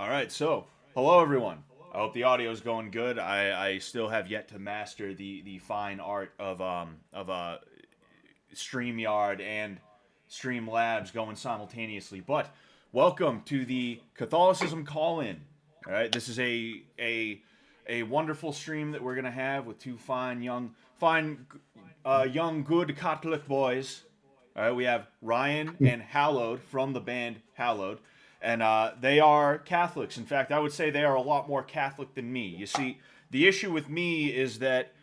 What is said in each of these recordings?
All right, so hello everyone. I hope the audio is going good. I still have yet to master the fine art of StreamYard and Streamlabs going simultaneously. But welcome to the Catholicism call-in. All right, this is a wonderful stream that we're gonna have with two young good Catholic boys. All right, we have Ryan and Hallowed from the band Hallowed, and they are Catholics. In fact, I would say they are a lot more Catholic than me. You see, the issue with me is that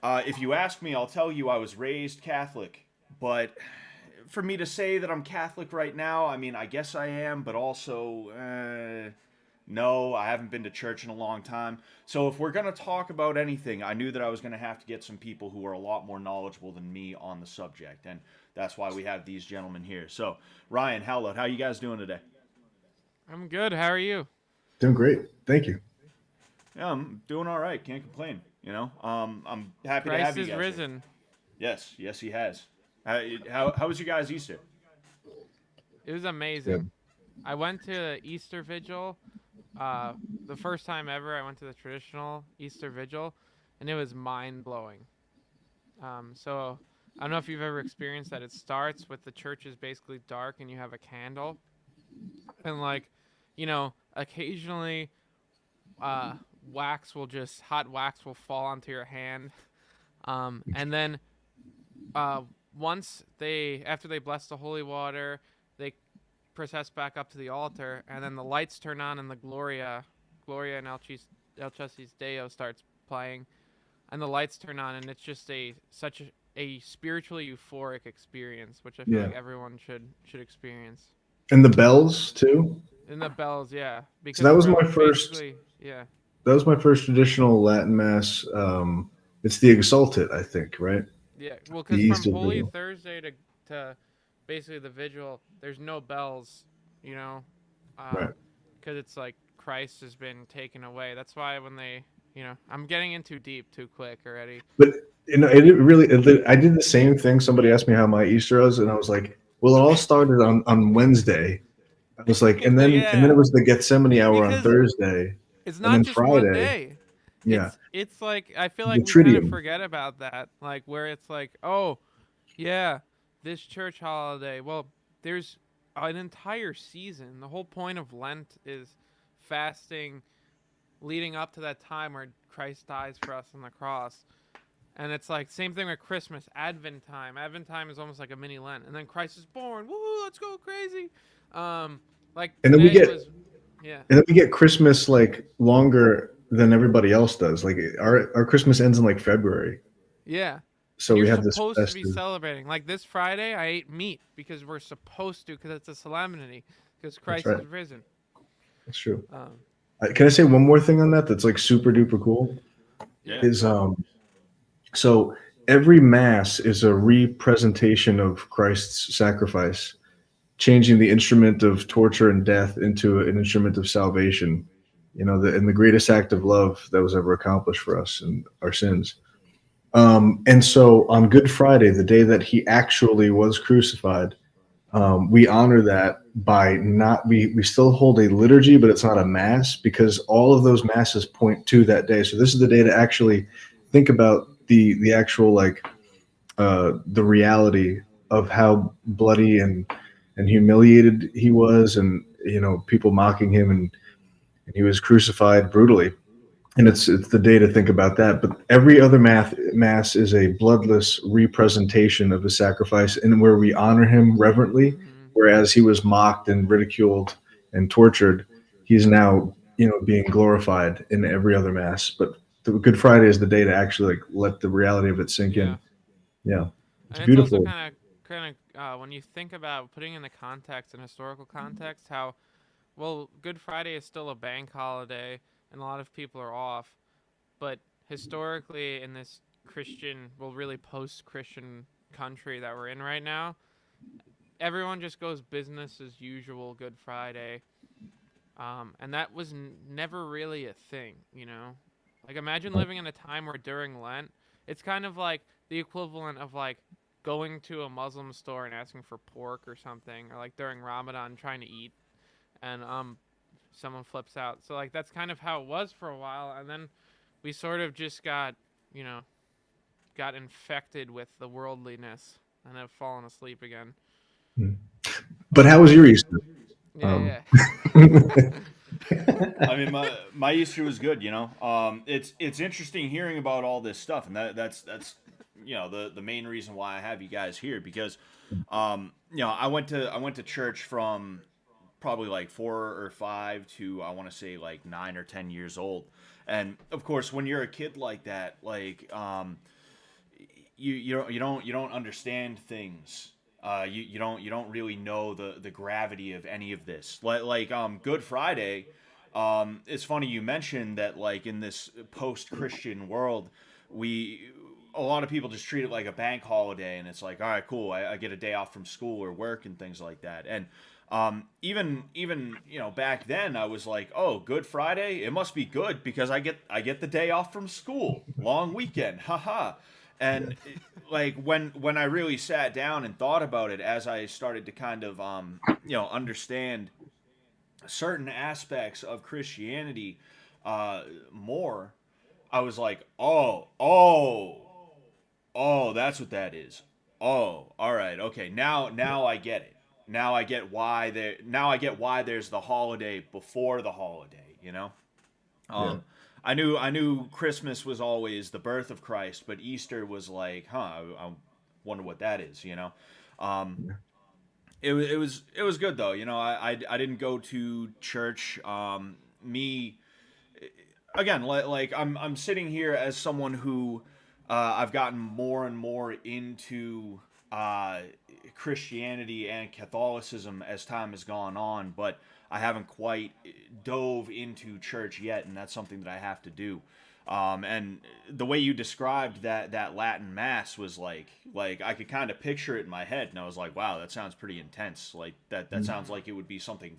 if you ask me, I'll tell you I was raised Catholic, but for me to say that I'm Catholic right now, I mean, I guess I am, but also, no, I haven't been to church in a long time. So if we're going to talk about anything, I knew that I was going to have to get some people who are a lot more knowledgeable than me on the subject, and that's why we have these gentlemen here. So, Ryan, Hallowed, how you guys doing today? I'm good. How are you? Doing great. Thank you. Yeah, I'm doing all right. Can't complain. I'm happy to have Christ you is guys here. risen. Yes, yes, he has. How was you guys Easter? It was amazing. Good. I went to Easter Vigil. The first time ever I went to the traditional Easter Vigil, and it was mind blowing. So I don't know if you've ever experienced that. It starts with the church is basically dark, and you have a candle, and occasionally, uh, hot wax will fall onto your hand, and then uh, after they bless the holy water, they process back up to the altar, and then the lights turn on, and the Gloria and El Chassis Deo starts playing, and the lights turn on, and it's just such a spiritually euphoric experience, which I feel Yeah. like everyone should experience. And the bells too. And the bells, yeah, So because that was bro, my first. basically, yeah, That was my first traditional Latin mass. It's the Exultet, I think, right? yeah. Well, The because from Easter Holy Vigil. Thursday to basically the vigil, there's no bells, you know, Right. because it's like Christ has been taken away. That's why when I'm getting in too deep too quick already. But it really. I did the same thing. Somebody asked me how my Easter was, and I was like, "Well, it all started on Wednesday." I was like, and then it Yeah, was the Gethsemane hour on because Thursday, it's and not then just one Friday. day. Yeah, It's like I feel the like we kind of Tridium. forget about that, like where it's like, oh, yeah, this church holiday. Well, there's an entire season. The whole point of Lent is fasting leading up to that time where Christ dies for us on the cross. And it's like same thing with Christmas, Advent time. Advent time is almost like a mini Lent, and then Christ is born. Woo, let's go crazy. Um, like And then we today get was, yeah, and then we get Christmas like longer than everybody else does. Like our Christmas ends in like February, yeah. so And you're we have this supposed to be festive. celebrating. Like this Friday, I ate meat because we're supposed to, because it's a solemnity, because That's Christ right. is risen. That's true. Um, Can I say one more thing on that? That's like super duper cool. yeah, Yeah, Is go ahead. so every mass is a representation of Christ's sacrifice, changing the instrument of torture and death into an instrument of salvation. And the greatest act of love that was ever accomplished for us and our sins. And so on Good Friday, the day that he actually was crucified, we honor that by not we still hold a liturgy, but it's not a mass because all of those masses point to that day. So this is the day to actually think about the actual like the reality of how bloody and humiliated he was, and people mocking him, and he was crucified brutally. And it's the day to think about that. But every other mass is a bloodless representation of his sacrifice, and where we honor him reverently, hmm whereas he was mocked and ridiculed and tortured, he's now being glorified in every other mass. But the Good Friday is the day to actually like let the reality of it sink in. yeah. Yeah, it's And it's also beautiful. kind of when you think about putting in the context and historical context, how well Good Friday is still a bank holiday and a lot of people are off, but historically in this Christian, well, really post-Christian country that we're in right now, everyone just goes business as usual Good Friday, and that was never really a thing. Like imagine living in a time where during Lent, it's kind of like the equivalent of like going to a Muslim store and asking for pork or something, or like during Ramadan trying to eat, and someone flips out. So like that's kind of how it was for a while, and then we sort of just got, you know, got infected with the worldliness and have fallen asleep again. But how was your Easter? Yeah, I mean, my Easter was good. You know, it's interesting hearing about all this stuff, and that's you know the main reason why I have you guys here because, you know, I went to church from probably like 4 or 5 to I want to say like 9 or 10 years old, and of course when you're a kid like that, like you don't understand things. You don't really know the gravity of any of this. Good Friday. It's funny you mentioned that like in this post Christian world, we a lot of people just treat it like a bank holiday, and it's like, all right, cool, I get a day off from school or work and things like that. And even you know back then, I was like, oh, Good Friday, it must be good because I get the day off from school, long weekend, haha. And like when I really sat down and thought about it, as I started to kind of you know understand certain aspects of Christianity more, I was like, oh, that's what that is. Oh, all right, okay. Now I get it. Now I get why there's the holiday before the holiday. You know. Yeah. Um, I knew Christmas was always the birth of Christ, but Easter was like, huh? I wonder what that is. You know. Um, it was good though. You know, I didn't go to church. Me again, like I'm sitting here as someone who I've gotten more and more into Christianity and Catholicism as time has gone on, but I haven't quite dove into church yet, and that's something that I have to do. And the way you described that Latin mass was like I could kind of picture it in my head, and I was like, wow, that sounds pretty intense. Like that sounds like it would be something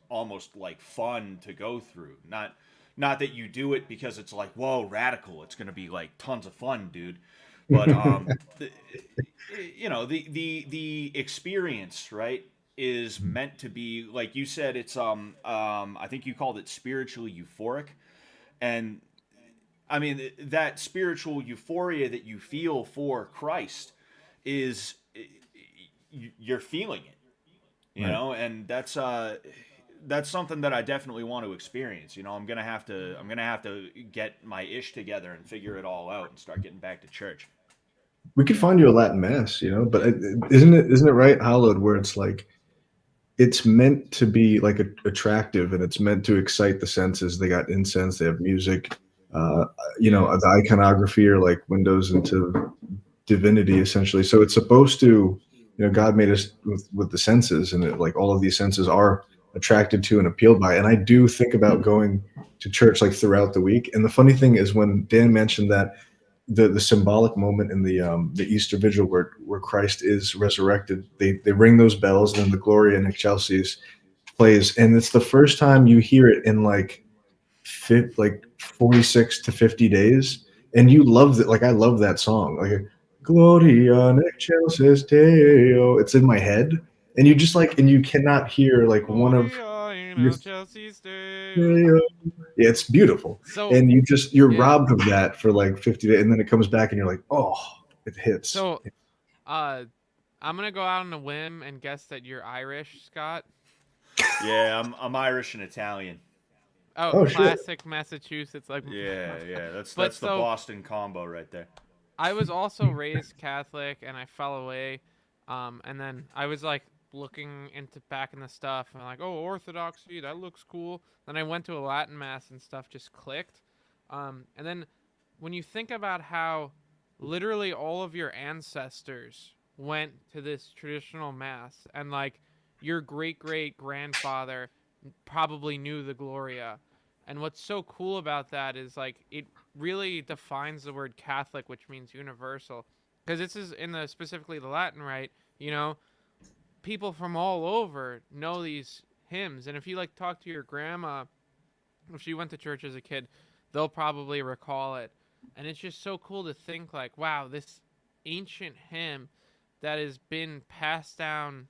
almost like fun to go through. Not that you do it because it's like, whoa, radical. It's gonna be like tons of fun, dude. But you know, the experience, right, is meant to be like you said. It's I think you called it spiritually euphoric, and I mean that spiritual euphoria that you feel for Christ is you're feeling it, you Right. know, and that's something that I definitely want to experience. You know, I'm gonna have to get my ish together and figure it all out and start getting back to church. We could find you a Latin mass, you know, but isn't it right, Hallowed, where it's like it's meant to be like attractive and it's meant to excite the senses. They got incense, they have music, uh, you know, Yeah. the iconography are like windows into divinity essentially. So it's supposed to, you know, God made us with the senses, and like all of these senses are attracted to and appealed by. And I do think about going to church like throughout the week. And the funny thing is when Dan mentioned that the symbolic moment in the Easter Vigil where Christ is resurrected, they ring those bells, and then the Gloria in Excelsis plays, and it's the first time you hear it in like 46 to 50 days, and you love it. Like I love that song, like Gloria in Excelsis Deo. It's in my head, and you just like, and you cannot hear like one of Gloria in your excelsis Deo. yeah, it's beautiful. So And you're yeah, robbed of that for like 50 days, and then it comes back and you're like, oh, it hits. so uh, I'm gonna go out on a whim and guess that you're Irish, Scott. Yeah, I'm Irish and Italian. Oh, Oh shit. classic Massachusetts, like. Yeah. But That's the so Boston combo right there. I was also raised Catholic, and I fell away. And then I was like looking into back in the stuff, and like, oh, Orthodoxy, that looks cool. Then I went to a Latin mass, and stuff just clicked. And then when you think about how literally all of your ancestors went to this traditional mass, and like your great great grandfather probably knew the Gloria. And what's so cool about that is like it really defines the word Catholic, which means universal. Because this is in the specifically the Latin, right? You know, people from all over know these hymns, and if you like talk to your grandma, if she went to church as a kid, they'll probably recall it. And it's just so cool to think like, wow, this ancient hymn that has been passed down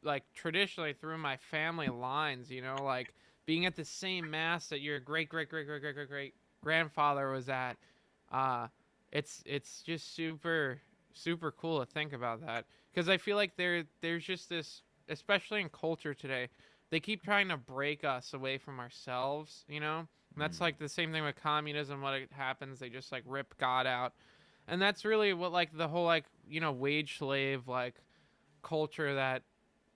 like traditionally through my family lines, you know, like being at the same mass that your great great great great great great great grandfather was at. uh it's just super cool to think about that, because I feel like there's just this, especially in culture today, they keep trying to break us away from ourselves, you know. And that's like the same thing with communism. What it happens, they just like rip God out. And that's really what, like, the whole, like, you know, wage slave like culture that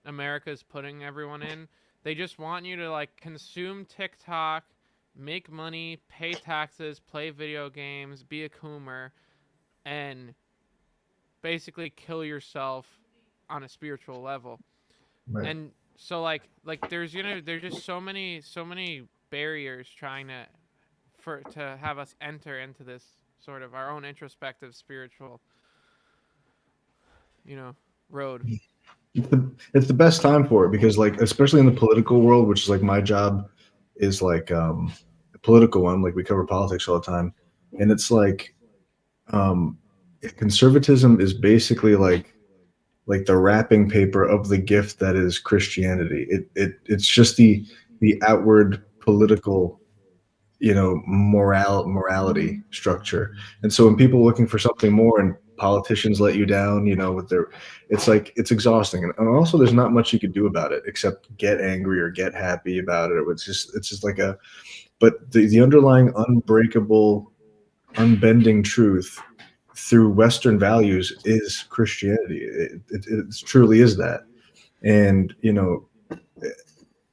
America's putting everyone in. They just want you to like consume TikTok, make money, pay taxes, play video games, be a coomer, and basically kill yourself on a spiritual level. Right. And so like there's just so many barriers trying to have us enter into this sort of our own introspective spiritual, you know, road. It's the best time for it because, like, especially in the political world, which is like my job is like a political one. Like we cover politics all the time, and it's like um, conservatism is basically like the wrapping paper of the gift that is Christianity. It's just the outward political, you know, morality structure. And so when people are looking for something more and politicians let you down, you know, with their, it's like it's exhausting. And also there's not much you can do about it except get angry or get happy about it. It's just like a, but the underlying unbreakable, unbending truth through Western values is Christianity. It truly is that. And, you know,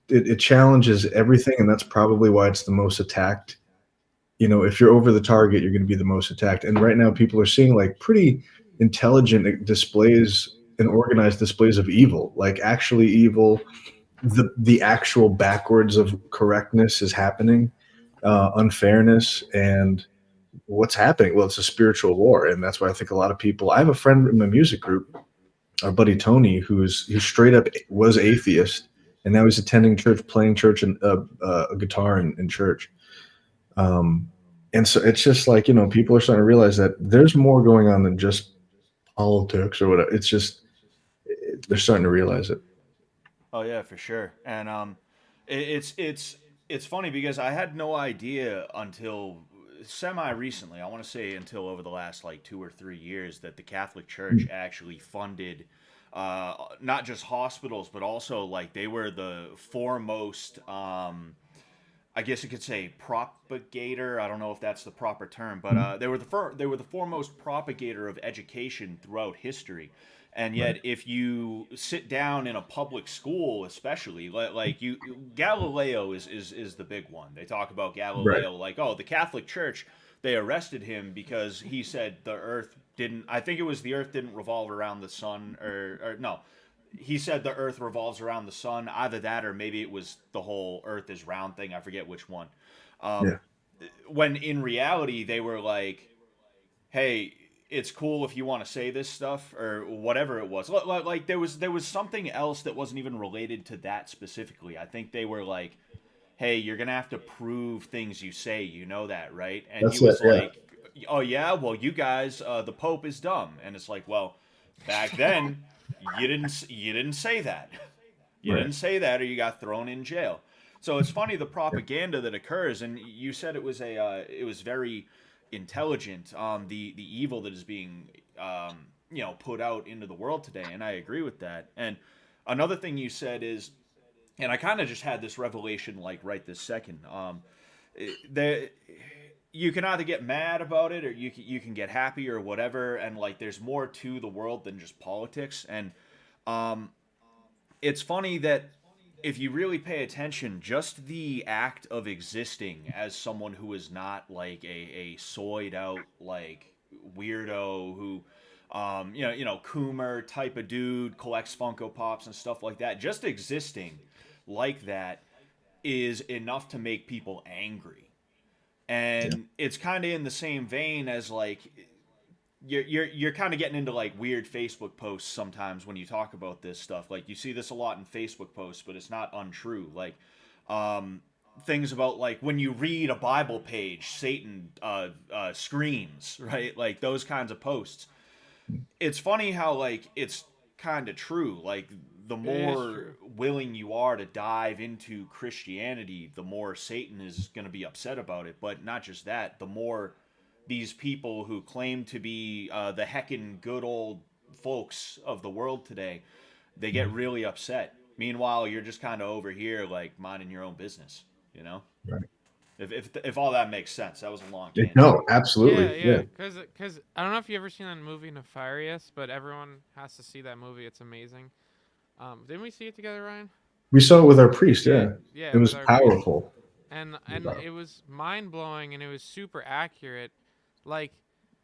it challenges everything. And that's probably why it's the most attacked. You know, if you're over the target, you're going to be the most attacked. And right now, people are seeing like pretty intelligent displays and organized displays of evil, like actually evil. The actual backwards of correctness is happening, unfairness, and what's happening. Well, it's a spiritual war, and that's why I think a lot of people. I have a friend in my music group, our buddy Tony, who straight up was atheist, and now he's attending church, playing church and a guitar in church. Um, and so it's just like, you know, people are starting to realize that there's more going on than just politics or whatever. It's just they're starting to realize it. Oh yeah, for sure. And it's funny because I had no idea until semi recently. I want to say until over the last like 2 or 3 years that the Catholic Church actually funded not just hospitals but also like they were the foremost. I guess you could say propagator. I don't know if that's the proper term, but they were the foremost propagator of education throughout history. And Right. yet, if you sit down in a public school, especially like you, Galileo is the big one. They talk about Right. Galileo like, oh, the Catholic Church. They arrested him because he said the Earth didn't. I think it was the Earth didn't revolve around the sun, or no, he said the Earth revolves around the sun. Either that, or maybe it was the whole Earth is round thing. I forget which one. Yeah. When in reality, they were like, "Hey, it's cool if you want to say this stuff or whatever it was." Like there was something else that wasn't even related to that specifically. I think they were like, "Hey, you're gonna have to prove things you say. You know that, right?" And he That's it. was Yeah. like, "Oh yeah, well you guys, the Pope is dumb." And it's like, well, back then you didn't say that. You Right. didn't say that, or you got thrown in jail. So it's funny the Yeah. propaganda that occurs, and you said it was very intelligent. The evil that is being put out into the world today, and I agree with that. And another thing you said is, and I kind of just had this revelation like right this second. The You can either get mad about it or you can get happy or whatever, and like there's more to the world than just politics. And um, it's funny that if you really pay attention, just the act of existing as someone who is not like a soyed out like weirdo who Coomer type of dude collects Funko Pops and stuff like that, just existing like that is enough to make people angry. Yeah. And it's kind of in the same vein as like you're kind of getting into like weird Facebook posts sometimes when you talk about this stuff. Like you see this a lot in Facebook posts, but it's not untrue. Like things about like when you read a Bible page, Satan screams, right? Like those kinds of posts. It's funny how like it's kind of true. Like the It is more true. willing you are to dive into Christianity, the more Satan is going to be upset about it. But not just that, the more these people who claim to be the heckin' good old folks of the world today, they get really upset. Meanwhile, you're just kind of over here, like, minding your own business, you know? Right. If all that makes sense. That was a long It- tangent. no, absolutely. Yeah, Yeah. yeah. Cause I don't know if you ever seen that movie Nefarious, but everyone has to see that movie. It's amazing. Didn't we see it together, Ryan? We saw it with our priest. Yeah, Yeah. yeah, It with was our priest. powerful. And it was mind blowing and it was super accurate. Like,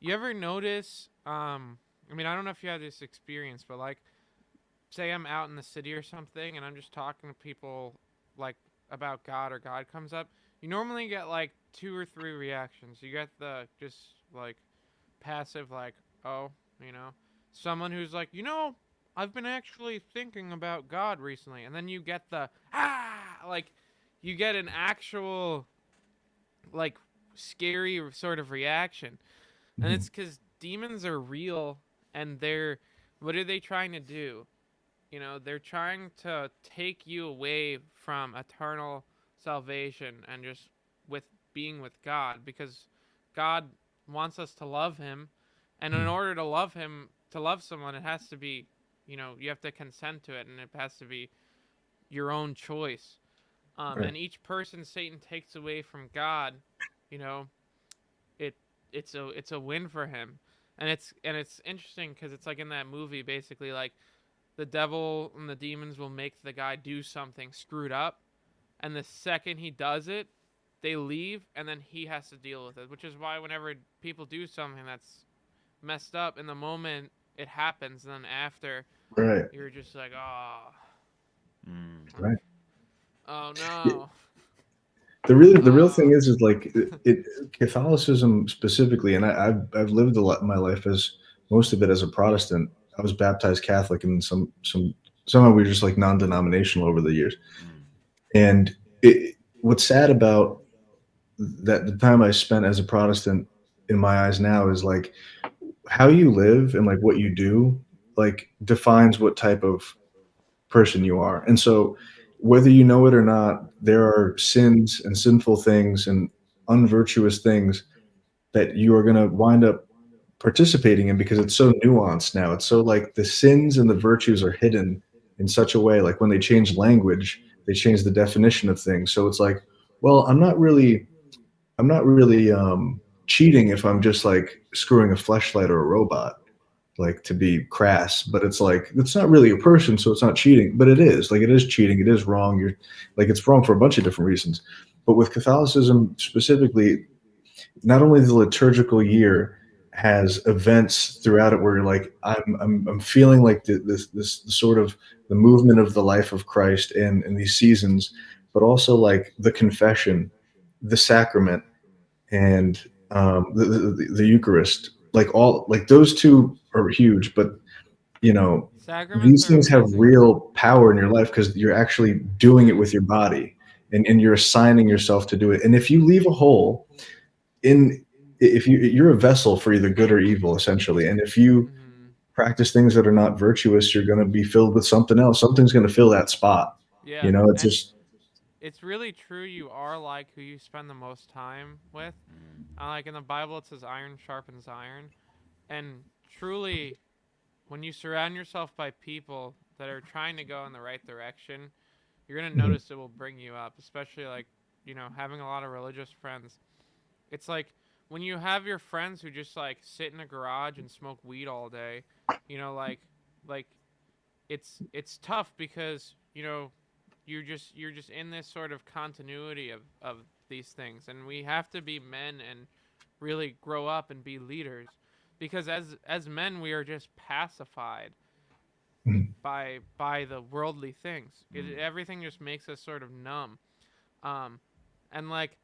you ever notice? I mean, I don't know if you had this experience, but like, say I'm out in the city or something, and I'm just talking to people like about God, or God comes up. You normally get like 2 or 3 reactions. You get the just like passive, like, oh, you know, someone who's like, I've been actually thinking about God recently, and then you get the like, you get an actual like scary sort of reaction, and Mhm. it's because demons are real, and they're what are they trying to do? They're trying to take you away from eternal salvation and just with being with God, because God wants us to love him, and in order to love him, to love someone, it has to be, you have to consent to it, and it has to be your own choice. Right. And each person Satan takes away from God, you know, it it's a win for him. And it's interesting because it's like in that movie, basically, like the devil and the demons will make the guy do something screwed up, and the second he does it, they leave, and then he has to deal with it. Which is why whenever people do something that's messed up, in the moment it happens, and then after Right. you're just like, oh, Mm. like, Right. oh Yeah. no, The real thing oh, is like Catholicism specifically, and I've lived a lot my life as most of it as a Protestant. I was baptized Catholic, and somehow we were just like non-denominational over the years. Mm. And what's sad about that the time I spent as a Protestant in my eyes now is like how you live and like what you do like defines what type of person you are. And so, whether you know it or not, there are sins and sinful things and unvirtuous things that you are going to wind up participating in because it's so nuanced now. It's so like the sins and the virtues are hidden in such a way. Like when they change language, they change the definition of things. So it's like, well, I'm not really cheating if I'm just like screwing a fleshlight or a robot, like to be crass, but it's like it's not really a person, so it's not cheating, but it is. Like it is cheating, it is wrong. You're like it's wrong for a bunch of different reasons. But with Catholicism specifically, not only the liturgical year has events throughout it where you're like I'm feeling like this sort of the movement of the life of Christ in these seasons, but also like the confession, the sacrament, and the Eucharist. Like all like those two are huge, but sacraments these are things have amazing. real power in your life because you're actually doing it with your body, and you're assigning yourself to do it. And if you leave a hole in, if you're a vessel for either good or evil, essentially, and if you Hmm. practice things that are not virtuous, you're going to be filled with something else. Something's going to fill that spot. Yeah, It's and just it's really true. You are like who you spend the most time with. Mm. Like in the Bible, it says iron sharpens iron, and truly, when you surround yourself by people that are trying to go in the right direction, you're gonna Mhm. notice it will bring you up. Especially like, having a lot of religious friends. It's like when you have your friends who just like sit in a garage and smoke weed all day, like it's tough because you're just in this sort of continuity of these things, and we have to be men and really grow up and be leaders, because as men we are just pacified Mhm. by the worldly things. Mm. Everything just makes us sort of numb. um and like,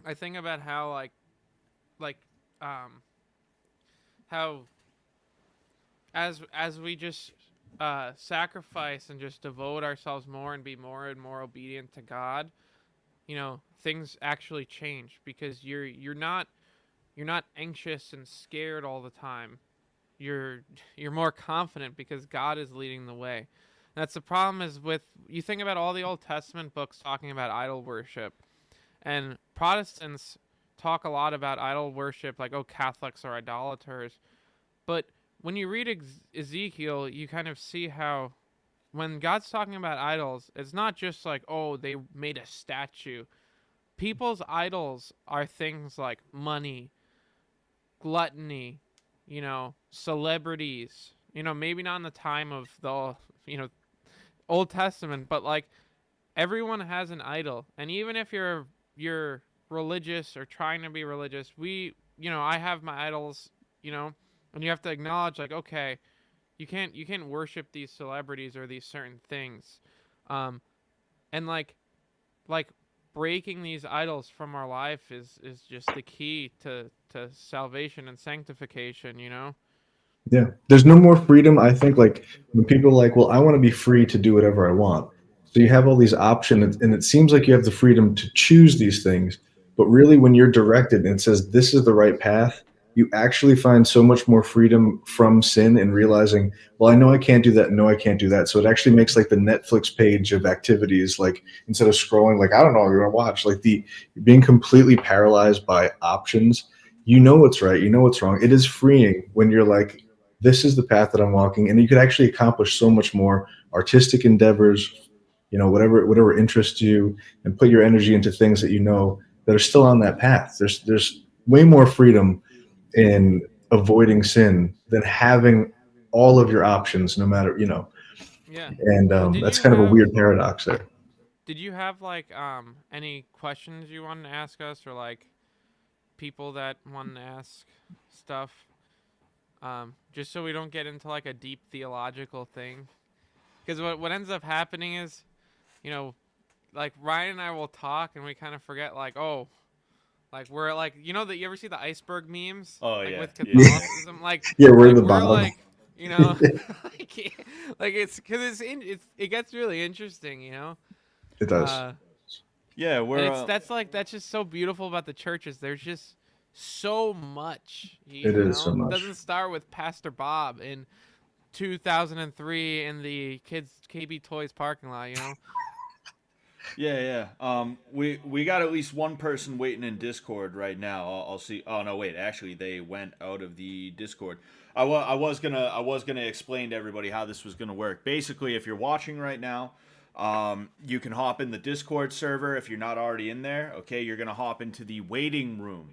I think about how like um how as we just sacrifice and just devote ourselves more and be more and more obedient to God, things actually change, because you're not anxious and scared all the time. You're you're more confident because God is leading the way. That's the problem is with you think about all the Old Testament books talking about idol worship, and Protestants talk a lot about idol worship, like, oh, Catholics are idolaters. But when you read Ezekiel, you kind of see how when God's talking about idols, it's not just like, oh, they made a statue. People's idols are things like money, gluttony, celebrities. Maybe not in the time of the, Old Testament, but like everyone has an idol. And even if you're religious or trying to be religious, I have my idols, and you have to acknowledge like, okay, you can't worship these celebrities or these certain things. And like breaking these idols from our life is just the key to salvation and sanctification. Yeah. There's no more freedom. I think like when people are like, well, I want to be free to do whatever I want. So you have all these options and it seems like you have the freedom to choose these things. But really when you're directed and it says this is the right path, you actually find so much more freedom from sin and realizing, well, I know I can't do that. No, I can't do that. So it actually makes like the Netflix page of activities, like instead of scrolling, like, I don't know what you're going to watch, like the being completely paralyzed by options. You know what's right. You know what's wrong. It is freeing when you're like, this is the path that I'm walking, and you could actually accomplish so much more artistic endeavors, whatever interests you, and put your energy into things that you know that are still on that path. There's way more freedom in avoiding sin than having all of your options, no matter. Yeah. And Did that's you kind of a have weird paradox there. did you have like any questions you wanted to ask us, or like people that wanted to ask stuff? Just so we don't get into like a deep theological thing. Because what ends up happening is, you know, like Ryan and I will talk and we kind of forget like, oh, like we're like, that you ever see the iceberg memes Oh like yeah, with yeah, yeah. Catholicism, like Yeah, we're in like the we're bottom. like, you know, like, it's because it gets really interesting. It does. Uh, Yeah, and we're that's just so beautiful about the churches. There's just so much, It is so It much. doesn't start with Pastor Bob in 2003 in the kids KB Toys parking lot. yeah, yeah. We got at least one person waiting in Discord right now. I'll see. Oh no, wait. Actually, they went out of the Discord. I was gonna explain to everybody how this was gonna work. Basically, if you're watching right now, you can hop in the Discord server if you're not already in there. Okay, you're gonna hop into the waiting room,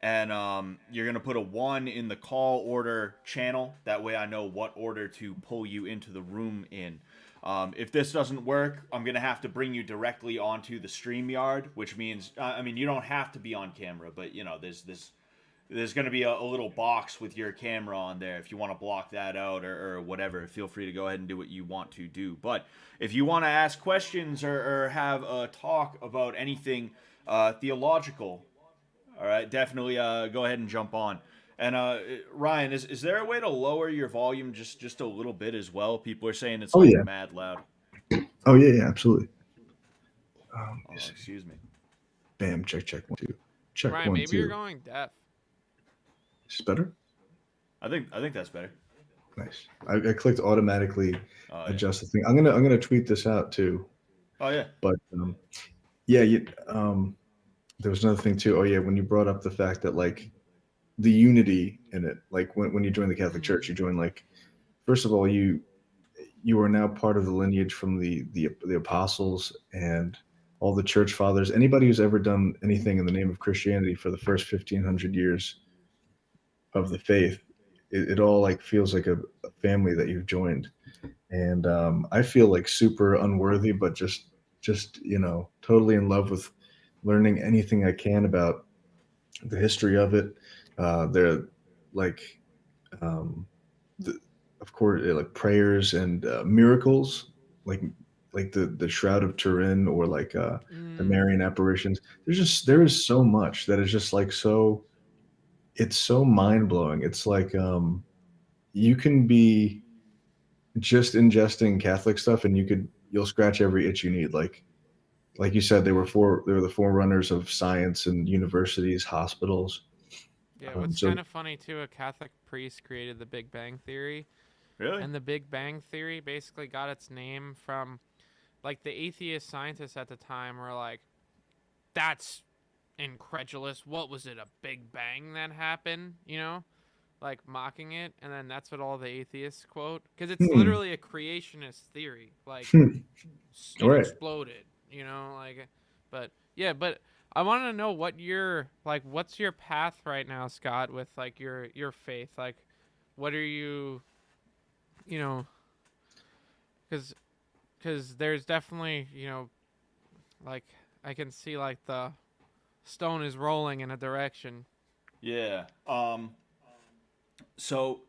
and you're gonna put a 1 in the call order channel. That way, I know what order to pull you into the room in. If this doesn't work, I'm gonna have to bring you directly onto the StreamYard, which means, I mean, you don't have to be on camera, but there's gonna be a little box with your camera on there. If you want to block that out or whatever, feel free to go ahead and do what you want to do. But if you want to ask questions or have a talk about anything theological, all right, definitely go ahead and jump on. And Ryan, is there a way to lower your volume just a little bit as well? People are saying it's Oh like yeah. mad loud. Oh yeah. Absolutely. Oh, excuse me. Bam. Check 1 2. Check Ryan, one maybe you're 2. going deaf. Is this better? I think that's better. Nice. I clicked automatically Oh yeah. adjust the thing. I'm gonna tweet this out too. Oh yeah. But yeah, there was another thing too. Oh yeah, when you brought up the fact that like the unity in it, like when you join the Catholic Church, you join like first of all you are now part of the lineage from the apostles and all the church fathers. Anybody who's ever done anything in the name of Christianity for the first 1500 years of the faith, it all like feels like a family that you've joined. And I feel like super unworthy, but just totally in love with learning anything I can about the history of it. They're like, um, the, of course, like prayers and miracles, like the Shroud of Turin or like the Mm, Marian apparitions. There is so much that is just like so. It's so mind blowing. It's like you can be just ingesting Catholic stuff, and you'll scratch every itch you need. Like you said, yeah. they were the forerunners of science and universities, hospitals. Yeah, what's So kind of funny too, a Catholic priest created the Big Bang Theory, Really? And the Big Bang Theory basically got its name from, like, the atheist scientists at the time were like, that's incredulous. What was it, a Big Bang that happened? You know? Like, mocking it. And then that's what all the atheists quote. Because it's Hmm. literally a creationist theory. Like, Hmm. it Right. exploded, you know? Like, but, yeah, but I want to know what your, like, what's your path right now, Scott, with, like, your faith? Like, what are you, you know, because there's definitely, you know, like, I can see, like, the stone is rolling in a direction. Yeah. So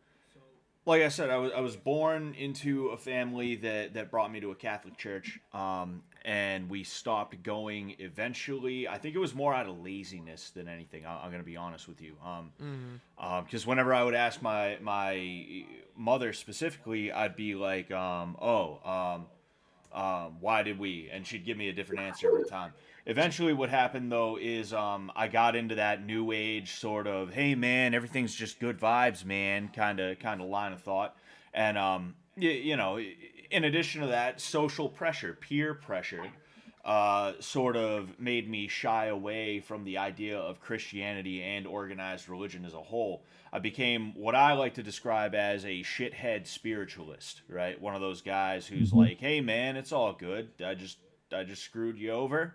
like I said, I was born into a family that brought me to a Catholic church, and we stopped going eventually. I think it was more out of laziness than anything. I'm gonna be honest with you. Mm-hmm. Because whenever I would ask my mother specifically, I'd be like, why did we? And she'd give me a different answer every time. Eventually, what happened though is I got into that new age sort of, hey man, everything's just good vibes, man, kind of line of thought, and you know, in addition to that, social pressure, peer pressure, sort of made me shy away from the idea of Christianity and organized religion as a whole. I became what I like to describe as a shithead spiritualist, right? One of those guys who's Mhm. like, "Hey man, it's all good. I just screwed you over.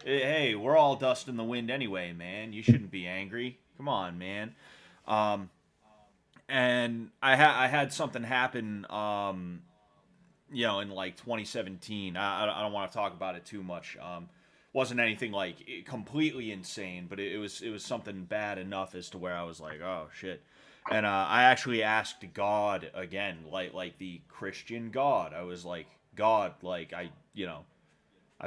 Hey, we're all dust in the wind anyway, man. You shouldn't be angry. Come on, man." Um, and I had something happen in like 2017. I don't want to talk about it too much. Wasn't anything like completely insane, but it was something bad enough as to where I was like, oh shit. And I actually asked God again, like the Christian God. I was like, God, like I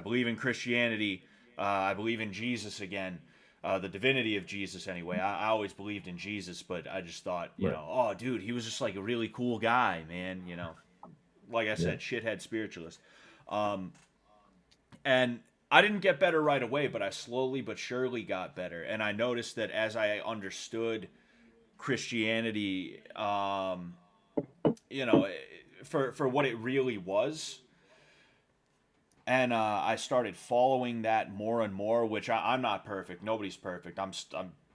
believe in Christianity. I believe in Jesus again. The divinity of Jesus, anyway. I always believed in Jesus, but I just thought, Right. oh, dude, he was just like a really cool guy, man. Like I Yeah. said, shithead spiritualist. Um, and I didn't get better right away, but I slowly but surely got better. And I noticed that as I understood Christianity, you know, for what it really was, and I started following that more and more. Which I'm not perfect. Nobody's perfect. I'm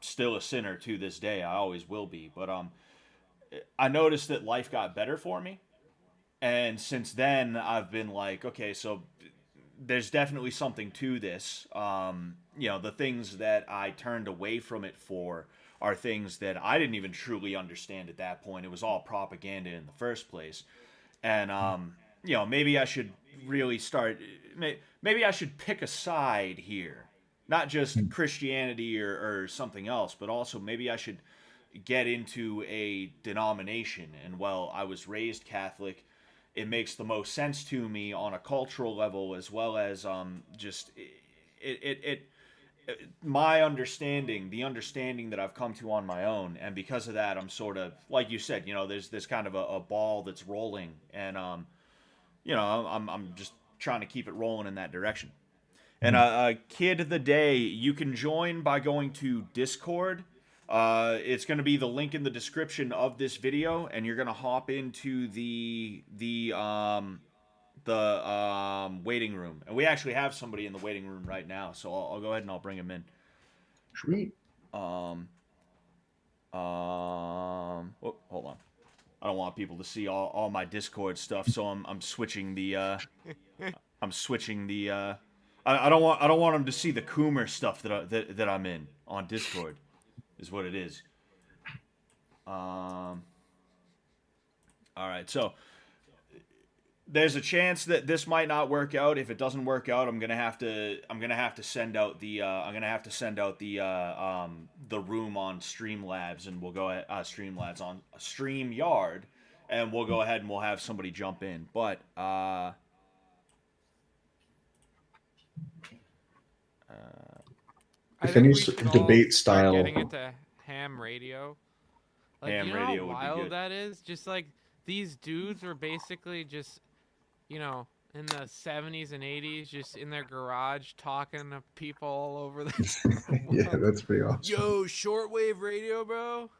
still a sinner to this day. I always will be. But I noticed that life got better for me. And since then, I've been like, okay, so there's definitely something to this. The things that I turned away from it for are things that I didn't even truly understand at that point. It was all propaganda in the first place. And, maybe I should really start, maybe I should pick a side here. Not just Mm. Christianity or something else, but also maybe I should get into a denomination. And while I was raised Catholic, it makes the most sense to me on a cultural level as well as just my understanding, the understanding that I've come to on my own, and because of that, I'm sort of like you said, there's this kind of a ball that's rolling, and I'm just trying to keep it rolling in that direction. And Mhm. Kid of the Day, you can join by going to Discord. It's going to be the link in the description of this video, and you're going to hop into the waiting room. And we actually have somebody in the waiting room right now, so I'll go ahead and I'll bring him in. Sweet. Um, hold on. I don't want people to see all my Discord stuff, so I'm switching the I'm switching the I don't want them to see the Coomer stuff that I'm in on Discord is what it is. All right, so there's a chance that this might not work out. If it doesn't work out, I'm gonna have to send out the room on Streamlabs, and we'll go Streamlabs on StreamYard, and we'll go ahead and we'll have somebody jump in. But I If think any we should all debate start getting style, into ham radio. Like, you ham know how radio would be wild good. that is? Just like these dudes were basically just, you know, in the 70s and 80s, just in their garage talking to people all over the yeah, world. that's pretty awesome. Yo, shortwave radio, bro.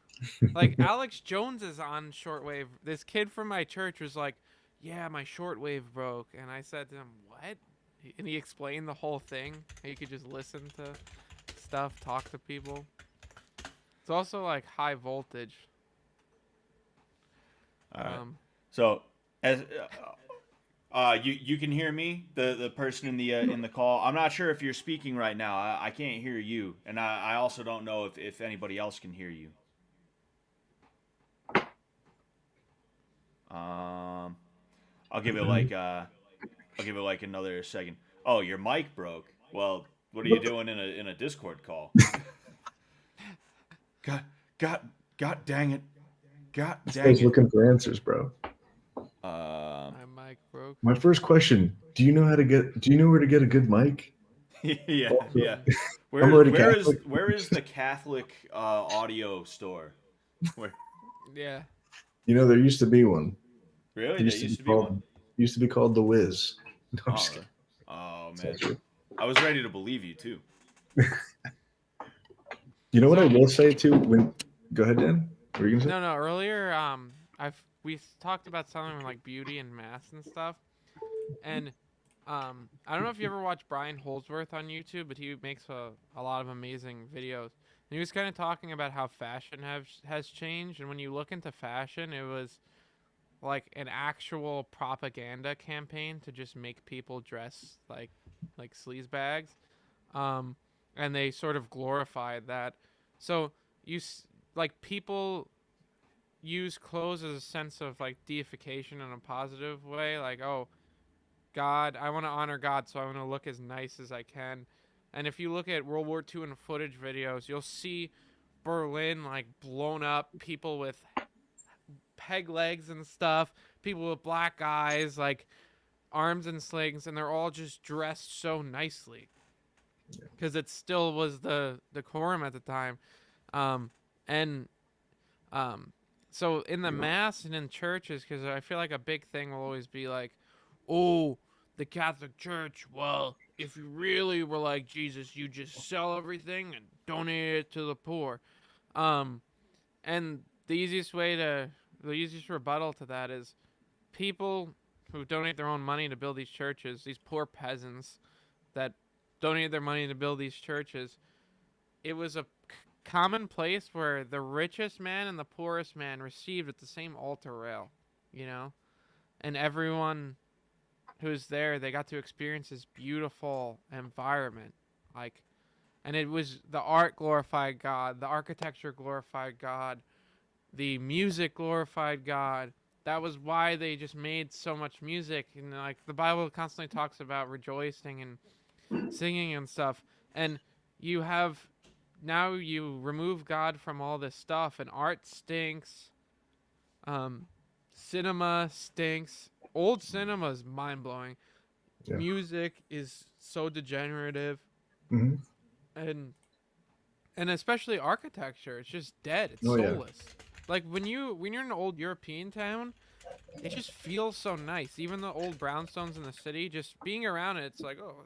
Like Alex Jones is on shortwave. This kid from my church was like, "Yeah, my shortwave broke," and I said to him, "What?" And he explained the whole thing. How you could just listen to stuff, talk to people. It's also like high voltage. All right. Um, So as you can hear me, the person in the call. I'm not sure if you're speaking right now. I can't hear you, and I also don't know if anybody else can hear you. Um, I'll give it like another second. Oh, your mic broke. Well, what are you doing in a Discord call? God, God, God dang it! God This dang guy's it! looking for answers, bro. my mic broke. My first question: Do you know how to get? Do you know where to get a good mic? Yeah, Also, yeah. I'm Where already where is Catholic. where is the Catholic audio store? Where Yeah. You know, there used to be one. really? It There used to be used to be one. called the Wiz. No, I'm Oh, just really? kidding. Oh It's not man, true. I was ready to believe you too. You know what I So will say too? When go ahead, Dan. What were you gonna say? no, earlier, we talked about something like beauty and mass and stuff, and I don't know if you ever watch Brian Holdsworth on YouTube, but he makes a lot of amazing videos. And he was kind of talking about how fashion has changed, and when you look into fashion, it was like an actual propaganda campaign to just make people dress like sleazebags, um, and they sort of glorified that. So like people use clothes as a sense of like deification in a positive way, like, oh, God, I want to honor God, so I want to look as nice as I can. And if you look at World War II and footage videos, you'll see Berlin like blown up, people with peg legs and stuff, people with black eyes, like arms and slings, and they're all just dressed so nicely because it still was the decorum at the time. Um, and um, so in the mass and in churches, because I feel like a big thing will always be like, oh, the Catholic Church. Well, if you really were like Jesus, you just sell everything and donate it to the poor. Um, and the easiest rebuttal to that is people who donate their own money to build these churches, these poor peasants that donated their money to build these churches. It was a common place where the richest man and the poorest man received at the same altar rail, you know? And everyone who's there, they got to experience this beautiful environment. Like, and it was the art glorified God, the architecture glorified God, the music glorified God. That was why they just made so much music. And like the Bible constantly talks about rejoicing and singing and stuff. And you have now you remove God from all this stuff, and art stinks. Um, cinema stinks. Old cinema is mind blowing. Yeah. Music is so degenerative, Hmm. and especially architecture. It's just dead. It's Oh yeah. soulless. Like when you're in an old European town, it just feels so nice. Even the old brownstones in the city, just being around it, it's like, oh,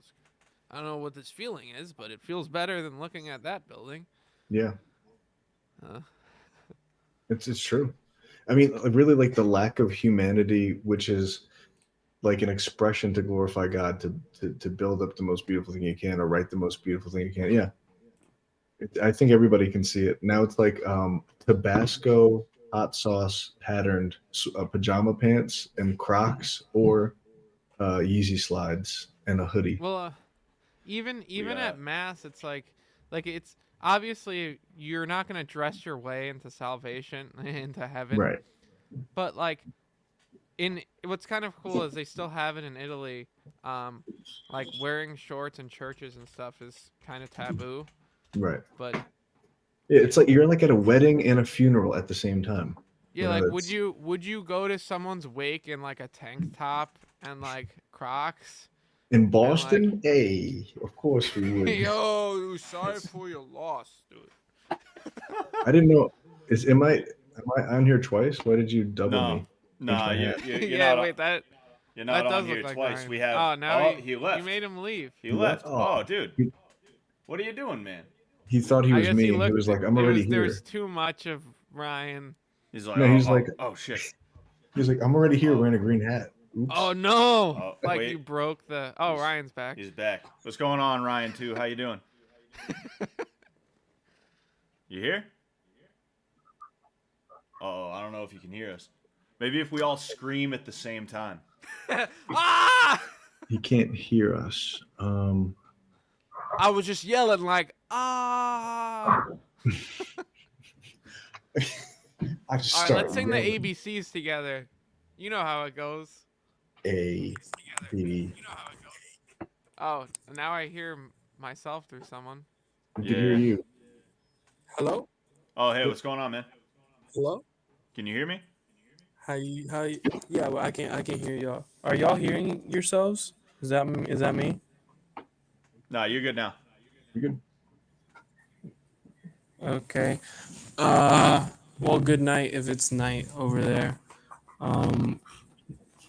I don't know what this feeling is, but it feels better than looking at that building. Yeah. Uh, It's true. I mean, I really like the lack of humanity, which is like an expression to glorify God, to build up the most beautiful thing you can, or write the most beautiful thing you can. Yeah, I think everybody can see it now. It's like Tabasco hot sauce patterned pajama pants and Crocs, or Yeezy slides and a hoodie. well, We even at mass, it's like it's obviously you're not gonna dress your way into salvation into heaven, Right. but like in what's kind of cool is they still have it in Italy. Like wearing shorts in churches and stuff is kind of taboo, Right. but Yeah, you it's like know, you're like at a wedding and a funeral at the same time. yeah. You know, Like, that's would you go to someone's wake in like a tank top and like Crocs in and like, Boston. Hey, of course we would. yo, sorry for your loss, dude. I didn't know. Am I on here twice? Why did you double No, me? Change no, my hat. you're Yeah, not wait, that you're that not on does look here like twice. Ryan. We have. Oh, now Oh, he he you left. made him leave. He He left. left. Oh, Oh, dude, what are you doing, man? he thought he I was guess me, he and he looked. was like, "I'm already There was here." too much of Ryan. He's like, No, he's like, shit. I'm already here Oh. wearing a green hat. Oops. Oh no! Oh, Like wait. you broke the. Oh, He's- Ryan's back. He's back. What's going on, Ryan? Too? How you doing? You here? Oh, I don't know if you can hear us. Maybe if we all scream at the same time. Ah! He can't hear us. I was just yelling like ah. I just All right, start let's sing the yelling. ABCs together. You know how it goes. A, B. Oh, now I hear myself through someone. We can hear you. Hello? Oh, hey, what's going on, man? Hello? Can you hear me? How you yeah, well, I can hear y'all. Are y'all hearing yourselves? Is that me? No, you're good now. You good? Okay. Well, good night if it's night over there.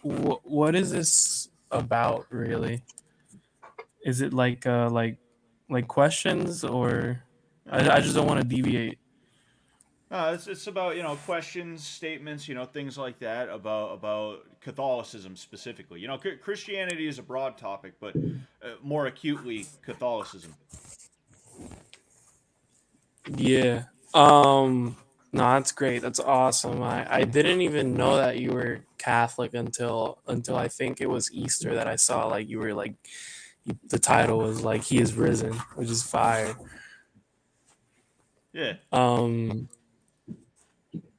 What is this about really? Is it like questions or I just don't want to deviate. It's about questions, statements, things like that about Catholicism specifically. Christianity is a broad topic, but more acutely Catholicism. Yeah. No, that's great. That's awesome. I didn't even know that you were Catholic until I think it was Easter that I saw like you were like the title was like He is risen, which is fire. Yeah. Yeah,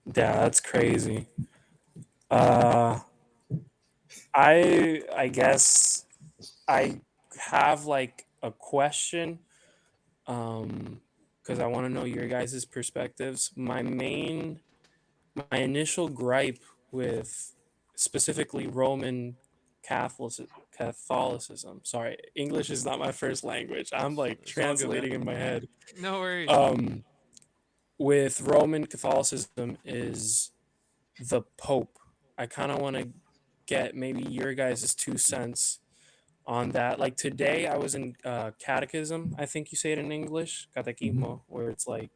that's crazy. Uh I guess I have like a question because I want to know your guys' perspectives. My initial gripe with specifically Roman Catholicism. Sorry, English is not my first language. I'm like It's all good, man. translating in my head. No worries. With Roman Catholicism is the Pope. I kind of want to get maybe your guys' 2 cents on that. Like today, I was in catechism. I think you say it in English, catequismo, where it's like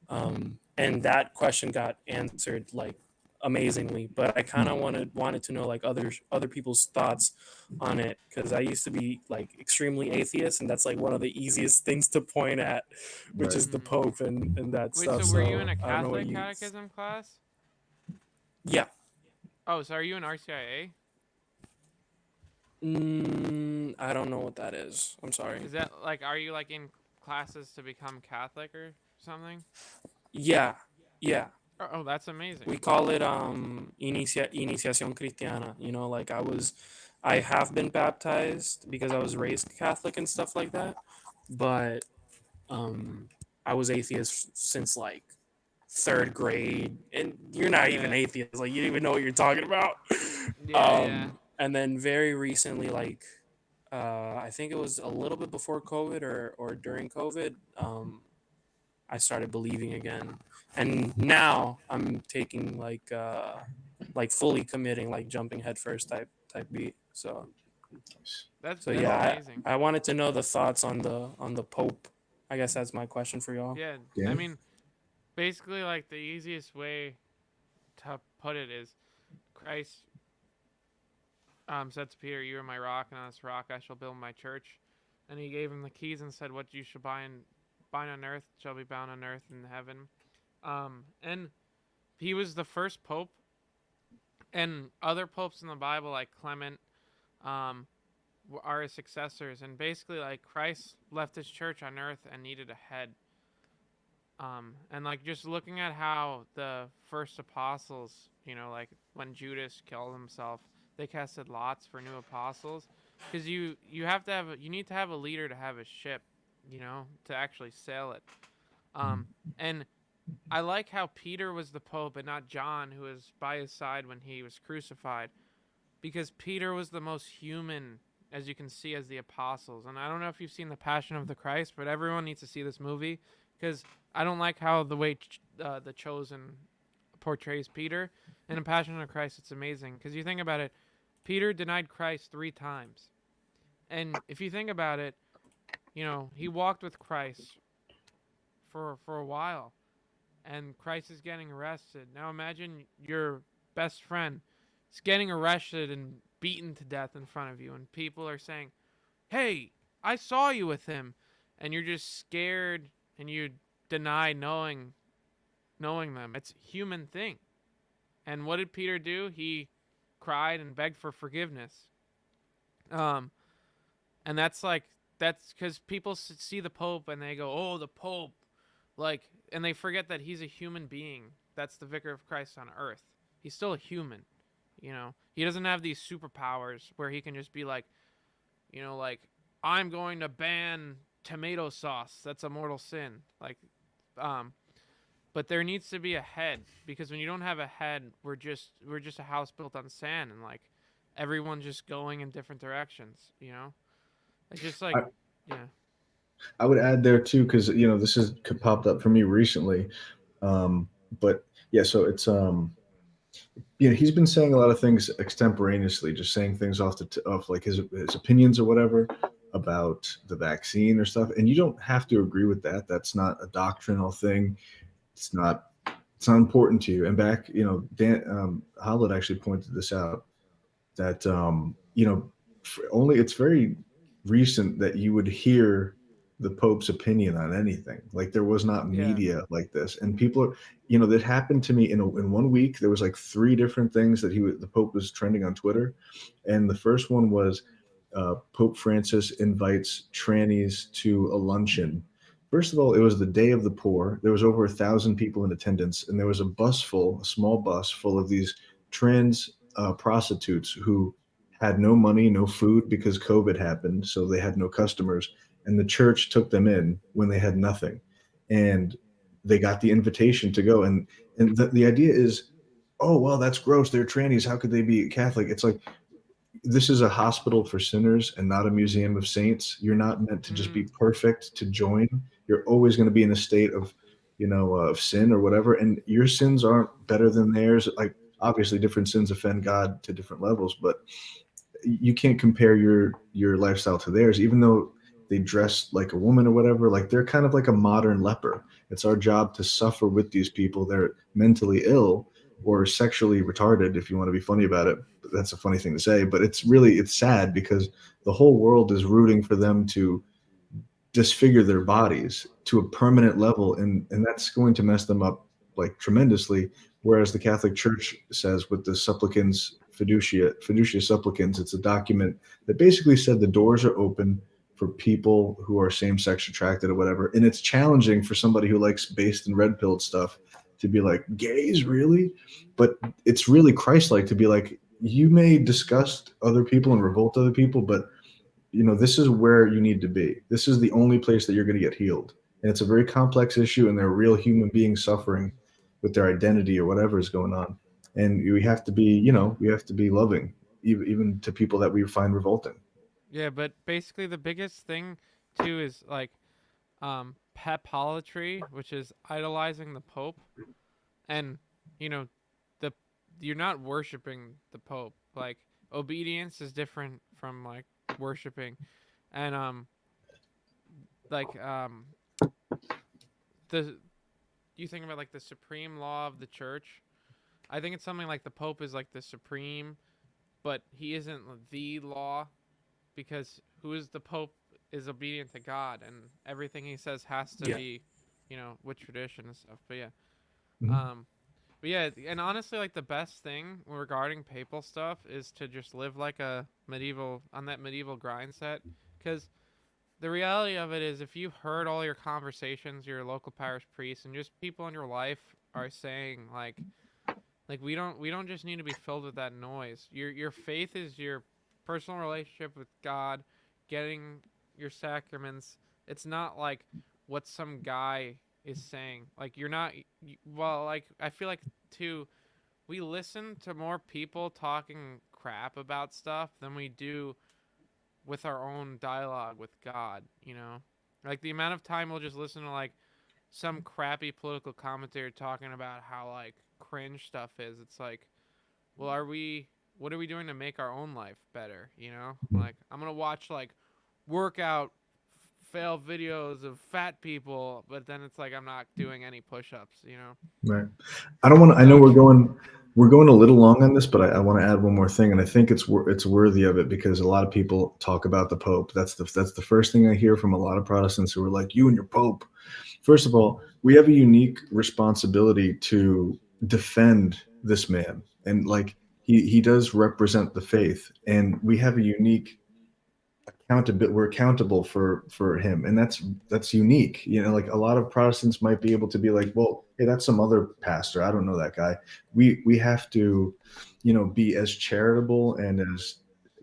and that question got answered like amazingly. But I kind of wanted to know like other people's thoughts on it because I used to be like extremely atheist, and that's like one of the easiest things to point at, which Right. is the Pope and that Wait, stuff. so were you in a I don't know what Catholic you. catechism class? Yeah. Oh, so are you in RCIA? I don't know what that is. I'm sorry. Is that like, are you like in classes to become Catholic or something? Yeah. Oh, that's amazing. We call it iniciación cristiana. You know, like I have been baptized because I was raised Catholic and stuff like that, but I was atheist since like third grade, and you're not even Yeah. atheist. Like you don't even know what you're talking about. Yeah. And then very recently, like I think it was a little bit before COVID or during COVID, I started believing again, and now I'm taking like fully committing, like jumping headfirst type beat. So That's yeah, amazing. I wanted to know the thoughts on the Pope. I guess that's my question for y'all. Yeah. Yeah. I mean, basically, like the easiest way to put it is Christ said to Peter, "You are my rock, and on this rock I shall build my church." And he gave him the keys and said, "What you shall bind on earth shall be bound on earth in heaven." And he was the first pope, and other popes in the Bible, like Clement, are his successors. And basically, like Christ left his church on earth and needed a head. And like just looking at how the first apostles, like when Judas killed himself, they casted lots for new apostles, because you need to have a leader to have a ship, to actually sail it. And I like how Peter was the pope and not John, who was by his side when he was crucified, because Peter was the most human, as you can see, as the apostles. And I don't know if you've seen The Passion of the Christ, but everyone needs to see this movie, because I don't like how the way the Chosen portrays Peter. In The Passion of the Christ, it's amazing, because you think about it, Peter denied Christ 3 times. And if you think about it, he walked with Christ for a while. and Christ is getting arrested. Now imagine your best friend is getting arrested and beaten to death in front of you, and people are saying, "Hey, I saw you with him," and you're just scared and you deny knowing them. It's a human thing. And what did Peter do? He cried and begged for forgiveness. Um, and that's because people see the Pope and they go, "Oh, the Pope," like, and they forget that he's a human being. That's the Vicar of Christ on earth. He's still a human. He doesn't have these superpowers where he can just be like, like, I'm going to ban tomato sauce. That's a mortal sin. Like, um, but there needs to be a head, because when you don't have a head, we're just a house built on sand, and like everyone's just going in different directions. It's just like, I, yeah. I would add there too, because this has popped up for me recently. Um, but yeah, so it's he's been saying a lot of things extemporaneously, just saying things off like his opinions or whatever about the vaccine or stuff. And you don't have to agree with that. That's not a doctrinal thing. It's not it's not important to you. And back, Dan Hallowed actually pointed this out, that only it's very recent that you would hear the Pope's opinion on anything. Like there was not Yeah. media like this, and people are, that happened to me in 1 week. There was like three different things that the Pope was trending on Twitter, and the first one was Pope Francis invites trannies to a luncheon. First of all, it was the Day of the Poor. There was over 1,000 people in attendance, and there was a small bus full of these trans prostitutes who had no money, no food because COVID happened, so they had no customers, and the church took them in when they had nothing, and they got the invitation to go, and the idea is, oh well, that's gross. They're trannies. How could they be Catholic? It's like, this is a hospital for sinners and not a museum of saints. You're not meant to just be Mm, perfect to join. You're always going to be in a state of, of sin or whatever, and your sins aren't better than theirs. Like obviously, different sins offend God to different levels, but you can't compare your lifestyle to theirs, even though they dress like a woman or whatever. Like they're kind of like a modern leper. It's our job to suffer with these people. They're mentally ill or sexually retarded, if you want to be funny about it. That's a funny thing to say, but it's sad because the whole world is rooting for them to disfigure their bodies to a permanent level, and that's going to mess them up like tremendously. Whereas the Catholic Church says, with the supplicans fiducia supplicans, it's a document that basically said the doors are open for people who are same-sex attracted or whatever. And it's challenging for somebody who likes based and red-pilled stuff to be like, gays, really? But it's really Christ-like to be like, you may disgust other people and revolt other people, but this is where you need to be. This is the only place that you're going to get healed. And it's a very complex issue, and they're real human beings suffering with their identity or whatever is going on. And we have to be, we have to be loving, even to people that we find revolting. yeah, but basically the biggest thing too is like papolatry, which is idolizing the Pope, and you know the you're not worshiping the Pope. Like obedience is different from like worshiping, and like the you think about like the supreme law of the church. I think it's something like the Pope is like the supreme, but he isn't the law, because who is the Pope is obedient to God, and everything he says has to Yeah. be, with tradition and stuff. But yeah, Mhm. um, but yeah, and honestly, like the best thing regarding papal stuff is to just live like a medieval on that medieval grind set, because the reality of it is, if you heard all your conversations, your local parish priest, and just people in your life are saying like we don't just need to be filled with that noise. Your faith is your personal relationship with God, getting your sacraments. It's not like what some guy is saying. Like you're not well, like I feel like too we listen to more people talking crap about stuff than we do with our own dialogue with God. Like the amount of time we'll just listen to like some crappy political commentator talking about how like cringe stuff is. It's like, well, what are we doing to make our own life better? Like I'm gonna watch like workout fail videos of fat people, but then it's like I'm not doing any push-ups, Right. I don't want to. I know So we're going a little long on this, but I want to add one more thing, and I think it's worthy of it because a lot of people talk about the Pope. That's the first thing I hear from a lot of Protestants who are like, "You and your Pope." First of all, we have a unique responsibility to defend this man, and like he does represent the faith, and we have a unique accountability. We're accountable for him, and that's unique. Like a lot of Protestants might be able to be like, well, hey, that's some other pastor, I don't know that guy. We have to be as charitable and as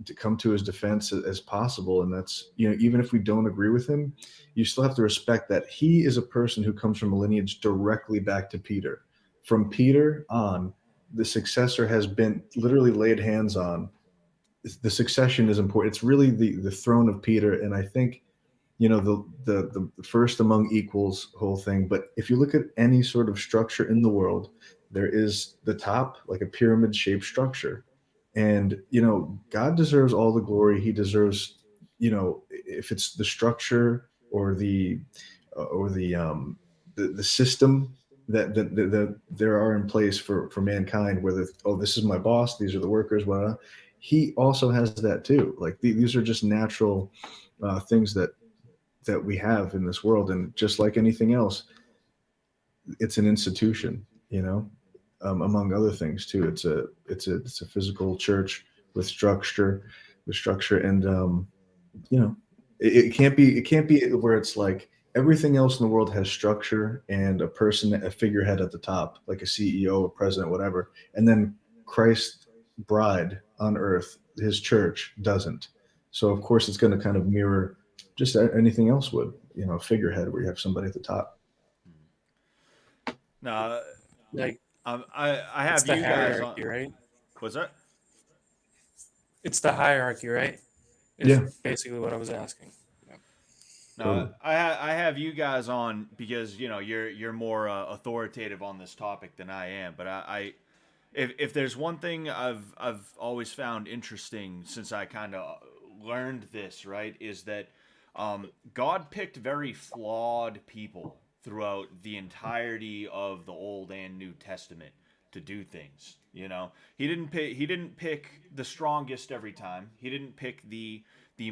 to come to his defense as possible. And that's, even if we don't agree with him, you still have to respect that he is a person who comes from a lineage directly back to Peter. From Peter on, the successor has been literally laid hands on. The succession is important. It's really the throne of Peter, and I think the first among equals whole thing. But if you look at any sort of structure in the world, there is the top, like a pyramid shaped structure, and God deserves all the glory. He deserves, if it's the structure or the system that there are in place for mankind, whether, oh, this is my boss, these are the workers, whatnot. He also has that too. Like these are just natural things that we have in this world, and just like anything else, it's an institution, among other things too. It's a physical church with structure, and it can't be where it's like everything else in the world has structure and a figurehead at the top, like a CEO, a president, whatever, and then Christ's bride on earth, his church, doesn't. So of course it's going to kind of mirror just anything else would, a figurehead where you have somebody at the top. No, Like I it's have the you guys hierarchy, on. right? What's that? It's the hierarchy, right? Is Yeah. basically what I was asking. No, Totally. I have you guys on because you're more authoritative on this topic than I am. But if there's one thing I've always found interesting since I kind of learned this, right, is that God picked very flawed people throughout the entirety of the Old and New Testament to do things. He didn't pick the strongest every time. He didn't pick the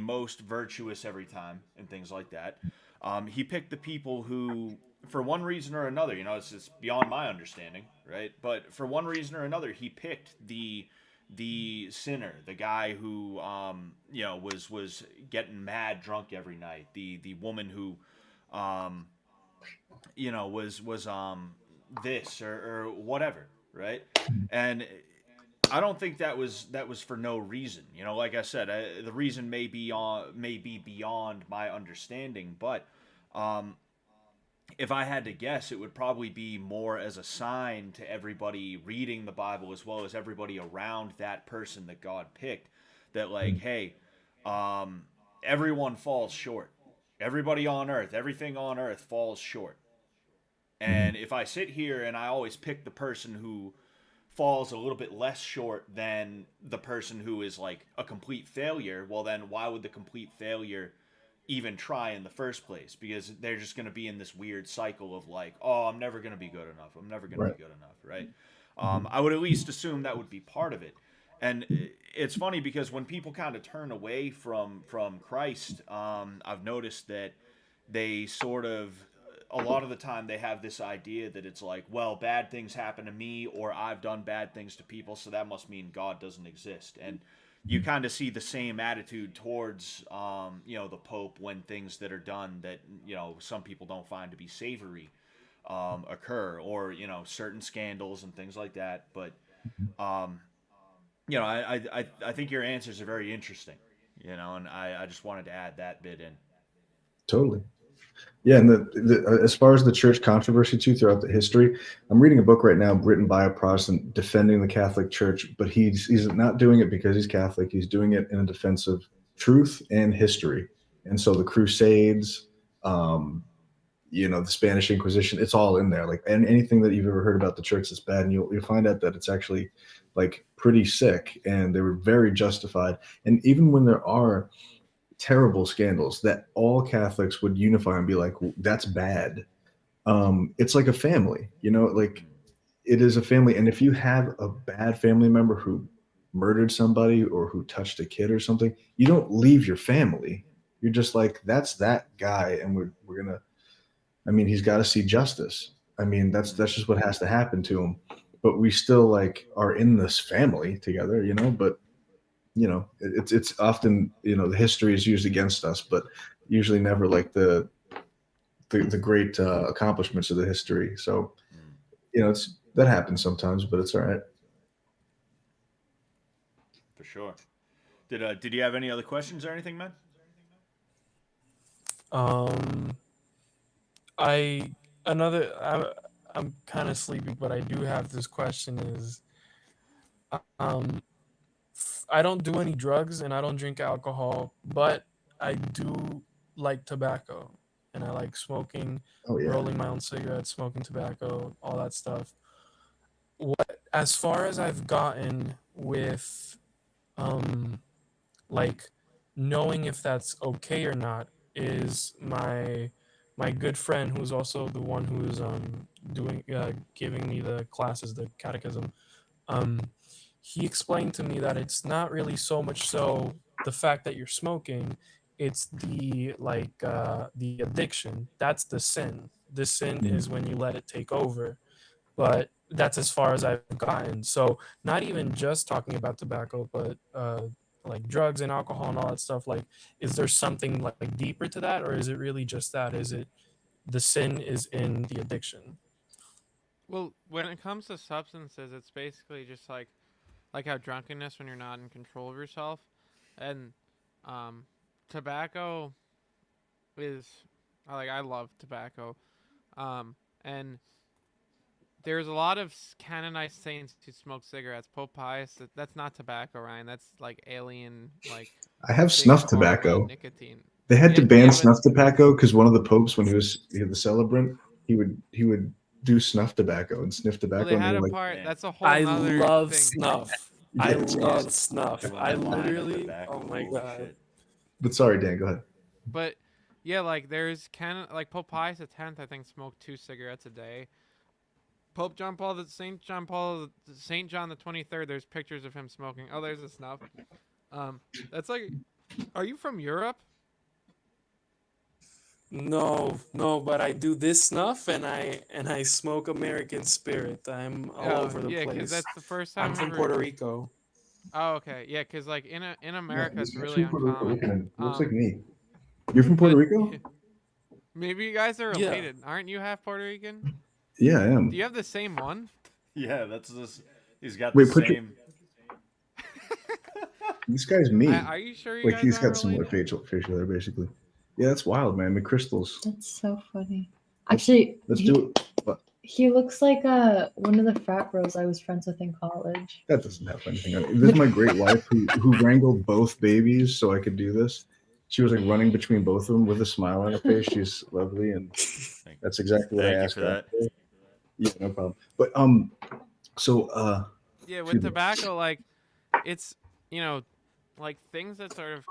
most virtuous every time and things like that. He picked the people who, for one reason or another, it's beyond my understanding, right? But for one reason or another, he picked the sinner, the guy who was getting mad drunk every night, the woman who was this or whatever, right? And I don't think that was for no reason. Like I said, the reason may be beyond my understanding, but if I had to guess, it would probably be more as a sign to everybody reading the Bible as well as everybody around that person that God picked, that like, hey, everyone falls short. Everybody on earth, everything on earth falls short. And if I sit here and I always pick the person who falls a little bit less short than the person who is like a complete failure, well then why would the complete failure even try in the first place? Because they're just going to be in this weird cycle of like, oh, I'm never going to be good enough. I'm never going to be good enough, right? I would at least assume that would be part of it. And it's funny because when people kind of turn away from Christ, I've noticed that they sort of, a lot of the time they have this idea that it's like, well, bad things happen to me or I've done bad things to people, so that must mean God doesn't exist. And you kind of see the same attitude towards the Pope when things that are done that some people don't find to be savory occur, or certain scandals and things like that. But I think your answers are very interesting, and I just wanted to add that bit in. Totally. Yeah, and as far as the church controversy too throughout the history, I'm reading a book right now written by a Protestant defending the Catholic Church, but he's not doing it because he's Catholic. He's doing it in a defense of truth and history. And so the Crusades, the Spanish Inquisition, it's all in there. Like anything that you've ever heard about the church that's bad, and you'll find out that it's actually like pretty sick, and they were very justified. And even when there are terrible scandals that all Catholics would unify and be like, that's bad. It's like a family, like it is a family. And if you have a bad family member who murdered somebody or who touched a kid or something, you don't leave your family. You're just like, that's that guy. And we're going to, I mean, he's got to see justice. I mean, that's just what has to happen to him. But we still like are in this family together, but it's often, the history is used against us, but usually never like the great accomplishments of the history. So, that happens sometimes, but it's all right. For sure. Did you have any other questions or anything, man? I another I'm kind of sleepy, but I do have this question is um I don't do any drugs and I don't drink alcohol, but I do like tobacco and I like smoking, Oh yeah. rolling my own cigarettes, smoking tobacco, all that stuff. What as far as I've gotten with um like knowing if that's okay or not is my good friend who's also the one who's doing giving me the classes, the catechism. um he explained to me that it's not really so much so the fact that you're smoking, it's the the addiction. That's the sin. The sin is when you let it take over. But that's as far as I've gotten. So not even just talking about tobacco, but like drugs and alcohol and all that stuff. Like, is there something like deeper to that, or is it really just that? Is it the sin is in the addiction? Well, when it comes to substances, it's basically just like how drunkenness when you're not in control of yourself, and um, tobacco is like I love tobacco, and there's a lot of canonized saints who smoke cigarettes. Pope Pius, that's not tobacco, Ryan. That's like alien, like I have big snuff pharma tobacco. nicotine. They had to ban Yeah, but snuff tobacco because one of the popes, when he was the celebrant, he would do snuff tobacco and sniff well, tobacco, they and they had were a like, part. Damn. That's a whole I nother love thing. snuff. I yeah, it's love awesome. snuff. Doing I the ban of literally, tobacco. oh my Holy god. shit. But sorry, Dan, go ahead. But yeah, like there's like Pope Pius X, I think, smoked 2 cigarettes a day. Pope John Paul the Saint John the 23rd. There's pictures of him smoking. Oh, there's a snuff. Um, that's like, are you from Europe? No, no, but I do this snuff and I smoke American Spirit. I'm all Oh, over the yeah, because place. that's the first I'm time I've from ever. Puerto Rico. Oh, okay, yeah, because like in Yeah, America, this it's guy's really from Puerto Rico. Look uncommon. at him. He looks like Um, me. You're from Puerto but Rico? maybe you guys are Yeah. related. Aren't you half Puerto Rican? Yeah, I Do am. you have the same one? Yeah, that's this. He's got the Wait, put your. same. This guy's me. Are you sure you Like guys he's aren't got similar related? facial hair, basically. Yeah, that's wild, man. McCrystals. That's so funny. Actually, Let's do it. What? he looks like one of the frat bros I was friends with in college. That doesn't have anything on it. This is my great wife who wrangled both babies so I could do this. She was like running between both of them with a smile on her face. She's lovely, and that's exactly what I Thank you asked for her. that. Yeah, no problem. But so Yeah, with excuse me. tobacco, like it's like things that sort of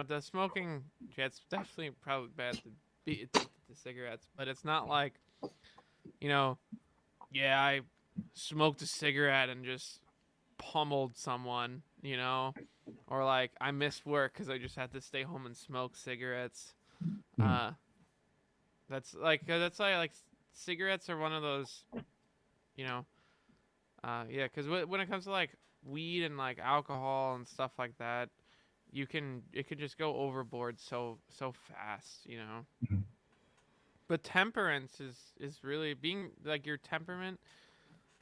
the smoking. Yeah, it's definitely probably bad to be addicted to cigarettes, but it's not like you know yeah, I smoked a cigarette and just pummeled someone, or like I missed work because I just had to stay home and smoke cigarettes. Uh, that's like cigarettes are one of those, you know, yeah, because when it comes to like weed and like alcohol and stuff like that, it could just go overboard so fast. Mhm. But temperance is really being like your temperament.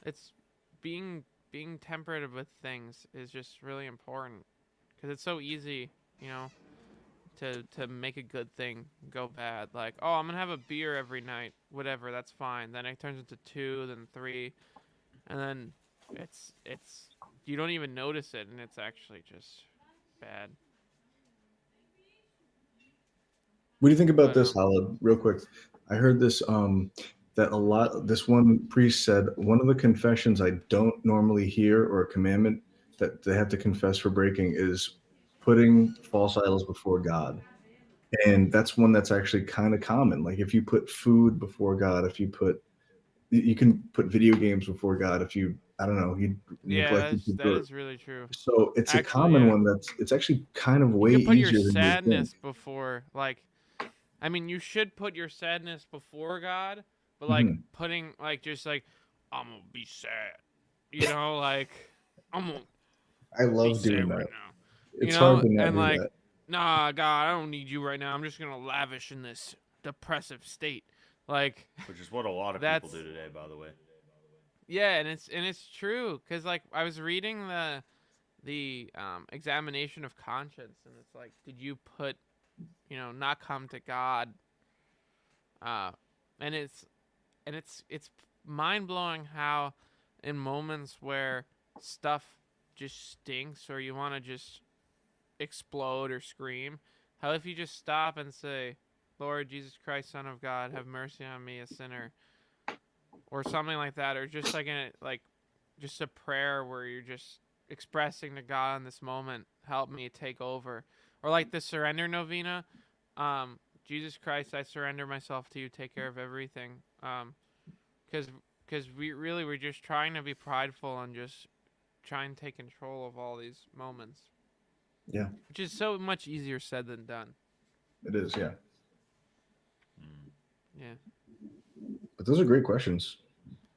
It's being temperate with things is just really important because it's so easy, to make a good thing go bad. Like, oh, I'm gonna have a beer every night, whatever, that's fine. Then it turns into 2, then 3, and then it's you don't even notice it, and it's actually just bad. What do you think about But this, Hallowed? Real quick, I heard this that a lot. This one priest said one of the confessions I don't normally hear, or a commandment that they have to confess for breaking, is putting false idols before God. And that's one that's actually kind of common. Like if you put food before God, you can put video games before God if you, I don't know, you Yeah, neglect to that put. is really true. So it's a Actually, common yeah. one it's actually kind of You way could put your easier than you would think. sadness before, like, I mean, you should put your sadness before God, but like Mhm. putting like just like I'm gonna be sad, you know, like I'm gonna I be love sad doing right that. now, you It's hard know, to not and do like, that. nah, God, I don't need you right now. I'm just gonna lavish in this depressive state, like Which is what a lot of people that's do today, by the way. yeah, and it's true because like I was reading the examination of conscience, and it's like, did you put not come to God, uh, and it's mind blowing how in moments where stuff just stinks or you want to just explode or scream, how if you just stop and say, Lord Jesus Christ, Son of God, have mercy on me, a sinner, or something like that, or just like just a prayer where you're just expressing to God in this moment, help me take over, or like the surrender novena, Jesus Christ, I surrender myself to you, take care of everything, because we're just trying to be prideful and just try and take control of all these moments, Yeah, which is so much easier said than done. it is. Yeah. Mm. Yeah. But those are great questions.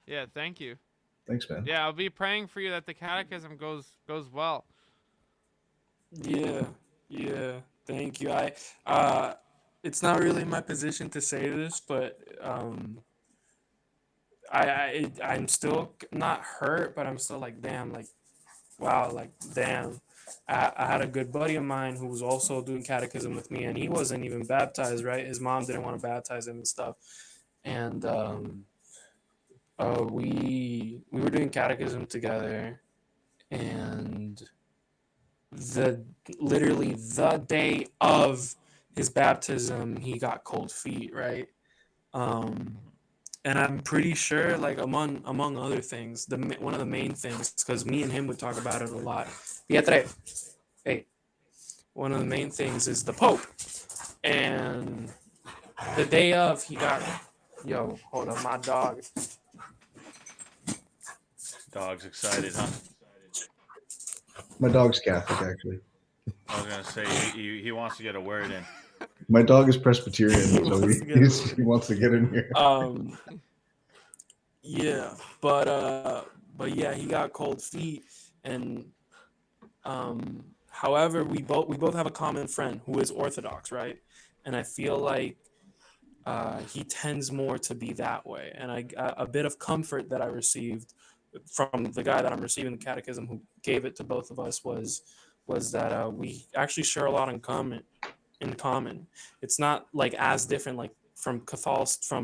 Yeah, thank you. Thanks, man. Yeah, I'll be praying for you that the catechism goes well. Yeah, yeah. Thank you. It's not really my position to say this, but I'm still not hurt, but I'm still like, damn, like, wow, like, damn. I had a good buddy of mine who was also doing catechism with me, and he wasn't even baptized, right? His mom didn't want to baptize him and stuff, and we were doing catechism together, and the literally the day of his baptism he got cold feet, right? um and I'm pretty sure, like, among other things, one of the main things, because me and him would talk about it a lot, Pietre, hey, one of the main things is the Pope. And the day of he got, yo, hold on, my dog. Dog's excited, huh? My dog's Catholic, actually. I was gonna say he wants to get a word in. My dog is Presbyterian, He so wants to get a he wants to get in here. Yeah, but yeah, he got cold feet, and however, we both have a common friend who is Orthodox, right? And I feel like he tends more to be that way. And a bit of comfort that I received from the guy that I'm receiving the catechism, who gave it to both of us, was that we actually share a lot in common. In common, it's not like as different, like from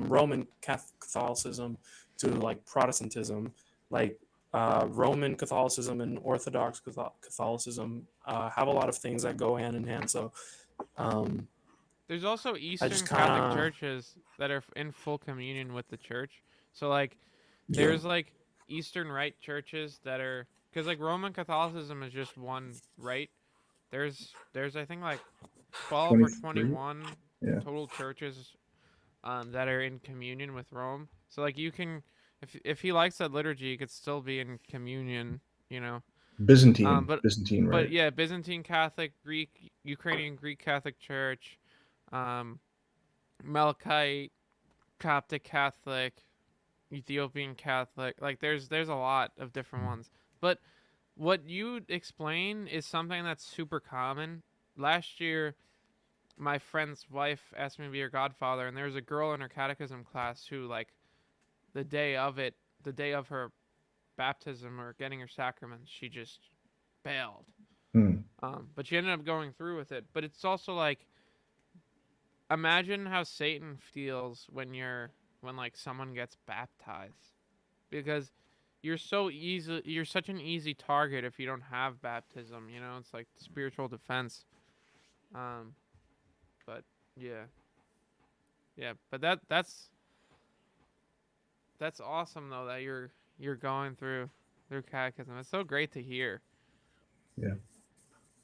Roman Catholicism to like Protestantism, like Roman Catholicism and Orthodox Catholicism have a lot of things that go hand in hand. So um, There's also I Eastern just kind Catholic of churches that are in full communion with the church. So like Yeah. there's like Eastern Rite churches that are, because like Roman Catholicism is just one rite. There's I think like 12 or 23? 21 Yeah. total churches that are in communion with Rome. So like you can, if he likes that liturgy, he could still be in communion, you know. Byzantine. But Byzantine, right? yeah, Byzantine Catholic, Greek, Ukrainian Greek Catholic Church, um, Melkite, Coptic Catholic, Ethiopian Catholic. Like there's a lot of different ones. But what you explain is something that's super common. Last year, my friend's wife asked me to be her godfather, and there was a girl in her catechism class who, like, the day of it, the day of her baptism or getting her sacraments, she just bailed. Hmm. But she ended up going through with it. But it's also like, imagine how Satan feels when like someone gets baptized, because you're such an easy target if you don't have baptism. You know, it's like spiritual defense. Um, but yeah, but that's awesome though that you're going through catechism. It's so great to hear. Yeah.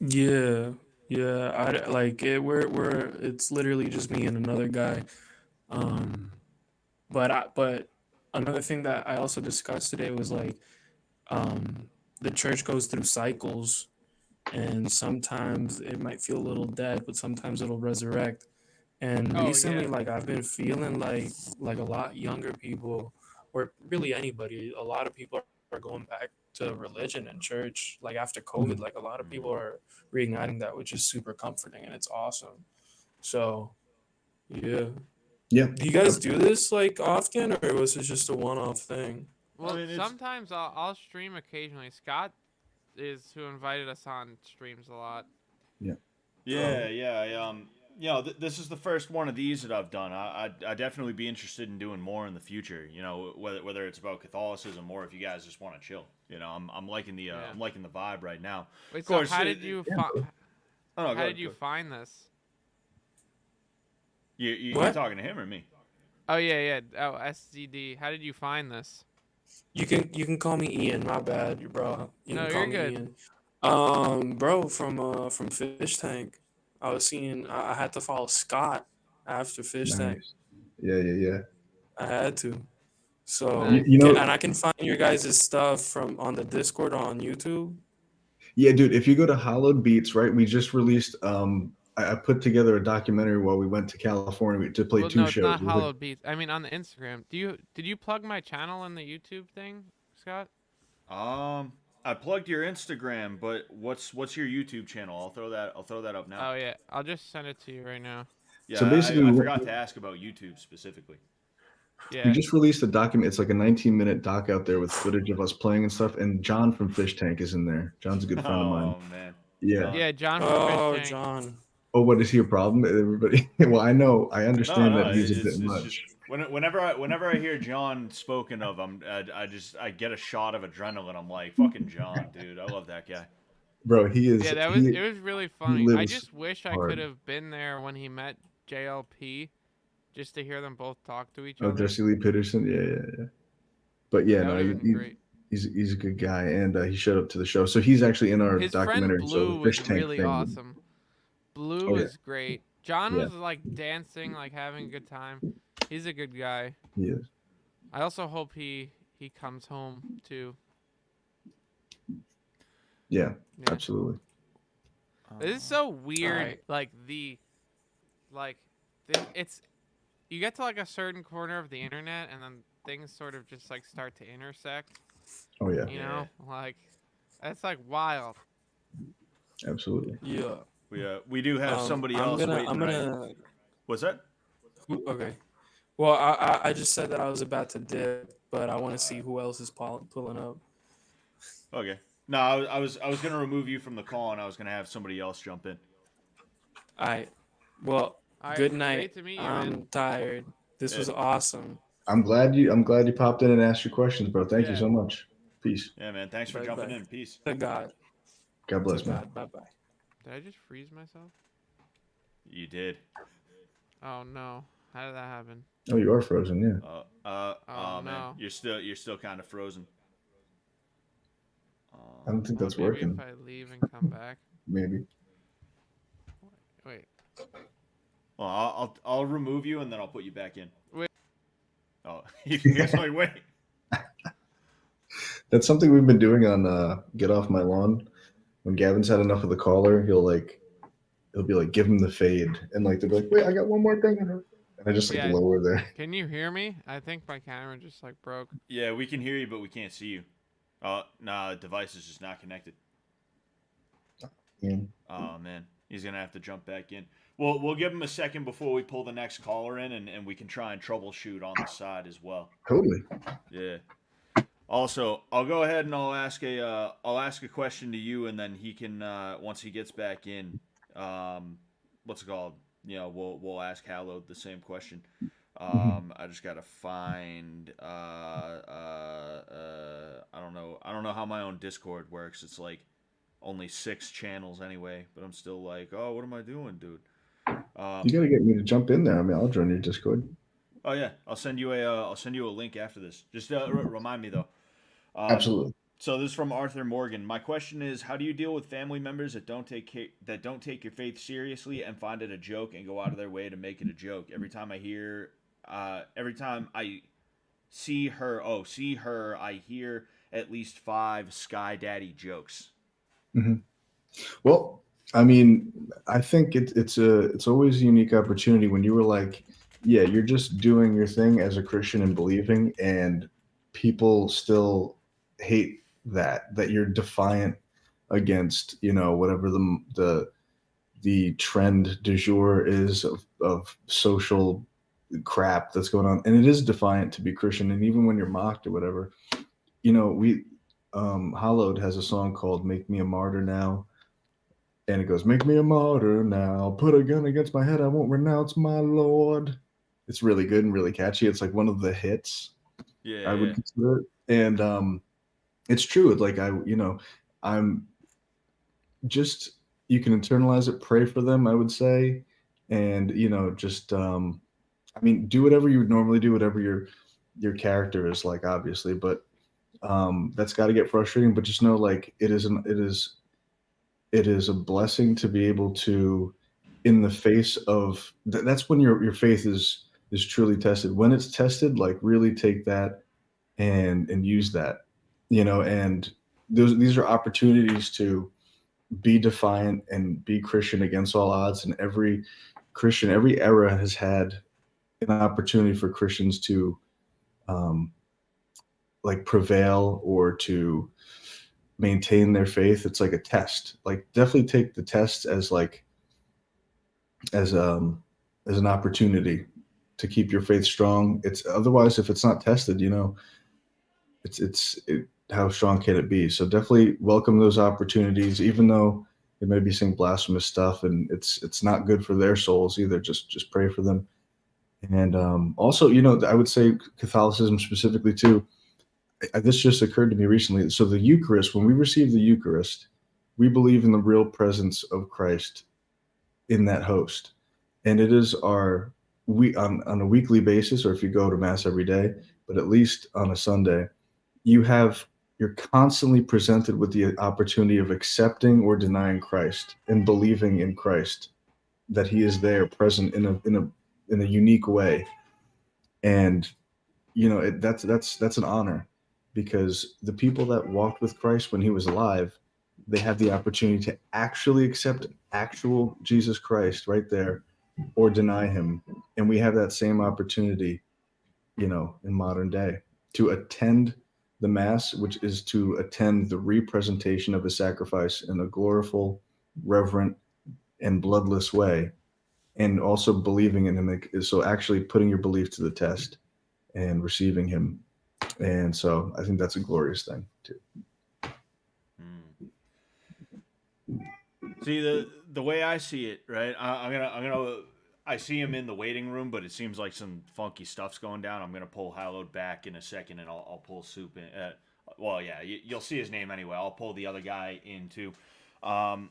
yeah. Yeah, I like it. We're it's literally just me and another guy. Um, but another thing that I also discussed today was like the church goes through cycles, and sometimes it might feel a little dead, but sometimes it'll resurrect. And Oh recently, yeah. like I've been feeling like a lot younger people, or really anybody, a lot of people are going back to religion and church. Like after COVID, Mhm. like a lot of people are reigniting that, which is super comforting and it's awesome. So yeah. Yeah. Do you guys do this like often, or was it just a one-off thing? I Well, mean, it's sometimes I'll stream occasionally. Scott is who invited us on streams a lot. Yeah. yeah, yeah. This is the first one of these that I've done. I definitely be interested in doing more in the future. You know, whether it's about Catholicism or if you guys just want to chill. You know, I'm liking the Yeah. I'm liking the vibe right now. Wait, Of so course, how did you Yeah, find? bro. oh no, How go did ahead, you go. find this? You What? talking to him or me? Oh yeah, yeah. Oh, SZD. How did you find this? You can call me Ian. My bad, bro. You No, can call you're me good. Ian. Bro, from Fish Tank, I was seeing. I had to follow Scott after Fish Tank. Nice. Yeah, yeah, yeah. I had to. So, Nice. You know, and I can find your guys' stuff from on the Discord or on YouTube. yeah, dude, if you go to Hallowed Beats, right, we just released I put together a documentary while we went to California to play Well, two no, it's shows. not It was like, Hallowed Beats. I mean, on the Instagram. Did you plug my channel in the YouTube thing, Scott? Um, I plugged your Instagram, but what's your YouTube channel? I'll throw that up now. Oh yeah, I'll just send it to you right now. Yeah, so basically I forgot to ask about YouTube specifically. we Yeah. just released a document. It's like a 19-minute doc out there with footage of us playing and stuff. And John from Fish Tank is in there. John's a good friend of mine. Oh man, Yeah. John. Yeah, John from Fish Oh, Tank. John. Oh, what is he a problem? Everybody. Well, I No, understand no, that he's a bit it's just much, whenever I hear John spoken of, I get a shot of adrenaline. I'm like, fucking John, dude. I love that guy. bro. He is. Yeah, He it was really he funny. I lives just wish I could hard. have been there when he met JLP, just to hear them both talk to each Oh, other. Jesse Lee Peterson. Yeah, yeah, yeah. But yeah, That no, would have been great. he's a good guy, and he showed up to the show. So he's actually in our His friend documentary. So Blue the was Fish Tank really thing. awesome. Blue Oh yeah, was great. John yeah, was like dancing, like having a good time. He's a good guy. he is. I also hope he comes home too. Yeah, Yeah. absolutely. This is so weird. Alright. Like it's you get to like a certain corner of the internet and then things sort of just like start to intersect. Oh yeah, You know, like that's like wild. absolutely. Yeah. We do have somebody I'm else gonna. waiting. I'm Right? gonna. What's that? Okay. Well, I just said that I was about to dip, but I want to see who else is pulling up. Okay. No, I was gonna remove you from the call, and I was gonna have somebody else jump in. All right. Well, All right, good great night. to meet you, I'm man. tired. This was awesome. I'm glad you popped in and asked your questions, bro. Thank you Yeah. so much. Peace. Yeah, man. Thanks for Bye jumping bye. in. Peace. To God. God To bless, man. God. Bye bye. Did I just freeze myself? You did. Oh no. How did that happen? Oh, you are frozen. Yeah. Oh, man, no. you're still kind of frozen. I don't think Oh, that's maybe working. if I leave and come back. Maybe. Wait. Well, I'll remove you and then I'll put you back in. Wait. Oh, he's like, wait. That's something we've been doing on Get Off My Lawn. When Gavin's had enough of the caller, he'll be like, give him the fade, and like they'll be like, wait, I got one more thing, and I just like Yeah. lower there. Can you hear me? I think my camera just like broke. Yeah, we can hear you, but we can't see you. Nah, the device is just not connected. Yeah. Oh man, he's gonna have to jump back in. We'll give him a second before we pull the next caller in, and we can try and troubleshoot on the side as well. Totally. Yeah. Also, I'll go ahead and I'll ask a question to you, and then he can once he gets back in, what's it called? You know, we'll ask Hallowed the same question. I just gotta find I don't know how my own Discord works. It's like only 6 channels anyway, but I'm still like, oh, what am I doing, dude? You gotta get me to jump in there. I mean, I'll join your Discord. Oh yeah, I'll send you a link after this. Just remind me though. Absolutely. So this is from Arthur Morgan. My question is, how do you deal with family members that don't take your faith seriously and find it a joke and go out of their way to make it a joke? Every time I see her, I hear at least 5 Sky Daddy jokes. Hmm. Well, I mean, I think it's always a unique opportunity when you were like, yeah, you're just doing your thing as a Christian and believing, and people still hate that you're defiant against, whatever the trend du jour is of social crap that's going on, and it is defiant to be Christian, and even when you're mocked or whatever, we Hallowed has a song called "Make Me a Martyr Now." And it goes, "Make me a martyr now. Put a gun against my head. I won't renounce my Lord." It's really good and really catchy. It's like one of the hits, Yeah, I yeah. would consider it. And it's true. Like I'm just, you can internalize it, pray for them, I would say. And, just I mean, do whatever you would normally do, whatever your character is like, obviously. But that's got to get frustrating. But just know, like, it is a blessing to be able to, in the face of that's when your faith is truly tested. When it's tested, like, really take that and use that, and these are opportunities to be defiant and be Christian against all odds. And every era has had an opportunity for Christians to um, like prevail or to maintain their faith. It's like a test. Like, definitely take the test as like as as an opportunity to keep your faith strong. It's otherwise, if it's not tested, how strong can it be? So definitely welcome those opportunities, even though they may be saying blasphemous stuff, and it's not good for their souls either. Just pray for them. And also, I would say Catholicism specifically too. This just occurred to me recently. So the Eucharist, when we receive the Eucharist, we believe in the real presence of Christ in that host, and it is our we on a weekly basis, or if you go to mass every day, but at least on a Sunday, you have you're constantly presented with the opportunity of accepting or denying Christ and believing in Christ, that he is there present in a unique way. And that's an honor, because the people that walked with Christ when he was alive, they have the opportunity to actually accept actual Jesus Christ right there, or deny him. And we have that same opportunity, in modern day, to attend the mass, which is to attend the representation of a sacrifice in a gloriful, reverent, and bloodless way, and also believing in him. So actually putting your belief to the test and receiving him. And so I think that's a glorious thing too. Hmm. See, the way I see it, right? I see him in the waiting room, but it seems like some funky stuff's going down. I'm gonna pull Hallowed back in a second, and I'll pull Soup in. Well, yeah, you'll see his name anyway. I'll pull the other guy in too. Um,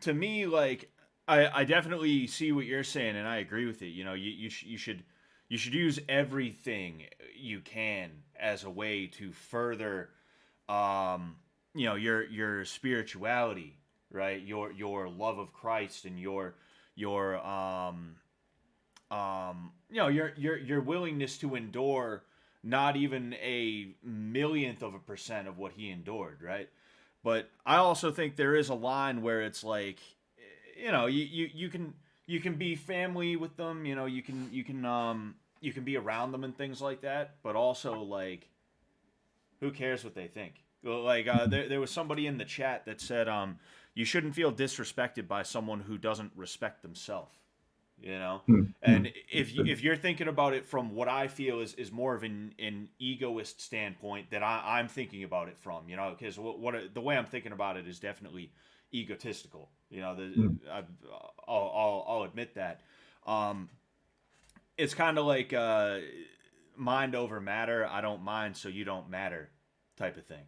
to me, like, I definitely see what you're saying, and I agree with it. You should use everything you can as a way to further your spirituality, right? Your love of Christ, and your willingness to endure not even a millionth of a percent of what he endured, right? But I also think there is a line where it's like, you can be family with them, you can be around them and things like that, but also, like, who cares what they think? Like, there was somebody in the chat that said, you shouldn't feel disrespected by someone who doesn't respect themselves. You know, Hmm. Hmm. and if you're thinking about it from what I feel is more of an egoist standpoint that I'm thinking about it from, because the way I'm thinking about it is definitely egotistical. Hmm. I'll admit that. Um, it's kind of like mind over matter. I don't mind, so you don't matter, type of thing.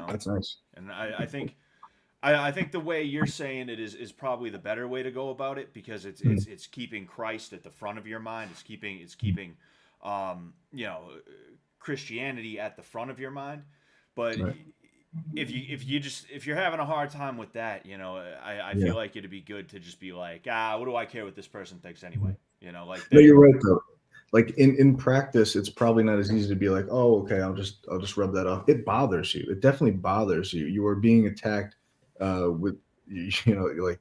That's nice. And I think the way you're saying it is probably the better way to go about it, because it's Hmm. it's it's keeping Christ at the front of your mind. It's keeping um, you know Christianity at the front of your mind. But Right. if you're having a hard time with that, I Yeah. feel like it'd be good to just be like, what do I care what this person thinks anyway? Like No, they. you're right though. Like in practice, it's probably not as easy to be like, oh, okay, I'll just rub that off. It bothers you. It definitely bothers you. You are being attacked with like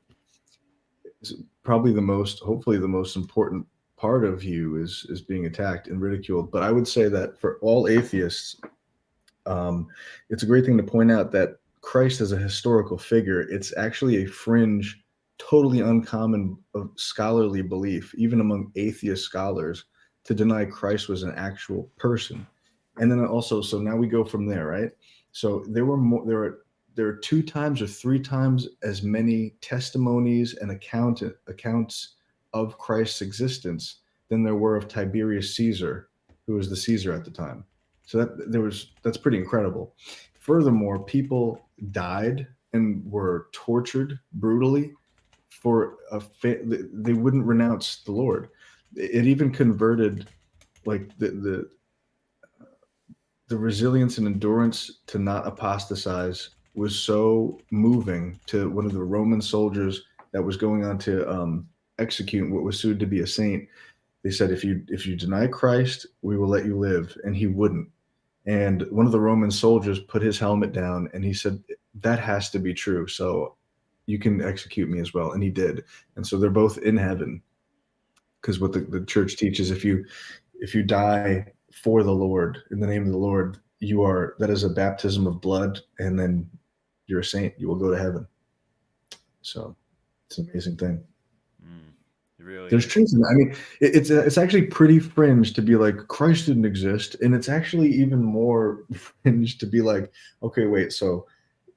probably hopefully the most important part of you is being attacked and ridiculed. But I would say that for all atheists, it's a great thing to point out that Christ as a historical figure, it's actually a fringe, totally uncommon scholarly belief, even among atheist scholars, to deny Christ was an actual person. And then also, so now we go from there, right? So there are 2 times or 3 times as many testimonies and accounts of Christ's existence than there were of Tiberius Caesar, who was the Caesar at the time. So that's pretty incredible. Furthermore, people died and were tortured brutally for they wouldn't renounce the Lord. It even converted like the resilience and endurance to not apostatize was so moving to one of the Roman soldiers that was going on to execute what was soon to be a saint. They said, if you deny Christ, we will let you live, and he wouldn't. And one of the Roman soldiers put his helmet down and he said, that has to be true. So you can execute me as well. And he did. And so they're both in heaven. Because what the church teaches, if you die for the Lord, in the name of the Lord, that is a baptism of blood, and then you're a saint. You will go to heaven. So it's an amazing thing. It really There's is. truth in that. I mean, it's actually pretty fringe to be like Christ didn't exist, and it's actually even more fringe to be like, okay, wait, so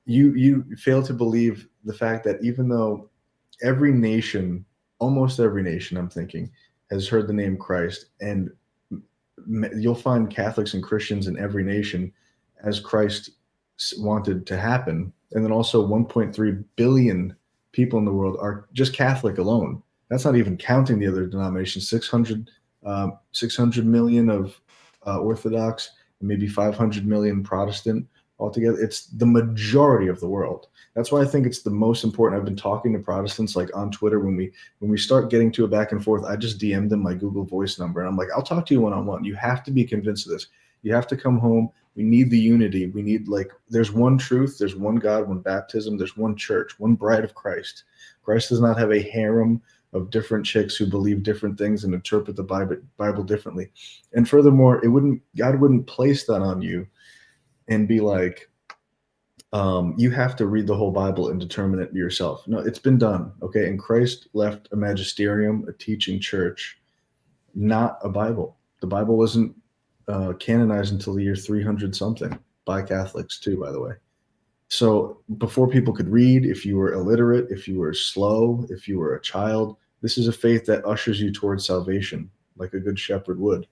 you fail to believe the fact that even though every nation, almost every nation, I'm thinking, has heard the name Christ, and you'll find Catholics and Christians in every nation as Christ wanted to happen, and then also 1.3 billion people in the world are just Catholic alone. That's not even counting the other denominations. 600 million of Orthodox, and maybe 500 million Protestant altogether. It's the majority of the world. That's why I think it's the most important. I've been talking to Protestants like on Twitter. When we start getting to a back and forth, I just DM them my Google Voice number, and I'm like, I'll talk to you one-on-one. You have to be convinced of this. You have to come home. We need the unity. We need, like, there's one truth, there's one God, one baptism, there's one church, one bride of Christ. Christ does not have a harem of different chicks who believe different things and interpret the Bible differently. And furthermore, God wouldn't place that on you and be like, you have to read the whole Bible and determine it yourself. No, it's been done. Okay. And Christ left a magisterium, a teaching church, not a Bible. The Bible wasn't canonized until the year 300 something by Catholics too, by the way. So before people could read, if you were illiterate, if you were slow, if you were a child, this is a faith that ushers you towards salvation, like a good shepherd would.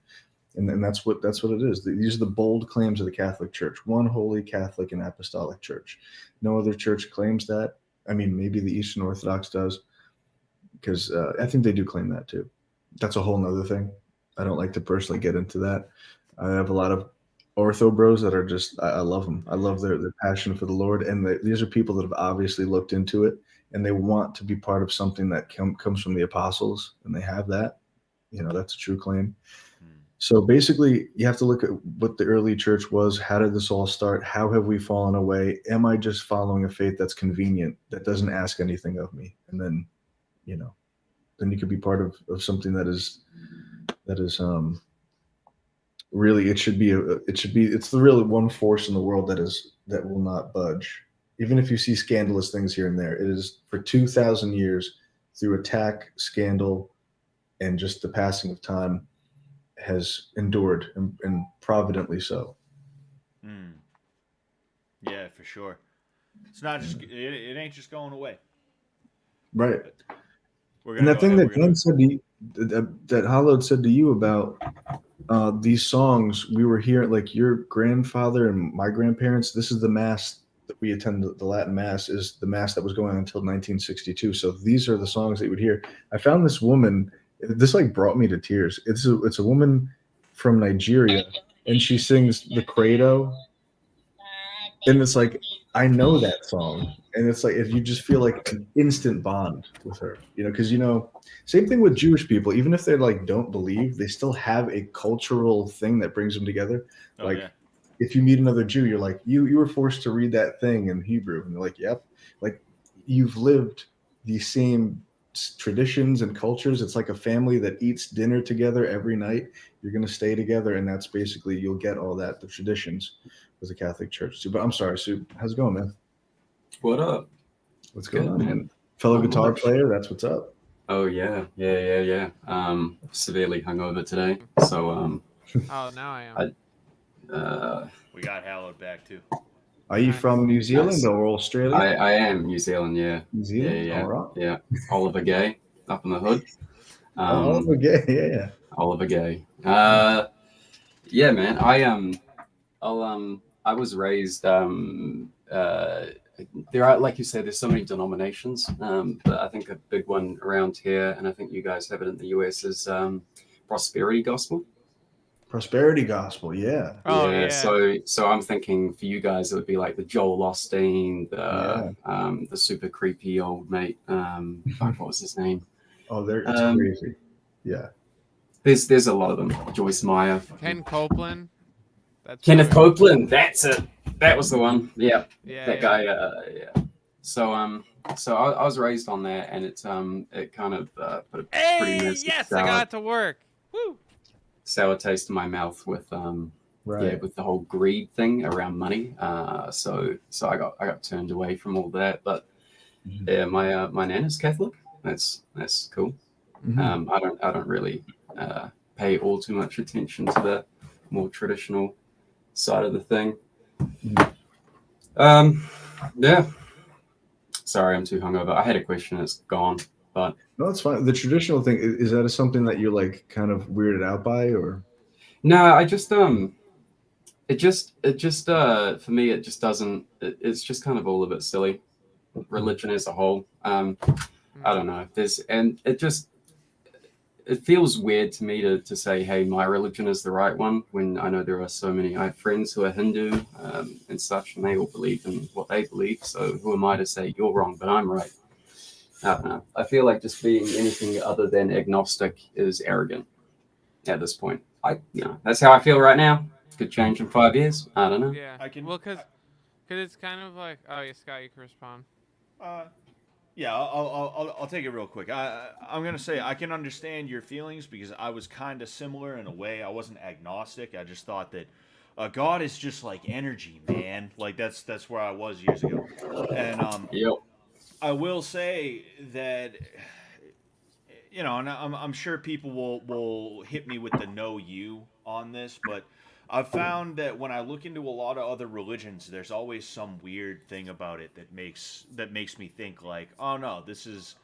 And that's what it is. These are the bold claims of the Catholic Church: one holy, Catholic, and apostolic church. No other church claims that. I mean, maybe the Eastern Orthodox does, because I think they do claim that too. That's a whole nother thing. I don't like to personally get into that. I have a lot of ortho bros that are just, I love them. I love their passion for the Lord. And these are people that have obviously looked into it, and they want to be part of something that comes from the apostles, and they have that. That's a true claim. So basically, you have to look at what the early church was. How did this all start? How have we fallen away? Am I just following a faith that's convenient, that doesn't ask anything of me? And then, then you could be part of something that is really, it's the really one force in the world that will not budge. Even if you see scandalous things here and there, it is for 2,000 years, through attack, scandal, and just the passing of time, has endured, and providently so. Yeah, for sure. It's not just it ain't just going away. Right. And that thing that Dan said to you, that Hallowed said to you about these songs, we were hearing, like your grandfather and my grandparents, this is the mass that we attend. The Latin mass is the mass that was going on until 1962. So these are the songs that you would hear. I found this woman, this like brought me to tears. It's a woman from Nigeria, and she sings the credo. and it's like I know that song, and it's like if you just feel like an instant bond with her, because same thing with Jewish people. Even if they like don't believe, they still have a cultural thing that brings them together. Oh Like yeah. if you meet another Jew, you're like you were forced to read that thing in Hebrew, and they're like, yep, like you've lived the same traditions and cultures. It's like a family that eats dinner together every night. You're going to stay together, and that's basically you'll get all that the traditions with the Catholic Church too. But I'm sorry, Sue. How's it going, man? What up? What's Good, going on, man. man? Fellow Not guitar much. player, that's what's up. Oh yeah. Severely hungover today, so Oh, now I am. We got Hallowed back too. Are you Nice. from New Zealand Nice. or Australia? I am New Zealand. Yeah. New Zealand. Yeah. All right. Yeah. Oliver Gay up in the hood. Oh, okay. Yeah. Oliver Gay. Yeah, man. I was raised. There are, like you said, there's so many denominations. But I think a big one around here, and I think you guys have it in the US, is prosperity gospel. Prosperity gospel. Yeah. Oh, Yeah. yeah. So I'm thinking for you guys, it would be like the Joel Osteen, the super creepy old mate. Fuck, what was his name? Oh, it's Um, crazy. Yeah. There's a lot of them. Joyce Meyer. Ken Copeland. That's Kenneth probably- Copeland, that's it. That was the one. Yeah, Yeah. that guy. Yeah. So I was raised on that, and it kind of put a pretty Hey, nice yes, I got to work. Woo. sour taste in my mouth with Right. with the whole greed thing around money. So I got turned away from all that. But Mhm. yeah, my nana's Catholic. That's cool. Mhm. I don't really pay all too much attention to the more traditional side of the thing. Yeah. Sorry, I'm too hungover. I had a question, it's gone. But No, it's fine. The traditional thing is that something that you're like kind of weirded out by, or no, I just it just for me it just doesn't. It's just kind of all a bit silly. Religion as a whole. I don't know. It feels weird to me to say, hey, my religion is the right one, when I know there are so many. I have friends who are Hindu and such, and they all believe in what they believe. So who am I to say you're wrong, but I'm right? I don't know. I feel like just being anything other than agnostic is arrogant at this point. That's how I feel right now. Could change in 5 years. I don't know. Yeah. I can- Well, because it's kind of like, oh, yeah, Scott, you can respond. Yeah, I'll take it real quick. I'm gonna say I can understand your feelings because I was kind of similar in a way. I wasn't agnostic. I just thought that God is just like energy, man. Like that's where I was years ago. And Yep. I will say that and I'm sure people will hit me with the no you on this, but I've found that when I look into a lot of other religions, there's always some weird thing about it that makes me think like, oh no, this is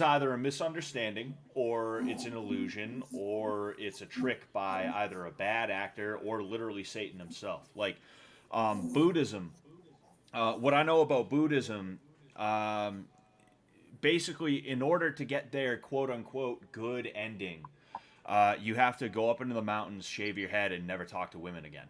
either a misunderstanding or it's an illusion or it's a trick by either a bad actor or literally Satan himself. Like Buddhism. What I know about Buddhism, basically, in order to get their quote unquote good ending, you have to go up into the mountains, shave your head, and never talk to women again.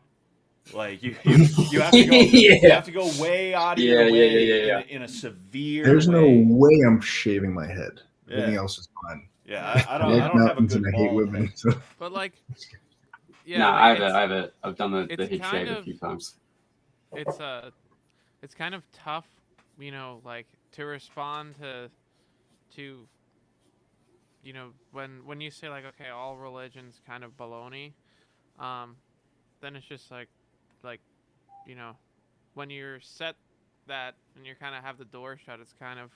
Like you have to go, Yeah. you have to go way out of your way Yeah. in a severe there's no way. way I'm shaving my head. Everything Yeah. else is fine. Yeah, I I don't like have a mountains good and I hate bald women. head. So. But like, yeah, No, like, I've done the it's head kind shave a of- few times. it's kind of tough, like to respond to when you say like, okay, all religions kind of baloney, then it's just like when you're set that and you kind of have the door shut, it's kind of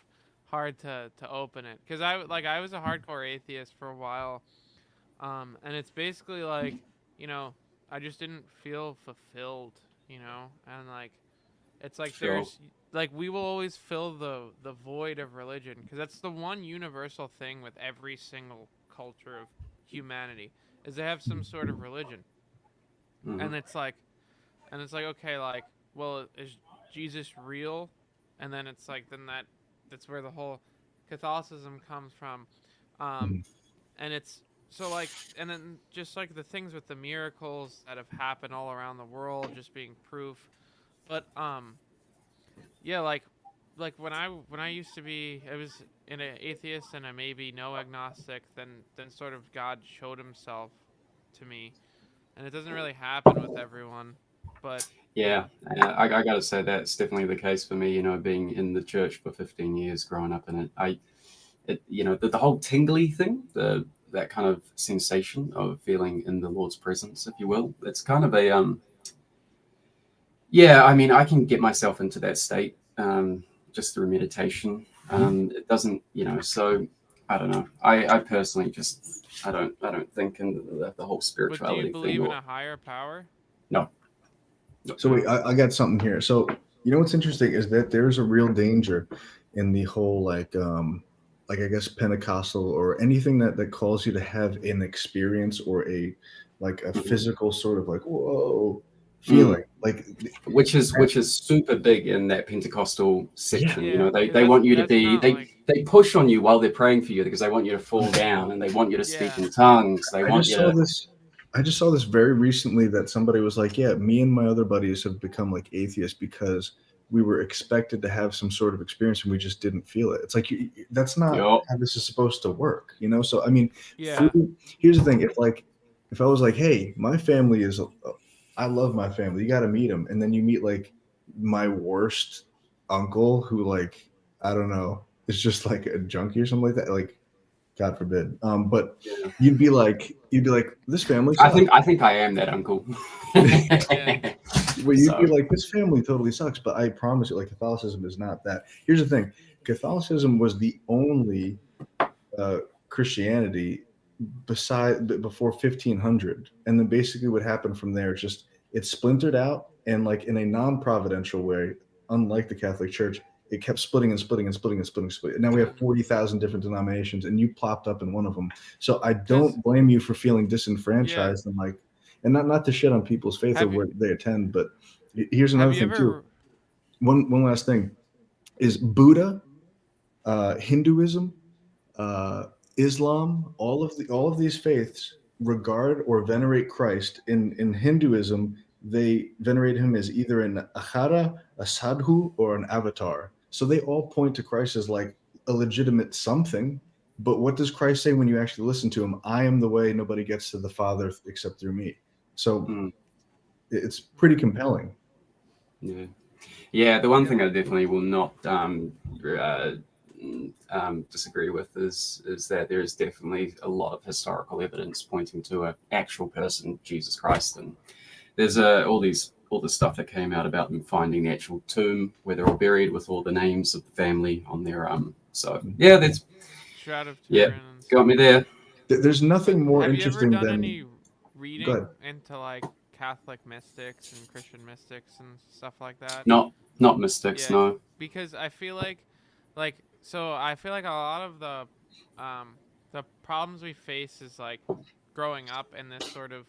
hard to open it. Because I was a hardcore atheist for a while, and it's basically like, I just didn't feel fulfilled, and like, it's like Sure. there's like we will always fill the void of religion, because that's the one universal thing with every single culture of humanity, is they have some sort of religion. Mhm. And it's like okay, like, well, is Jesus real? And then it's like, that's where the whole Catholicism comes from. And it's so like, and then just like the things with the miracles that have happened all around the world just being proof But yeah, like when I used to be, I was an atheist and a maybe no agnostic. Then sort of God showed Himself to me, and it doesn't really happen with everyone. But yeah, Yeah, I got to say that's definitely the case for me. You know, being in the church for 15 years, growing up in it, you know, the whole tingly thing, that kind of sensation of feeling in the Lord's presence, if you will. It's kind of a yeah. I mean, I can get myself into that state just through meditation. It doesn't, you know, so I don't know. I personally just I don't think in the whole but do you spirituality thing. believe in Or a higher power? no, So wait, I got something here. So you know what's interesting is that there's a real danger in the whole like I guess Pentecostal or anything that calls you to have an experience or a like a Mhm. physical sort of like whoa Mm. feeling. Like which is super big in that Pentecostal yeah, section. You Yeah, know, they because they want you to that's be not like they push on you while they're praying for you because they want you to fall down and they want you to speak yeah. in tongues. They I want just you saw to this. I just saw this very recently that somebody was like, "Yeah, me and my other buddies have become like atheists because we were expected to have some sort of experience and we just didn't feel it." It's like that's not yo. how this is supposed to work, you know. So I mean, Yeah. here's the thing: if I was like, "Hey, my family is, I love my family. You got to meet them," and then you meet like my worst uncle who like I don't know is just like a junkie or something like that, like God forbid. But Yeah. you'd be like, this family I sucks. think I think I am that uncle. Yeah. Well, you'd be So like, this family totally sucks. But I promise you, like Catholicism is not that. Here's the thing: Catholicism was the only uh, Christianity before 1500, and then basically what happened from there is just it splintered out, and like in a non-providential way, unlike the Catholic Church, it kept splitting and splitting and splitting and splitting. Now we have 40,000 different denominations, and you plopped up in one of them. So I Because don't blame you for feeling yeah, disenfranchised and like, and not to shit on people's faith or have you where they attend, but here's have another you thing too. ever One last thing is Buddha, Hinduism, uh, Islam, all of these faiths regard or venerate Christ. In Hinduism, they venerate him as either an akhara, a sadhu, or an avatar. So they all point to Christ as like a legitimate something. But what does Christ say when you actually listen to him? I am the way. Nobody gets to the Father except through me. So mm, it's pretty compelling. yeah. Yeah, the one yeah thing I definitely will not disagree with is that there is definitely a lot of historical evidence pointing to an actual person, Jesus Christ, and there's all this stuff that came out about them finding the actual tomb where they're all buried with all the names of the family on their So yeah, that's Shroud of yeah, Turin and got stuff? me there. There's But nothing more have you ever interesting done than any go ahead. reading into like Catholic mystics and Christian mystics and stuff like that? Not mystics, Yeah, no. because I feel like a lot of the problems we face is like growing up in this sort of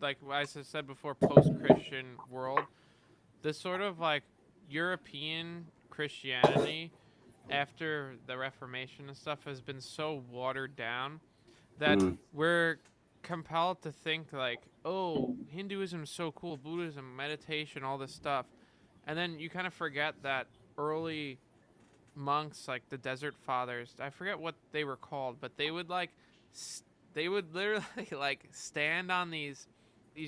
like as I said before post-Christian world, this sort of like European Christianity after the Reformation and stuff has been so watered down that Mm, we're compelled to think like, oh, Hinduism is so cool, Buddhism, meditation, all this stuff. And then you kind of forget that early monks, like the Desert Fathers, I forget what they were called, but they would like, they would literally like stand on these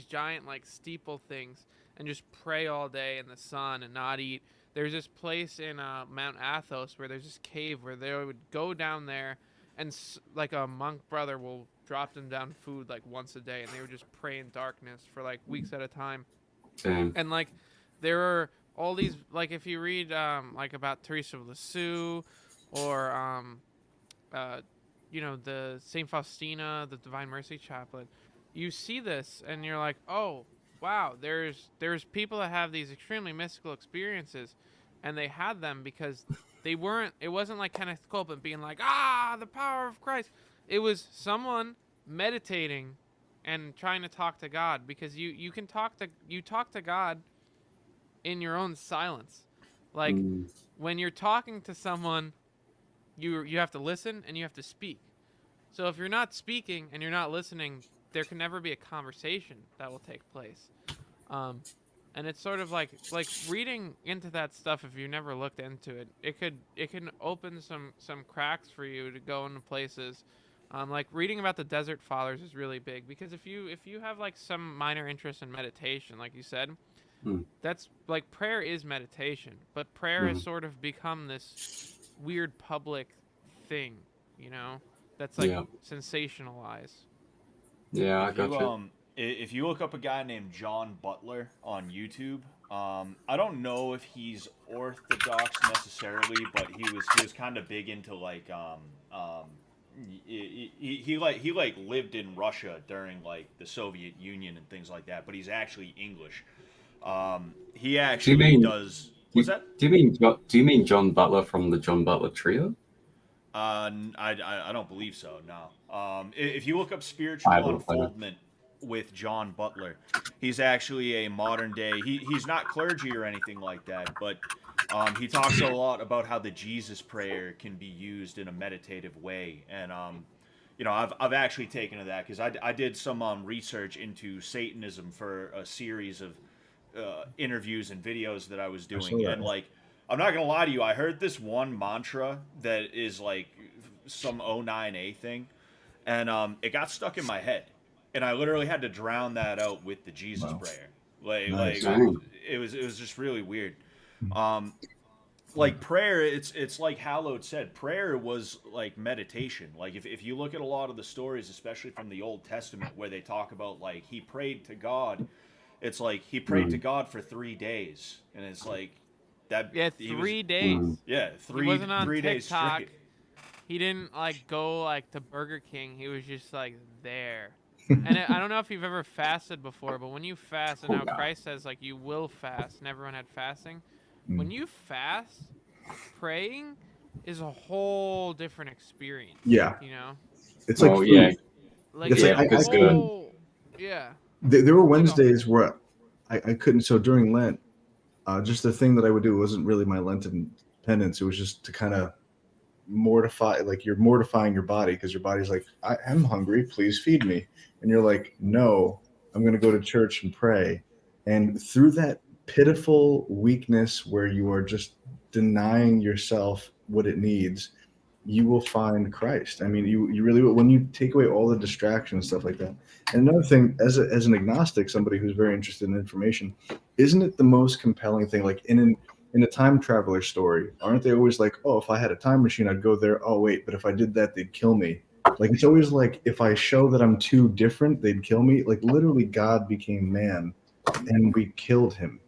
giant like steeple things and just pray all day in the sun and not eat. There's this place in Mount Athos where there's this cave where they would go down there and like a monk brother will drop them down food like once a day and they would just pray in darkness for like weeks at a time. damn. And like there are all these like if you read like about Teresa of Lisieux or uh the Saint Faustina, the Divine Mercy Chaplet, you see this and you're like, oh wow, there's people that have these extremely mystical experiences, and they had them because it wasn't like Kenneth Copeland being like, the power of Christ. It was someone meditating and trying to talk to God, because you can talk to God in your own silence. Like Mm, when you're talking to someone, you have to listen and you have to speak. So if you're not speaking and you're not listening, there can never be a conversation that will take place. Um, and it's sort of like reading into that stuff. If you never looked into it, it can open some cracks for you to go into places. Like reading about the Desert Fathers is really big, because if you have like some minor interest in meditation, like you said, Mm. that's like prayer is meditation, but prayer has Mm. sort of become this weird public thing, you know, that's like Yeah. sensationalized. Yeah, I If you got you. if you look up a guy named John Butler on YouTube, I don't know if he's orthodox necessarily, but he was kind of big into like he like lived in Russia during like the Soviet Union and things like that, but he's actually English. He Do you actually mean does. What's that? do you mean John Butler from the John Butler Trio? I don't believe so. No. If you look up I spiritual will play. unfoldment with John Butler, he's actually a modern day. He's not clergy or anything like that, but he talks a lot about how the Jesus prayer can be used in a meditative way, and you know, I've actually taken to that because I did some research into Satanism for a series of interviews and videos that I was I saw doing, and that. like I'm not gonna lie to you, I heard this one mantra that is like some O9A thing, and it got stuck in my head, and I literally had to drown that out with the Jesus Wow. prayer. Nice. Dang. It was just really weird. Um, like prayer, it's like Hallowed said, prayer was like meditation. Like if you look at a lot of the stories, especially from the Old Testament, where they talk about like he prayed to God, it's like he prayed to Mm. God for 3 days, and it's like that Yeah, he was 3 days. Mm. yeah He wasn't on 3 days TikTok. straight. He didn't like go like to Burger King. He was just like there. And I don't know if you've ever fasted before, but when you fast, and Oh now yeah. Christ says like you will fast, and everyone had fasting. When Mm. you fast, praying is a whole different experience. Yeah, You know, it's like Oh yeah. food. like It's it's like Yeah, a I because couldn't. whole yeah. There were It's like a Wednesdays where I couldn't. So during Lent, just the thing that I would do wasn't really my Lenten penance. It was just to kind of mortify, like you're mortifying your body because your body's like, I am hungry, please feed me. And you're like, no, I'm going to go to church and pray. And through that pitiful weakness where you are just denying yourself what it needs, you will find Christ. I mean, you really will, when you take away all the distractions, stuff like that. And another thing, as an agnostic, somebody who's very interested in information, isn't it the most compelling thing? Like in a time traveler story, aren't they always like, oh, if I had a time machine, I'd go there. Oh, wait, but if I did that, they'd kill me. Like it's always like if I show that I'm too different, they'd kill me. Like literally, God became man, and we killed him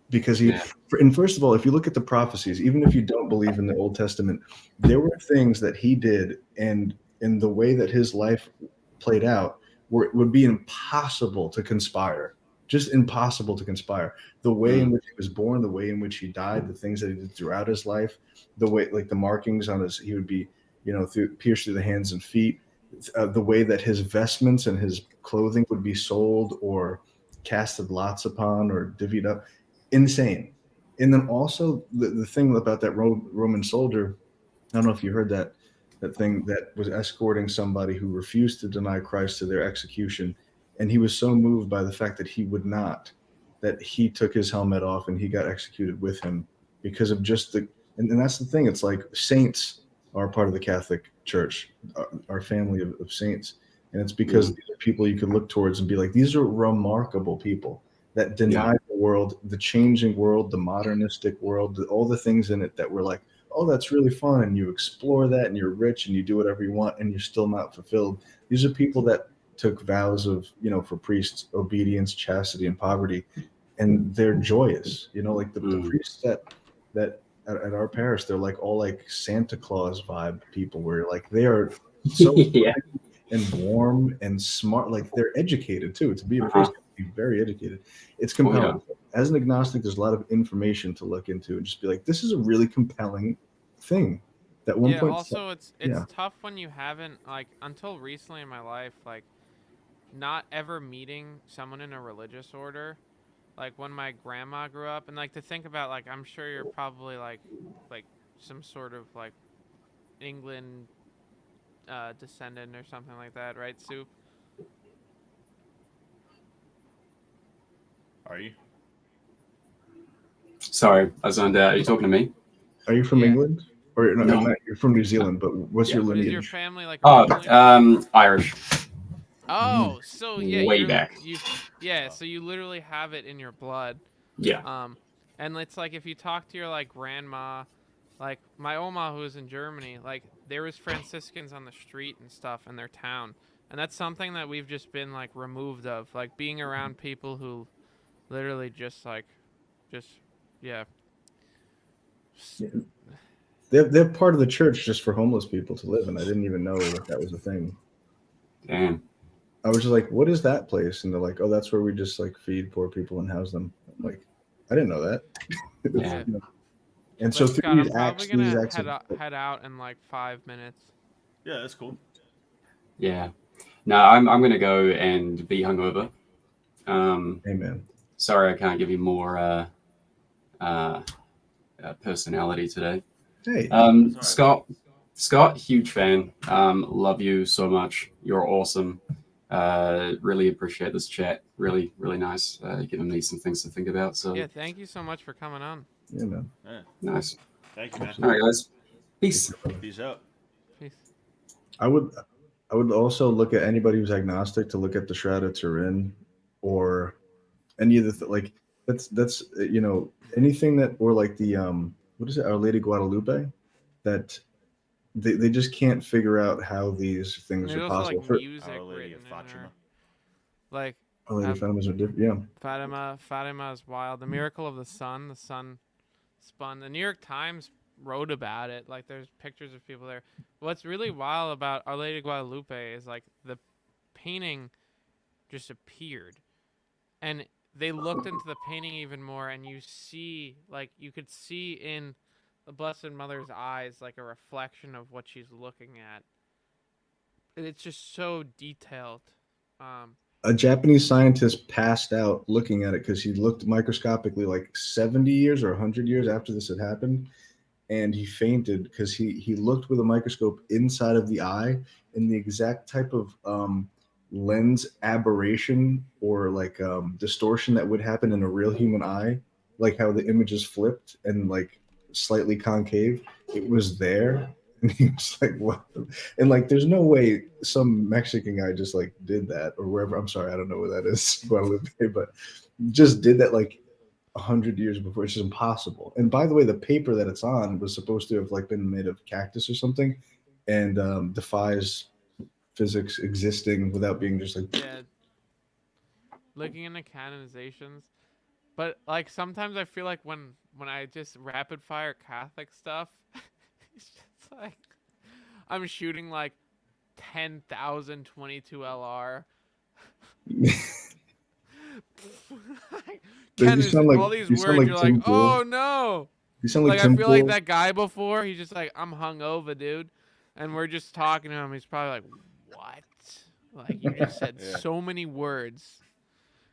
because he. yeah. And first of all, if you look at the prophecies, even if you don't believe in the Old Testament, there were things that he did, and in the way that his life played out, where it would be impossible to conspire, just impossible to conspire. The way in Mm. which he was born, the way in which he died, the things that he did throughout his life, the way, like the markings on his, he would be, pierced through the hands and feet, the way that his vestments and his clothing would be sold or casted lots upon or divvied up, insane. And then also the thing about that Roman soldier, I don't know if you heard that thing that was escorting somebody who refused to deny Christ to their execution, and he was so moved by the fact that he would not, that he took his helmet off and he got executed with him because of just and that's the thing. It's like saints are part of the Catholic Church, our family of saints, and it's because Mm. these are people you could look towards and be like, these are remarkable people that Yeah. deny the world, the changing world, the modernistic world, all the things in it that were like, oh, that's really fun. And you explore that and you're rich and you do whatever you want and you're still not fulfilled. These are people that took vows of, for priests, obedience, chastity, and poverty. And they're joyous, like the Mm. priests that at our parish, they're like all like Santa Claus vibe people where like they are so Yeah. and warm and smart. Like they're educated too. To be a Uh-huh. priest, you have to be very educated. It's Oh yeah. compelling. As an agnostic, there's a lot of information to look into and just be like, this is a really compelling thing. That one Yeah, point, also it's yeah, tough when you haven't like until recently in my life like not ever meeting someone in a religious order. Like when my grandma grew up, and like to think about like I'm sure you're probably like some sort of like England descendant or something like that, right, Soup? Are you? Sorry, I zoned out. Are you talking to me? Are you from Yeah. England? Or no, No. not, you're from New Zealand, but what's Yeah. your What is lineage? your family like Oh, originally? Irish. Oh, so yeah, Way back. yeah, so you literally have it in your blood. Yeah. And it's like if you talk to your like grandma, like my oma who was in Germany, like there was Franciscans on the street and stuff in their town. And that's something that we've just been like removed of, like being around people who literally just like just yeah. Yeah. They're part of the church just for homeless people to live in. I didn't even know that was a thing. Damn. I was just like, what is that place? And they're like, oh, that's where we just like feed poor people and house them. I'm like, I didn't know that. Yeah. And so But Scott, through I'm these probably acts, these gonna acts of, head out in like 5 minutes. Yeah, that's cool. Yeah. No, I'm gonna go and be hungover. amen. Sorry, I can't give you more personality today. Hey, That's all right. Scott, huge fan. Love you so much. You're awesome. Really appreciate this chat. Really, really nice. Giving me some things to think about. So Yeah, thank you so much for coming on. yeah, man. Yeah. nice. Thank you, man. All right, guys. Peace. Peace out. Peace. I would also look at anybody who's agnostic to look at the Shroud of Turin or any of the like that's anything that, or like the what is it, Our Lady Guadalupe, that they just can't figure out how these And things there's are also possible. like For music Our Lady written of in Fatima. there. Like Our Lady um, Fatimas are different. Yeah, Fatima is wild. The miracle of the sun spun. The New York Times wrote about it. Like there's pictures of people there. What's really wild about Our Lady of Guadalupe is like the painting just appeared, and they looked into the painting even more, and you could see in the Blessed Mother's eyes like a reflection of what she's looking at. And it's just so detailed. a Japanese scientist passed out looking at it because he looked microscopically like 70 years or 100 years after this had happened, and he fainted because he looked with a microscope inside of the eye, and the exact type of lens aberration or like distortion that would happen in a real human eye, like how the image is flipped and like slightly concave, it was there. And he was like, what? And like, there's no way some Mexican guy just like did that, or wherever. I'm sorry, I don't know where that is, Guadalupe, but just did that like 100 years before. It's just impossible. And by the way, the paper that it's on was supposed to have like been made of cactus or something, and defies physics existing without being just like Yeah, looking into canonizations. But like sometimes I feel like when I just rapid fire Catholic stuff, it's just like I'm shooting like 10,022 LR. You sound like all these you sound words, like you're Tim like, Pool. oh no. You sound Like like I Tim feel Pool. like that guy before, he's just like, I'm hungover, dude. And we're just talking to him. He's probably like, what? Like you just said Yeah. so many words.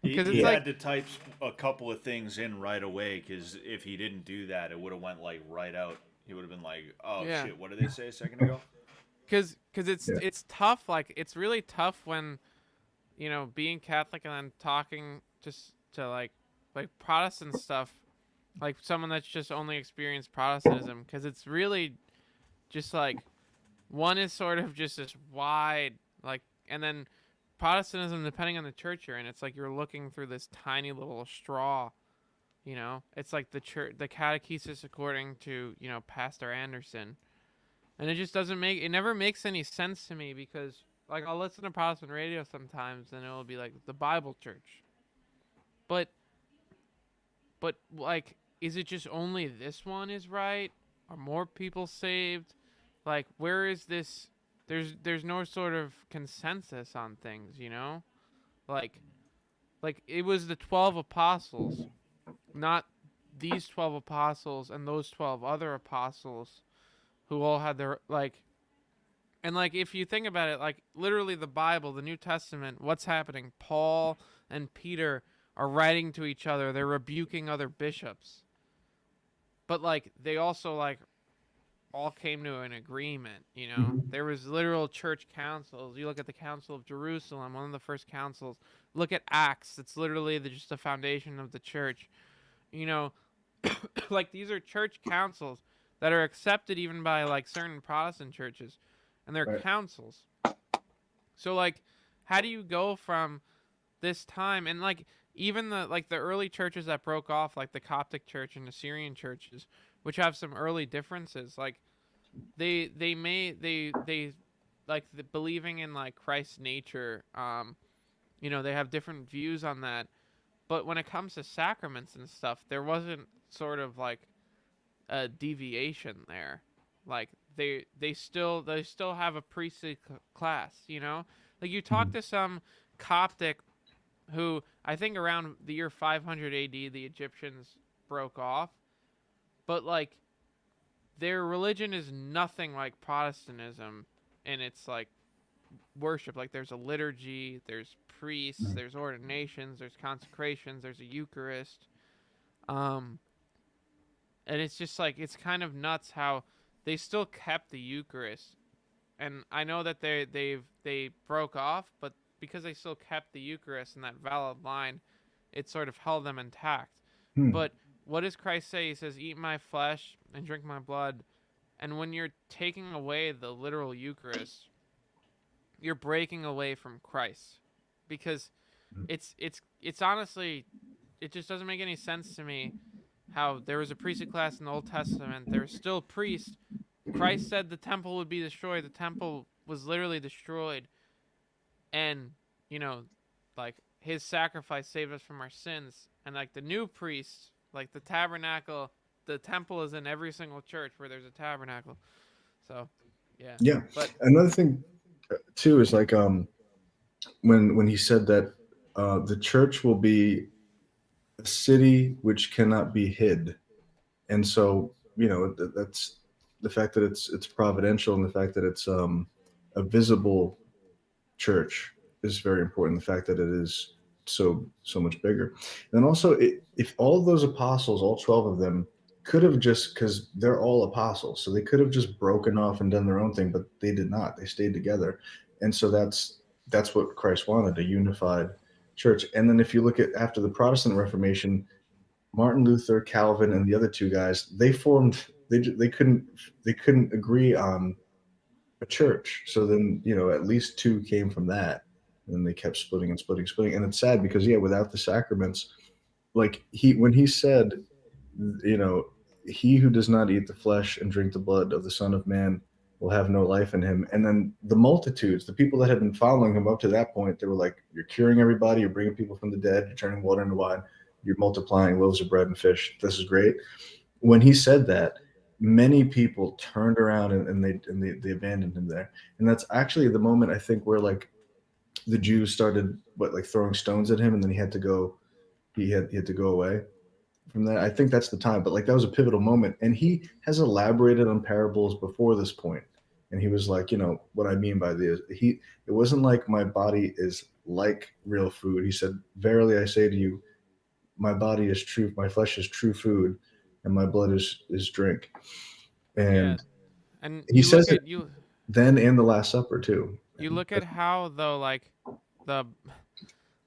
He 'Cause it's had like- to type a couple of things in right away because if he didn't do that, it would have went like right out. He would have been like, "Oh Yeah. shit, what did they say a second ago?" Cause it's Yeah. it's tough. Like it's really tough when, being Catholic and then talking just to like Protestant stuff, like someone that's just only experienced Protestantism. Cause it's really just like one is sort of just this wide like, and then Protestantism, depending on the church you're in, it's like you're looking through this tiny little straw. It's like the catechesis according to Pastor Anderson. And it just it never makes any sense to me because, like, I'll listen to Protestant radio sometimes and it'll be like the Bible church. But, like, is it just only this one is right? Are more people saved? Like, where is this? There's no sort of consensus on things, Like, it was the 12 apostles, not these 12 apostles and those 12 other apostles who all had their and if you think about it, like literally the Bible, the New Testament, what's happening? Paul and Peter are writing to each other. They're rebuking other bishops. But they also all came to an agreement, There was literal church councils. You look at the Council of Jerusalem, one of the first councils. Look at Acts. It's literally just the foundation of the church. Like these are church councils that are accepted even by like certain Protestant churches, and they're Right. councils. So like, how do you go from this time and like even the early churches that broke off, like the Coptic church and the Syrian churches, which have some early differences, like they like believing in like Christ's nature, they have different views on that. But when it comes to sacraments and stuff, there wasn't sort of like a deviation there. Like they still have a priestly class, Like you talk Mhm. to some Coptic who I think around the year 500 AD the Egyptians broke off, but like their religion is nothing like Protestantism in its like worship. Like there's a liturgy, there's priests, Mhm. there's ordinations, there's consecrations, there's a Eucharist. Um and it's just like it's kind of nuts how they still kept the Eucharist. And I know that they broke off, but because they still kept the Eucharist and that valid line, it sort of held them intact. Hmm. But what does Christ say? He says, "Eat my flesh and drink my blood." And when you're taking away the literal Eucharist, you're breaking away from Christ, because it's honestly, it just doesn't make any sense to me how there was a priestly class in the Old Testament. There's still priests. Christ said the temple would be destroyed. The temple was literally destroyed, and you know, like his sacrifice saved us from our sins. And like the new priest, like the tabernacle, the temple is in every single church where there's a tabernacle. So, yeah, Yeah. but Another thing too is like when he said that the church will be a city which cannot be hid, and so that's the fact that it's providential, and the fact that it's a visible church is very important. The fact that it is so much bigger, and then also if all of those apostles, all 12 of them, could have just, because they're all apostles, so they could have just broken off and done their own thing, but they did not. They stayed together, and so that's what Christ wanted, a unified church. And then if you look at after the Protestant Reformation, Martin Luther, Calvin, and the other two guys, they formed. They couldn't agree on a church. So then, at least two came from that. And then they kept splitting and splitting, splitting. And it's sad because, yeah, without the sacraments, like when he said, you know, he who does not eat the flesh and drink the blood of the Son of Man will have no life in him. And then the multitudes, the people that had been following him up to that point, they were like, you're curing everybody, you're bringing people from the dead, you're turning water into wine, you're multiplying loaves of bread and fish. This is great. When he said that, many people turned around and they abandoned him there. And that's actually the moment, I think, where like the Jews started like throwing stones at him, and then he had to go. He had to go away from that. I think that's the time. But like that was a pivotal moment, and he has elaborated on parables before this point. And he was like, what I mean by this, it wasn't like my body is like real food. He said, "Verily I say to you, my body is true, my flesh is true food, and my blood is drink." yeah, And and he you look says it at you then in the Last Supper too. you And look at how though the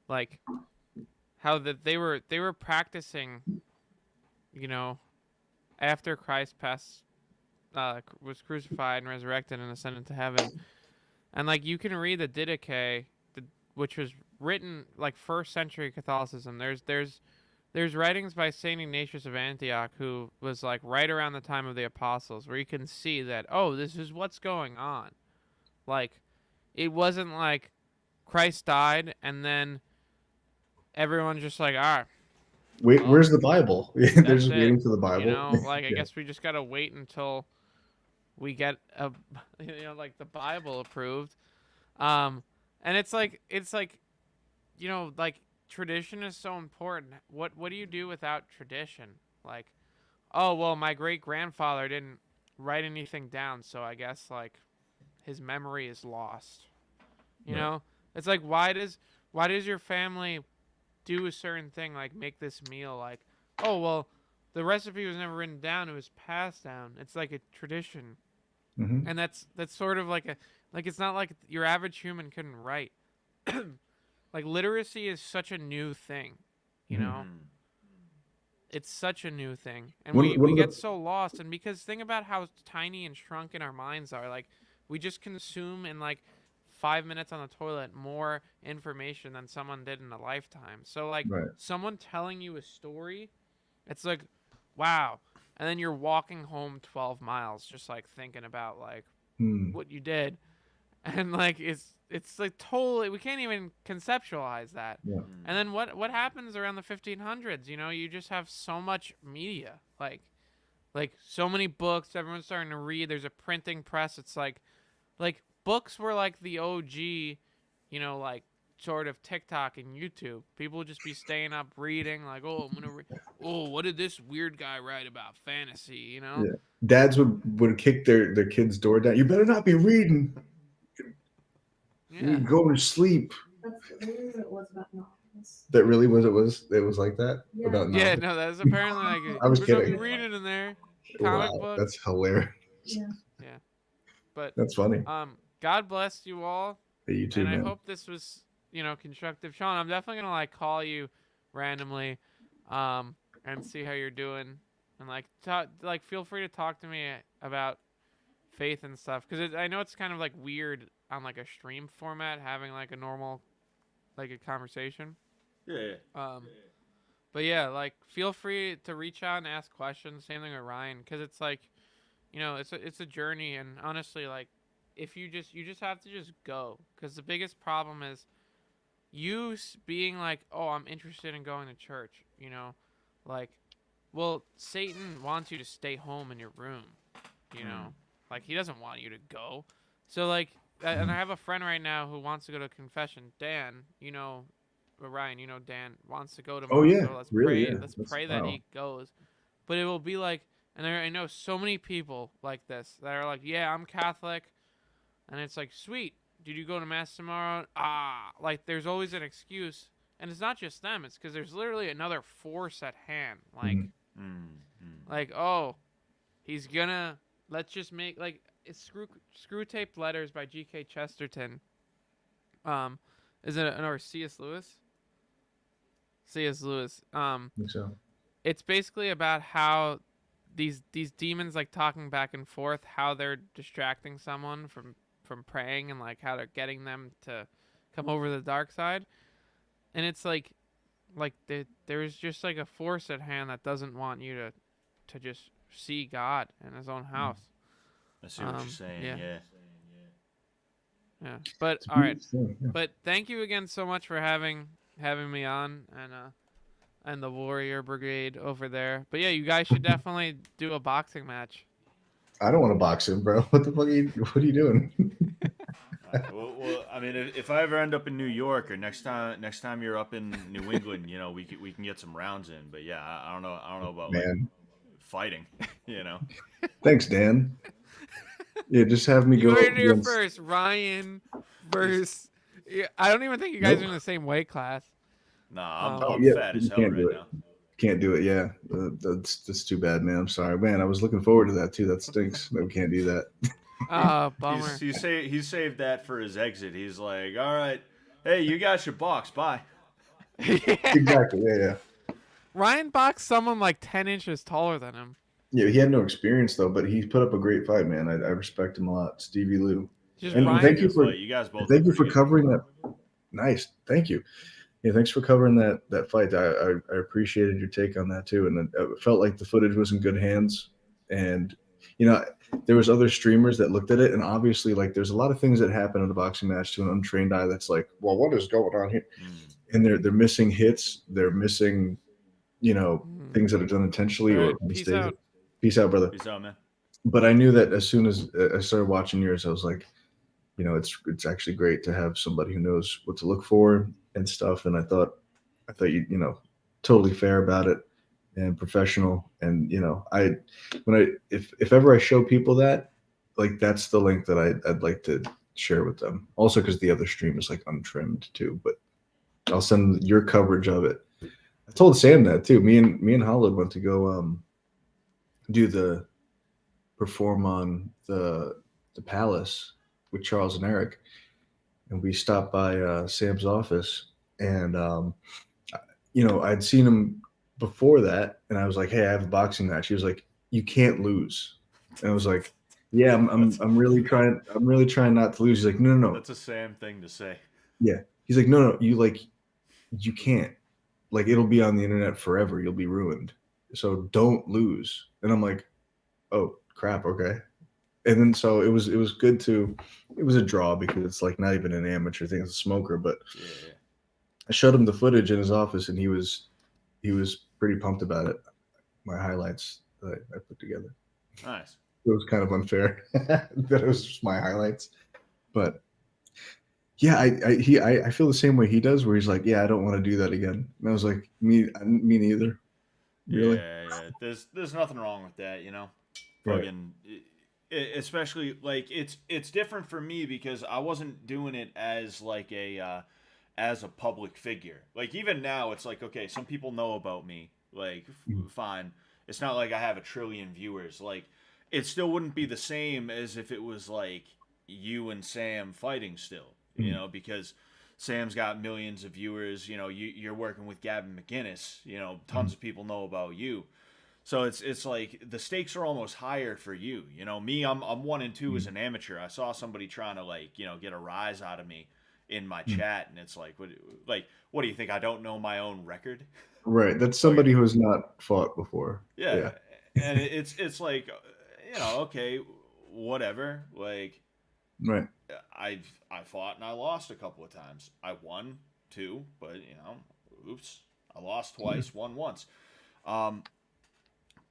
like how that they were practicing, you know, after Christ was crucified and resurrected and ascended to heaven. And like you can read the Didache, which was written like first century Catholicism. There's writings by Saint Ignatius of Antioch, who was like right around the time of the apostles, where you can see that, oh, this is what's going on. Like it wasn't like Christ died and then everyone's just like, wait, well, where's the Bible? They're that's just it. waiting for the Bible. Like I Yeah. guess we just gotta wait until we get a, like the Bible approved. Um, and it's like, like tradition is so important. What do you do without tradition? Like, oh well, my great grandfather didn't write anything down, so I guess like his memory is lost. You Right. know, it's like why does your family do a certain thing, like make this meal, like, oh well, the recipe was never written down, it was passed down. It's like a tradition. Hmm. And that's sort of like it's not like your average human couldn't write. Like literacy is such a new thing, you Hmm. know. it's such a new thing, and One- we one we of the- get so lost. And because think about how tiny and shrunken our minds are. Like we just consume in like 5 minutes on the toilet more information than someone did in a lifetime. So like Right. someone telling you a story, it's like, wow. And then you're walking home 12 miles just like thinking about like Hmm. what you did. And like it's like totally we can't even conceptualize that. Yeah. And then what happens around the 1500s? You know, you just have so much media. Like so many books, everyone's starting to read. There's a printing press. It's like books were like the OG, you know, like sort of TikTok and YouTube. People would just be staying up reading, like, oh, I'm gonna read. Oh, what did this weird guy write about fantasy? You know? Yeah. Dads would kick their kids' door down. You better not be reading. Yeah. You're going to sleep. That's literally what it was about novels. That really was it was like that Yeah. about Yeah, novels? no, that's apparently like I was there's no kidding. reading in there. Comic Wow, books. that's hilarious. Yeah. But That's funny. God bless you all. Hey, you too, And man. I hope this was, you know, constructive. Sean, I'm definitely gonna like call you randomly, and see how you're doing, and like feel free to talk to me about faith and stuff, because I know it's kind of like weird on like a stream format having like a normal, like a conversation. Yeah. But yeah, like feel free to reach out and ask questions. Same thing with Ryan, because it's like, you know, it's a journey, and honestly, like if you just have to just go, because the biggest problem is you being like, oh, I'm interested in going to church, you know, like, well, Satan wants you to stay home in your room, you know, like he doesn't want you to go. So like, and I have a friend right now who wants to go to confession. Dan, you know, Ryan, you know, Dan wants to go tomorrow. Oh, yeah, So let's really, pray. yeah. Let's That's- pray that wow. he goes. But it will be like, and I know so many people like this that are like, yeah, I'm Catholic. And it's like, sweet. Did you go to mass tomorrow? Like there's always an excuse. And it's not just them. It's because there's literally another force at hand. Like, like, oh, he's gonna, let's just make, like, it's Screw Taped Letters by G.K. Chesterton. Is it, or C.S. Lewis? C.S. Lewis. I think so. It's basically about how these demons, like talking back and forth, how they're distracting someone from praying, and like how they're getting them to come over the dark side. And it's like there's just like a force at hand that doesn't want you to just see God in his own house. I see what you're saying. yeah. Yeah. But It's a all right. beautiful thing, yeah. But thank you again so much for having me on, and the Warrior Brigade over there. But yeah, you guys should definitely do a boxing match. I don't want to box him, bro. What the fuck what are you doing? Well, I mean, if I ever end up in New York, or next time you're up in New England, you know, we can get some rounds in. But yeah, I don't know about like, Man. fighting, you know. Thanks, Dan. Yeah, just have me You go. heard it here against- first. Ryan versus. Yeah, I don't even think you guys Nope. are in the same weight class. Nah, Oh, I'm yeah, fat as you hell can't right do it. now. Can't do it. Yeah, that's too bad, man. I'm sorry, man. I was looking forward to that too. That stinks that we can't do that. Bummer. He saved that for his exit. He's like, all right, hey, you got your box, bye. Exactly. Yeah. Ryan boxed someone like 10 inches taller than him. Yeah, he had no experience though, but he put up a great fight, man. I respect him a lot, Stevie Lou. Just And Ryan. thank you for You guys both. thank you look for pretty good. covering that. Nice, thank you. Yeah, thanks for covering that fight. I appreciated your take on that too, and it felt like the footage was in good hands. And you know, there was other streamers that looked at it, and obviously, like, there's a lot of things that happen in a boxing match to an untrained eye that's like, well, what is going on here? And they're missing hits, they're missing, you know, things that are done intentionally All or right, peace out. Peace out, brother. Peace out, man. But I knew that as soon as I started watching yours, I was like, you know, it's actually great to have somebody who knows what to look for and stuff. And I thought you know, totally fair about it and professional. And you know, if ever I show people that, like, that's the link that I'd like to share with them. Also, because the other stream is like untrimmed too, but I'll send your coverage of it. I told Sam that too. Me and Hallowed went to go perform on the Palace with Charles and Eric, and we stopped by Sam's office, and you know, I'd seen him before that, and I was like, "Hey, I have a boxing match." He was like, "You can't lose," and I was like, "Yeah, I'm really trying. I'm really trying not to lose." He's like, "No, no, no, That's a Sam thing to say. yeah." He's like, "No, no, you can't. Like, it'll be on the internet forever. You'll be ruined. So don't lose." And I'm like, "Oh crap, okay." And then so it was good to it was a draw because it's like not even an amateur thing, it's a smoker, but Yeah, yeah. I showed him the footage in his office and he was pretty pumped about it. My highlights that I put together. Nice. It was kind of unfair that it was just my highlights. But yeah, I feel the same way he does where he's like, "Yeah, I don't want to do that again." And I was like, Me neither. Really? Yeah, yeah. There's nothing wrong with that, you know. Right. Fucking, especially like it's different for me because I wasn't doing it as a public figure. Like even now, it's like okay, some people know about me. Like Mhm. fine, it's not like I have a trillion viewers. Like it still wouldn't be the same as if it was like you and Sam fighting still. You Mhm. know because. Sam's got millions of viewers. You know, you're working with Gavin McInnes. You know, tons Mhm. of people know about you. So it's like the stakes are almost higher for you. You know, me, I'm 1 and 2 as Mhm. an amateur. I saw somebody trying to like get a rise out of me in my Mhm. chat, and it's what do you think? I don't know my own record? Right. That's Fucking somebody who has not fought before. yeah, Yeah. and it's like okay, whatever. Like Right. I fought and I lost a couple of times. I won two, but oops, I lost Yeah. twice, won once. Um,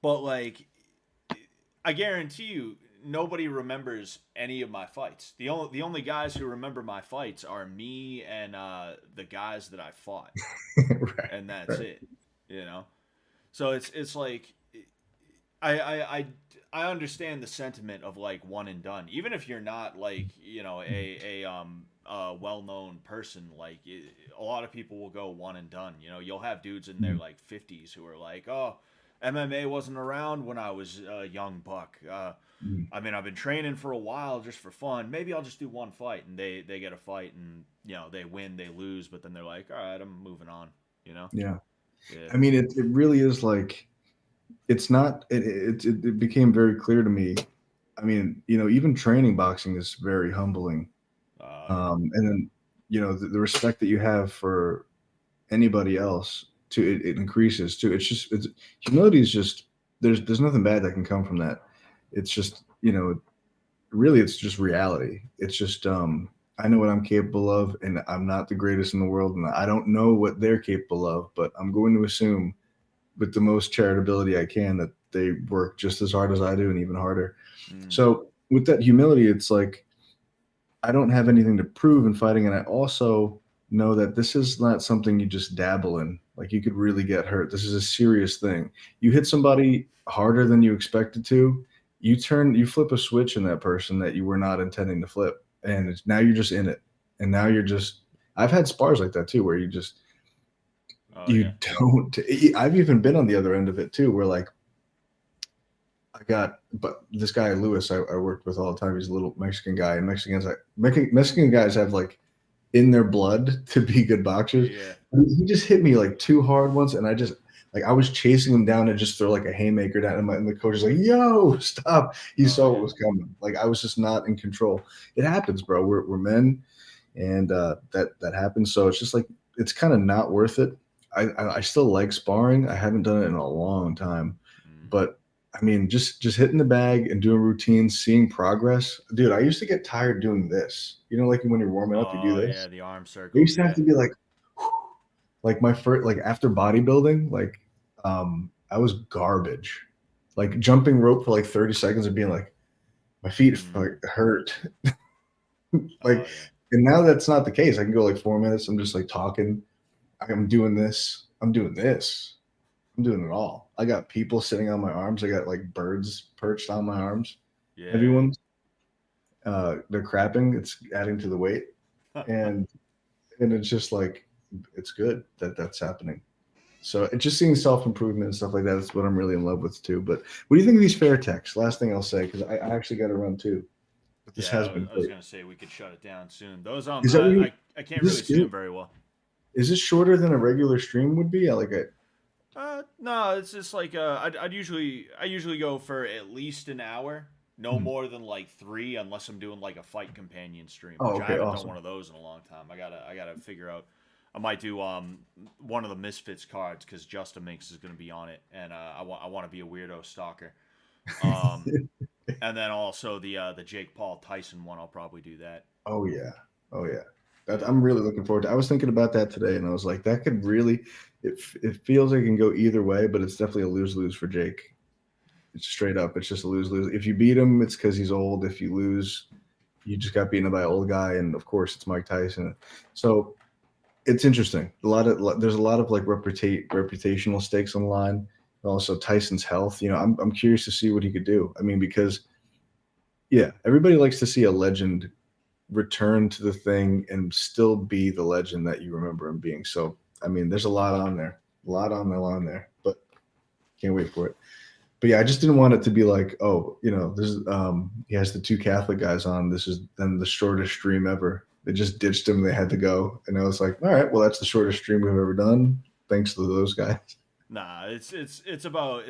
but like I guarantee you, nobody remembers any of my fights. The only guys who remember my fights are me and the guys that I fought, Right. and that's Right. it. You know, so it's like I I I I understand the sentiment of like one and done, even if you're not like a well known person. Like a lot of people will go one and done. You know, you'll have dudes in their Mhm. like 50s who are like, oh, MMA wasn't around when I was a young buck. Mhm. I mean, I've been training for a while just for fun. Maybe I'll just do one fight, and they get a fight, and they win, they lose, but then they're like, all right, I'm moving on. You know? Yeah. Yeah. I mean, it really is like it's not. It became very clear to me. I mean, even training boxing is very humbling. Yeah. And then, the respect that you have for anybody else too, it increases too. Humility is just there's nothing bad that can come from that. It's just really it's just reality. It's just I know what I'm capable of, and I'm not the greatest in the world, and I don't know what they're capable of, but I'm going to assume with the most charitability I can that they work just as hard as I do and even harder. Mm. So with that humility, it's like I don't have anything to prove in fighting, and I also know that this is not something you just dabble in. Like you could really get hurt. This is a serious thing. You hit somebody harder than you expected to, you flip a switch in that person that you were not intending to flip, and now you're just in it. And now you're just. I've had spars like that too, where Oh you yeah. don't. I've even been on the other end of it too, where like but this guy Lewis, I worked with all the time. He's a little Mexican guy, and Mexican guys have like in their blood to be good boxers. Yeah. He just hit me like too hard once, and I was chasing him down and just throw like a haymaker down, and the coach is like, "Yo, stop!" He Oh saw what yeah. was coming. Like I was just not in control. It happens, bro. We're men, and that happens. So it's just like it's kind of not worth it. I still like sparring. I haven't done it in a long time, Mm. but I mean, just hitting the bag and doing routines, seeing progress. Dude, I used to get tired doing this. Like when you're warming up, you do Oh yeah, this. the arm I circles. used to have Yeah. to be like my first, like after bodybuilding, like I was garbage. Like jumping rope for like 30 seconds and being like, my feet Mm. like hurt. Oh Like, yeah. and now that's not the case. I can go like 4 minutes. I'm just like talking. I'm doing this. I'm doing this. I'm doing it all. I got people sitting on my arms. I got like birds perched on my arms. Heavy Yeah. ones. They're crapping. It's adding to the weight, and it's just like it's good that that's happening. So it's just seeing self improvement and stuff like that. That's what I'm really in love with too. But what do you think of these fair techs? Last thing I'll say because I actually got to run too. But this Yeah. has I was, been I was great. gonna say we could shut it down soon. Those Is that what you? I can't Is really this see them very well. is this shorter than a regular stream would be? I like it. No, it's just like I usually go for at least an hour, no Mhm. more than like 3, unless I'm doing like a fight companion stream, Oh, which I okay, haven't done one awesome. of those in a long time. I gotta figure out. I might do one of the Misfits cards because Justin Minks is gonna be on it, and I want to be a weirdo stalker. Um, and then also the Jake Paul Tyson one. I'll probably do that. Oh yeah, oh yeah. That Yeah. I'm really looking forward to. I was thinking about that today, and I was like, that could really. It feels like it can go either way, but it's definitely a lose lose for Jake. It's straight up. It's just a lose lose. If you beat him, it's because he's old. If you lose, you just got beaten by an old guy, and of course, it's Mike Tyson. So it's interesting. There's a lot of like reputational stakes on the line, and also Tyson's health. I'm curious to see what he could do. I mean, because yeah, everybody likes to see a legend return to the thing and still be the legend that you remember him being. So I mean, there's a lot on there, a lot on the line there, but can't wait for it. But yeah, I just didn't want it to be like, oh, this is he has the two Catholic guys on. This is then the shortest stream ever. They just ditched him. They had to go, and I was like, all right, well, that's the shortest stream we've ever done. Thanks to those guys. Nah, it's about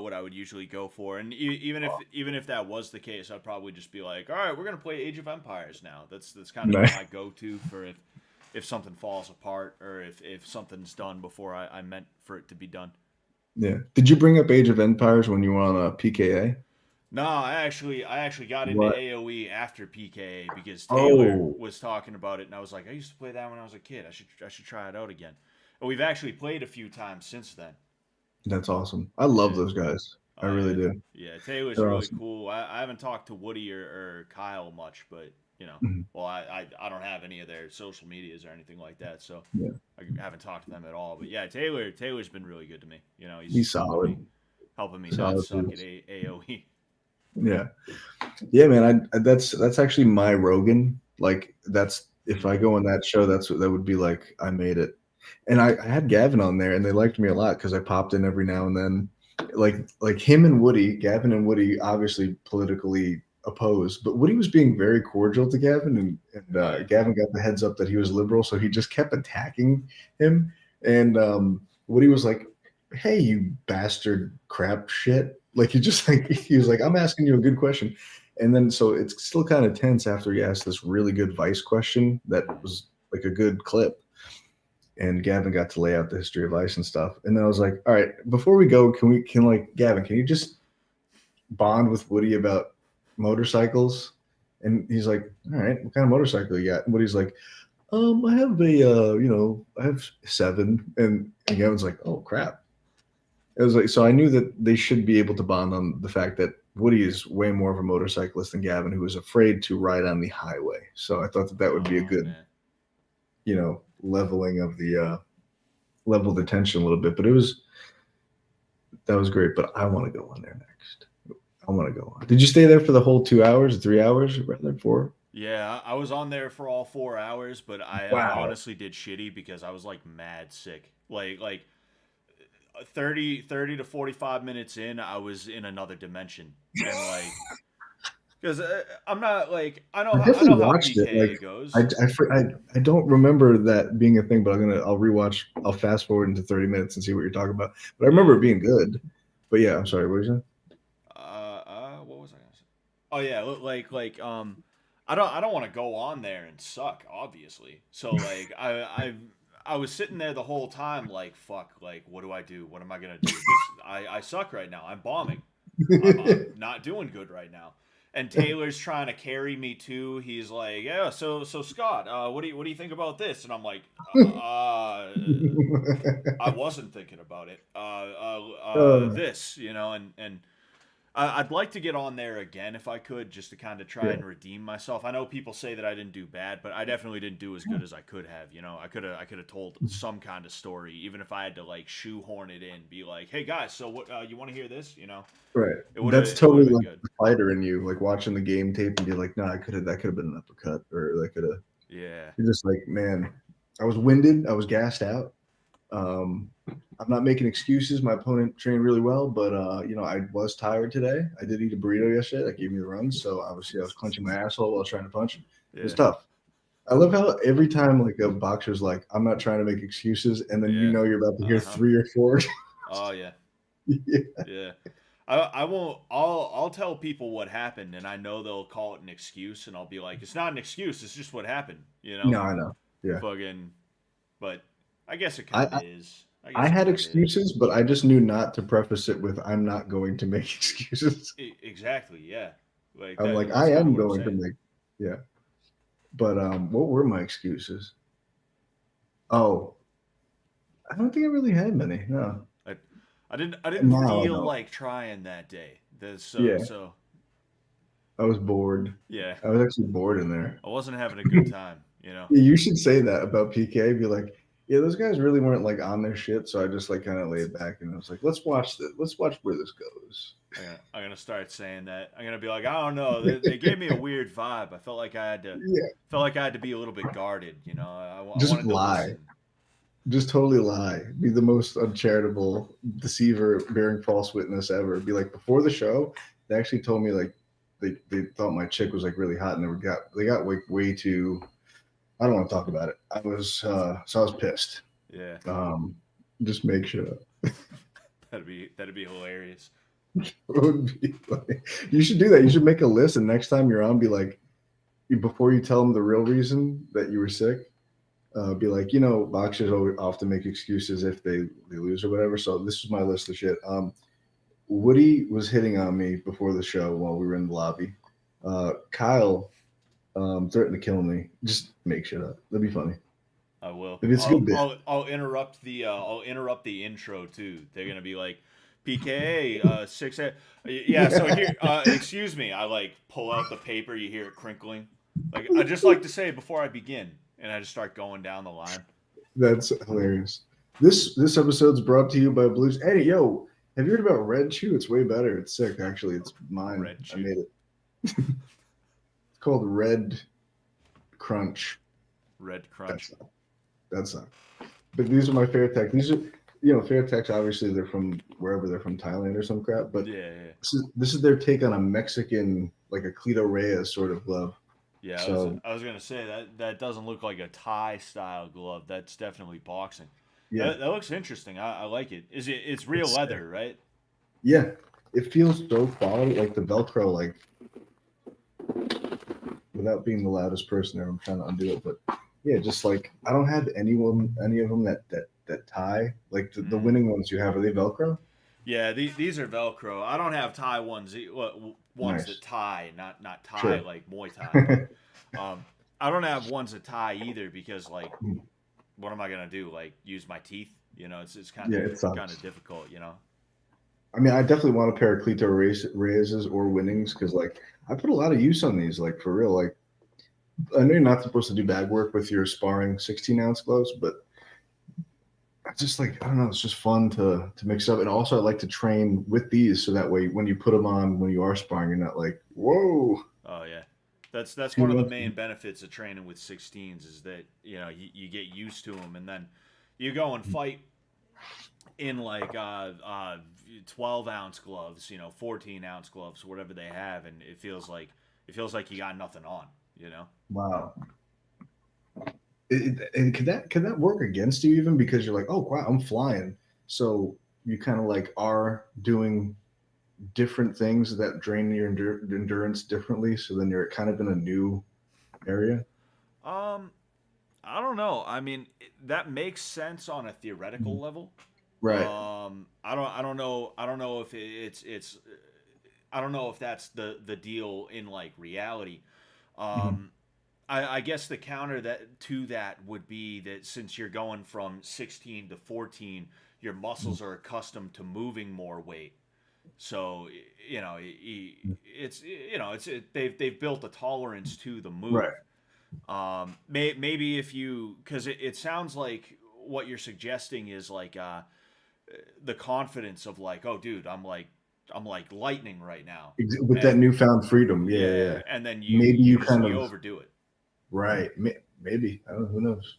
what I would usually go for, and even if that was the case, I'd probably just be like, all right, we're gonna play Age of Empires now. That's kind of Nice. my go-to for if something falls apart or if something's done before I meant for it to be done. Yeah. Did you bring up Age of Empires when you were on a PKA? No, I actually got into What? AOE after PKA because Taylor Oh, was talking about it, and I was like, I used to play that when I was a kid. I should try it out again. And we've actually played a few times since then. that's awesome. I love Yeah. those guys. I Oh really yeah, do. yeah. Taylor's They're really awesome. cool. I haven't talked to Woody or Kyle much, but Mhm. well, I don't have any of their social medias or anything like that, so Yeah. I haven't talked to them at all. But yeah, Taylor's been really good to me. He's He's solid. helping me not Solid suck at dude. AOE. Yeah. Yeah, man. That's actually my Rogan. Like that's if I Mm. go on that show, that's what that would be like. I made it, and I had Gavin on there, and they liked me a lot because I popped in every now and then. Like him and Woody, Gavin and Woody, obviously politically opposed, but Woody was being very cordial to Gavin, and Yeah. Gavin got the heads up that he was liberal, so he just kept attacking him, and Woody was like, "Hey, you bastard, crap shit." Like he just like he was like, "I'm asking you a good question." And then so it's still kind of tense after he asked this really good Vice question that was like a good clip. And Gavin got to lay out the history of Vice and stuff. And then I was like, all right, before we go, can like Gavin, can you just bond with Woody about motorcycles? And he's like, all right, what kind of motorcycle you got? And Woody's like, I have I have 7. And Gavin's like, oh crap. It was like, so I knew that they should be able to bond on the fact that Woody is way more of a motorcyclist than Gavin, who is afraid to ride on the highway. So I thought that that would be a Oh good, man. leveling of the level the tension a little bit. But that was great. But I want to go on there next. I want to go on. Did you stay there for the whole 2 hours, 3 hours, rather 4? Yeah, I was on there for all 4 hours, but I Wow. honestly did shitty because I was like mad sick. Like 30 to 45 minutes in, I was in another dimension, and like because I'm not like I I definitely know how watched it. Like PKA I, goes. I don't remember that being a thing, but I'll rewatch. I'll fast forward into 30 minutes and see what you're talking about. But I remember Yeah. it being good. But yeah, I'm sorry. What were you saying? What was I gonna say? Oh yeah, I don't want to go on there and suck, obviously. So like I was sitting there the whole time like fuck, like what do I do? What am I gonna do? I suck right now. I'm bombing. I'm not doing good right now. And Taylor's trying to carry me too. He's like, yeah. So Scott, what do you think about this? And I'm like, I wasn't thinking about it. uh, This, and I'd like to get on there again if I could, just to kind of try yeah. and redeem myself. I know people say that I didn't do bad, but I definitely didn't do as good as I could have. I could have told some kind of story, even if I had to like shoehorn it in, be like, "Hey guys, so what? You want to hear this?" Right. It would have That's it would totally have been like good. the fighter in you, like watching the game tape and be like, nah, that could have been an uppercut, or that could have. Yeah. You're just like, man, I was winded, I was gassed out. Um, I'm not making excuses. My opponent trained really well, but I was tired today. I did eat a burrito yesterday. That gave me the runs, so obviously I was clenching my asshole while I was trying to punch. It was Yeah. tough. I love how every time like a boxer's like, I'm not trying to make excuses, and then you Yeah. know you're about to hear Uh-huh. 3 or 4. Oh yeah. Yeah. Yeah. I won't. I'll tell people what happened, and I know they'll call it an excuse, and I'll be like, it's not an excuse. It's just what happened. You know. No, I know. Yeah. Fucking. But I guess it I, kind I of is. I I guess it had kind of is. excuses, but I just knew not to preface it with "I'm not going to make excuses." Exactly. Yeah. Like I'm like, that's I kind of am what I'm going to saying. make. Yeah. But what were my excuses? Oh, I don't think I really had many. No. I, I didn't Now I feel don't. like trying that day. Yeah, So I was bored. yeah. I was actually bored in there. I wasn't having a good time. You know. Yeah, you should say that about PK. Be like, yeah, those guys really weren't like on their shit. So I just like kind of laid back and I was like, let's watch this. Let's watch where this goes. I'm gonna start saying that. I'm gonna be like, I don't know. They gave me a weird vibe. I Yeah, felt like I had to be a little bit guarded. You know. I just wanted to lie. listen. Just totally lie. Be the most uncharitable deceiver bearing false witness ever. Be like before the show, they actually told me like they thought my chick was like really hot and they got like way too. I don't want to talk about it. I was pissed. Yeah. Just make shit up. That'd be hilarious. It would be like, you should do that. You should make a list, and next time you're on, be like, before you tell them the real reason that you were sick, be like, boxers often make excuses if they lose or whatever. So this is my list of shit. Woody was hitting on me before the show while we were in the lobby. Kyle threatened to kill me. Just make shit up. That'd be funny. I will. If it's a good bit. I'll interrupt the intro too. They're gonna be like, PKA 6. Yeah. So here, excuse me. I like pull out the paper. You hear it crinkling. Like I just like to say before I begin, and I just start going down the line. That's hilarious. This episode's brought to you by Blues. Hey, yo, have you heard about Red Chew? It's way better. It's sick, actually. It's mine. Red Chew. I made it. It's called Red Crunch. Red Crunch. That's not. But these are my favorite tech. These are, fair techs. Obviously, they're from wherever they're from, Thailand or some crap. But Yeah. this is their take on a Mexican, like a Cleto Reyes sort of glove. Yeah. So I was gonna say that doesn't look like a Thai style glove. That's definitely boxing. yeah, That looks interesting. I like it. It's real It's leather, right? yeah. It feels so quality, like the Velcro, like without being the loudest person there. I'm trying to undo it, but yeah, just like I don't have any of them that tie like the winning ones you have. Are they Velcro? Yeah, these are Velcro. I don't have Thai ones. Ones Nice. that tie, not tie Sure. like Muay Thai. I don't have ones that tie either because like, what am I gonna do? Like use my teeth? It's kind Yeah, of it sucks. kind of difficult. I mean, I definitely want a pair of Cleto Reyes or Winnings because like I put a lot of use on these. Like for real, like I know you're not supposed to do bag work with your sparring 16-ounce gloves, but I just like I don't know, it's just fun to mix up. And also I like to train with these so that way when you put them on when you are sparring, you're not like, whoa. Oh yeah, that's Too one of the much. main benefits of training with 16s is that you get used to them and then you go and fight in like 12-ounce gloves, 14-ounce gloves, whatever they have, and it feels like you got nothing on. Wow. And could that work against you even because you're like, oh wow, I'm flying. So you kind of like are doing different things that drain your endurance differently. So then you're kind of in a new area. I don't know. I mean, that makes sense on a theoretical level. Right. I don't know. I don't know if it's. I don't know if that's the deal in like reality. I guess the counter to that would be that since you're going from 16 to 14, your muscles are accustomed to moving more weight. So they've built a tolerance to the move. Right. Maybe if you because it sounds like what you're suggesting is like the confidence of like, oh dude, I'm like lightning right now With that newfound freedom. Yeah. and then Maybe you kind of overdo it. Right. Maybe. I don't know. Who knows?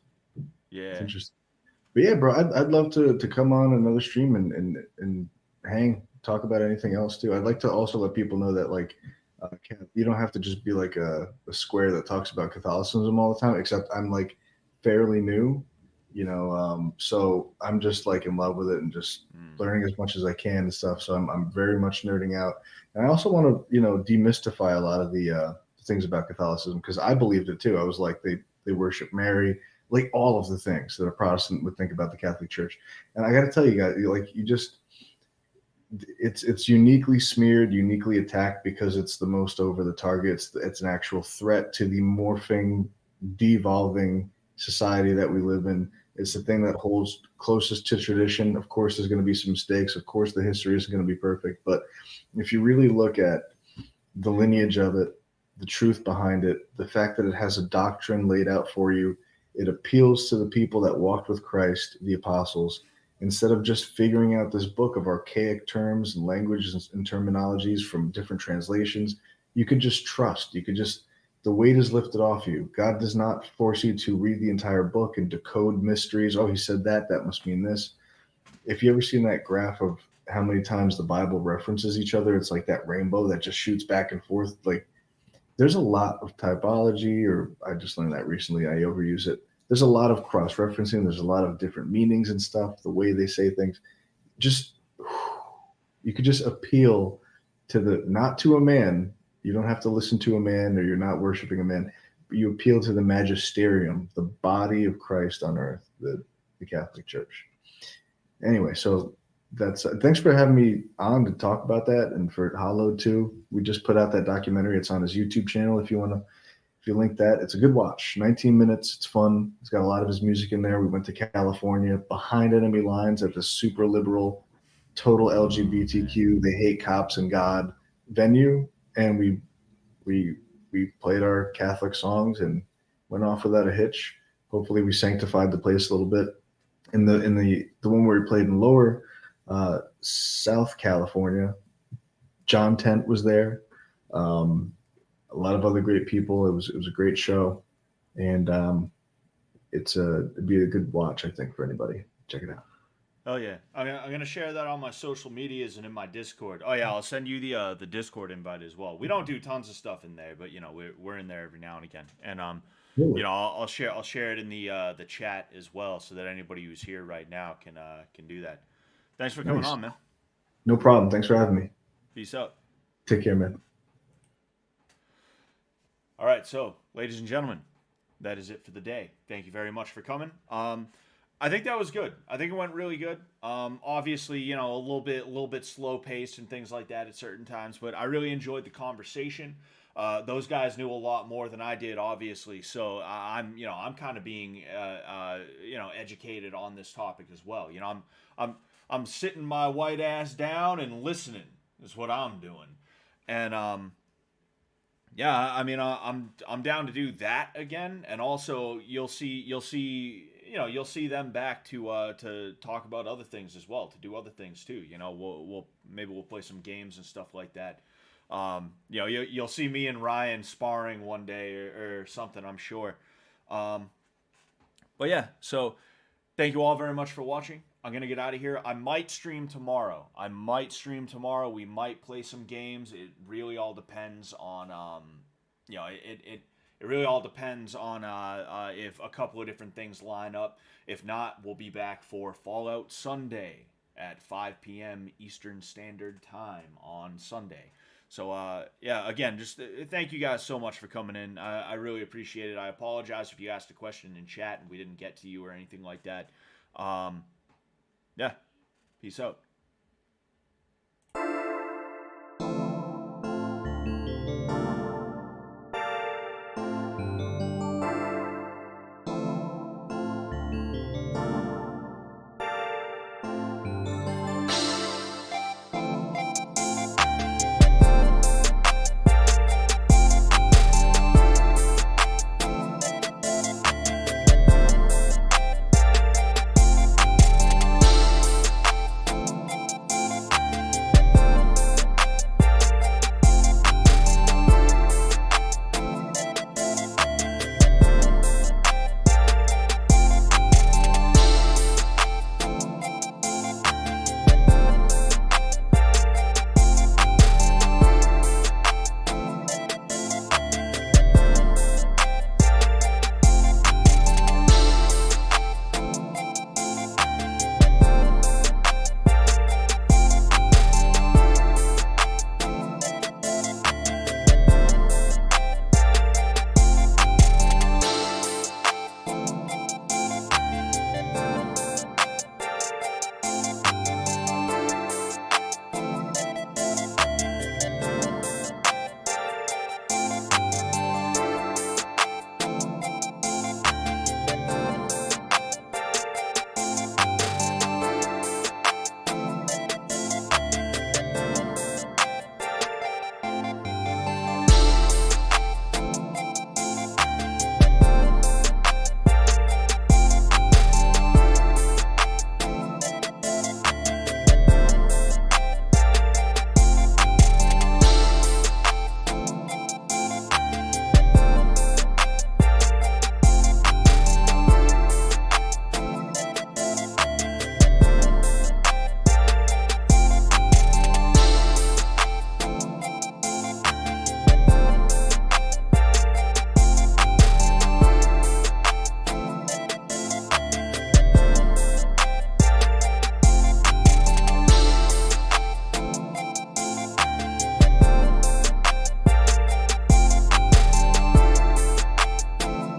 Yeah. It's interesting. But yeah, bro, I'd love to come on another stream and hang, talk about anything else too. I'd like to also let people know that like You don't have to just be like a square that talks about Catholicism all the time. Except I'm like fairly new, so I'm just like in love with it and just learning as much as I can and stuff. So I'm very much nerding out, and I also want to demystify a lot of the things about Catholicism because I believed it too. I was like they worship Mary, like all of the things that a Protestant would think about the Catholic Church. And I got to tell you guys, it's uniquely smeared, uniquely attacked because it's the most over the target. It's an actual threat to the morphing, devolving society that we live in. It's the thing that holds closest to tradition. Of course, there's going to be some mistakes. Of course, the history isn't going to be perfect. But if you really look at the lineage of it, the truth behind it, the fact that it has a doctrine laid out for you, it appeals to the people that walked with Christ, the apostles, instead of just figuring out this book of archaic terms and languages and terminologies from different translations. You could just trust. The weight is lifted off you. God does not force you to read the entire book and decode mysteries. Oh, he said that must mean this. If you ever seen that graph of how many times the Bible references each other, it's like that rainbow that just shoots back and forth. Like there's a lot of typology, or I just learned that recently. I overuse it. There's a lot of cross referencing. There's a lot of different meanings and stuff, the way they say things. Just, you could just appeal to not to a man. You don't have to listen to a man, or you're not worshiping a man. But you appeal to the magisterium, the body of Christ on earth, the Catholic Church. Anyway, so thanks for having me on to talk about that, and for Hallowed too. We just put out that documentary. It's on his YouTube channel if you link that. It's a good watch. 19 minutes. It's fun. It's got a lot of his music in there. We went to California behind enemy lines at this super liberal, total LGBTQ, they hate cops and God venue, and we played our Catholic songs and went off without a hitch. Hopefully, we sanctified the place a little bit. In the one where we played in Lower South California, John Tent was there. A lot of other great people. It was a great show, and it'd be a good watch, I think, for anybody. Check it out. Oh yeah, I'm gonna share that on my social medias and in my Discord. Oh yeah, I'll send you the Discord invite as well. We don't do tons of stuff in there, but we're in there every now and again. And Really? I'll share it in the chat as well, so that anybody who's here right now can do that. Thanks for coming Nice. on, man. No problem. Thanks for having me. Peace out. Take care, man. All right, so ladies and gentlemen, that is it for the day. Thank you very much for coming. I think that was good. I think it went really good. Obviously, a little bit slow paced and things like that at certain times, but I really enjoyed the conversation. Those guys knew a lot more than I did, obviously. So I'm kind of being, educated on this topic as well. I'm sitting my white ass down and listening is what I'm doing, and yeah, I mean, I'm down to do that again, and also you'll see them back to talk about other things as well, to do other things too. We'll play some games and stuff like that. You'll see me and Ryan sparring one day or something, I'm sure. But yeah, so thank you all very much for watching. I'm going to get out of here. I might stream tomorrow. We might play some games. It really all depends on, it really all depends on if a couple of different things line up. If not, we'll be back for Fallout Sunday at 5 p.m. Eastern Standard Time on Sunday. So, yeah, again, just thank you guys so much for coming in. I really appreciate it. I apologize if you asked a question in chat and we didn't get to you or anything like that. Yeah, peace out.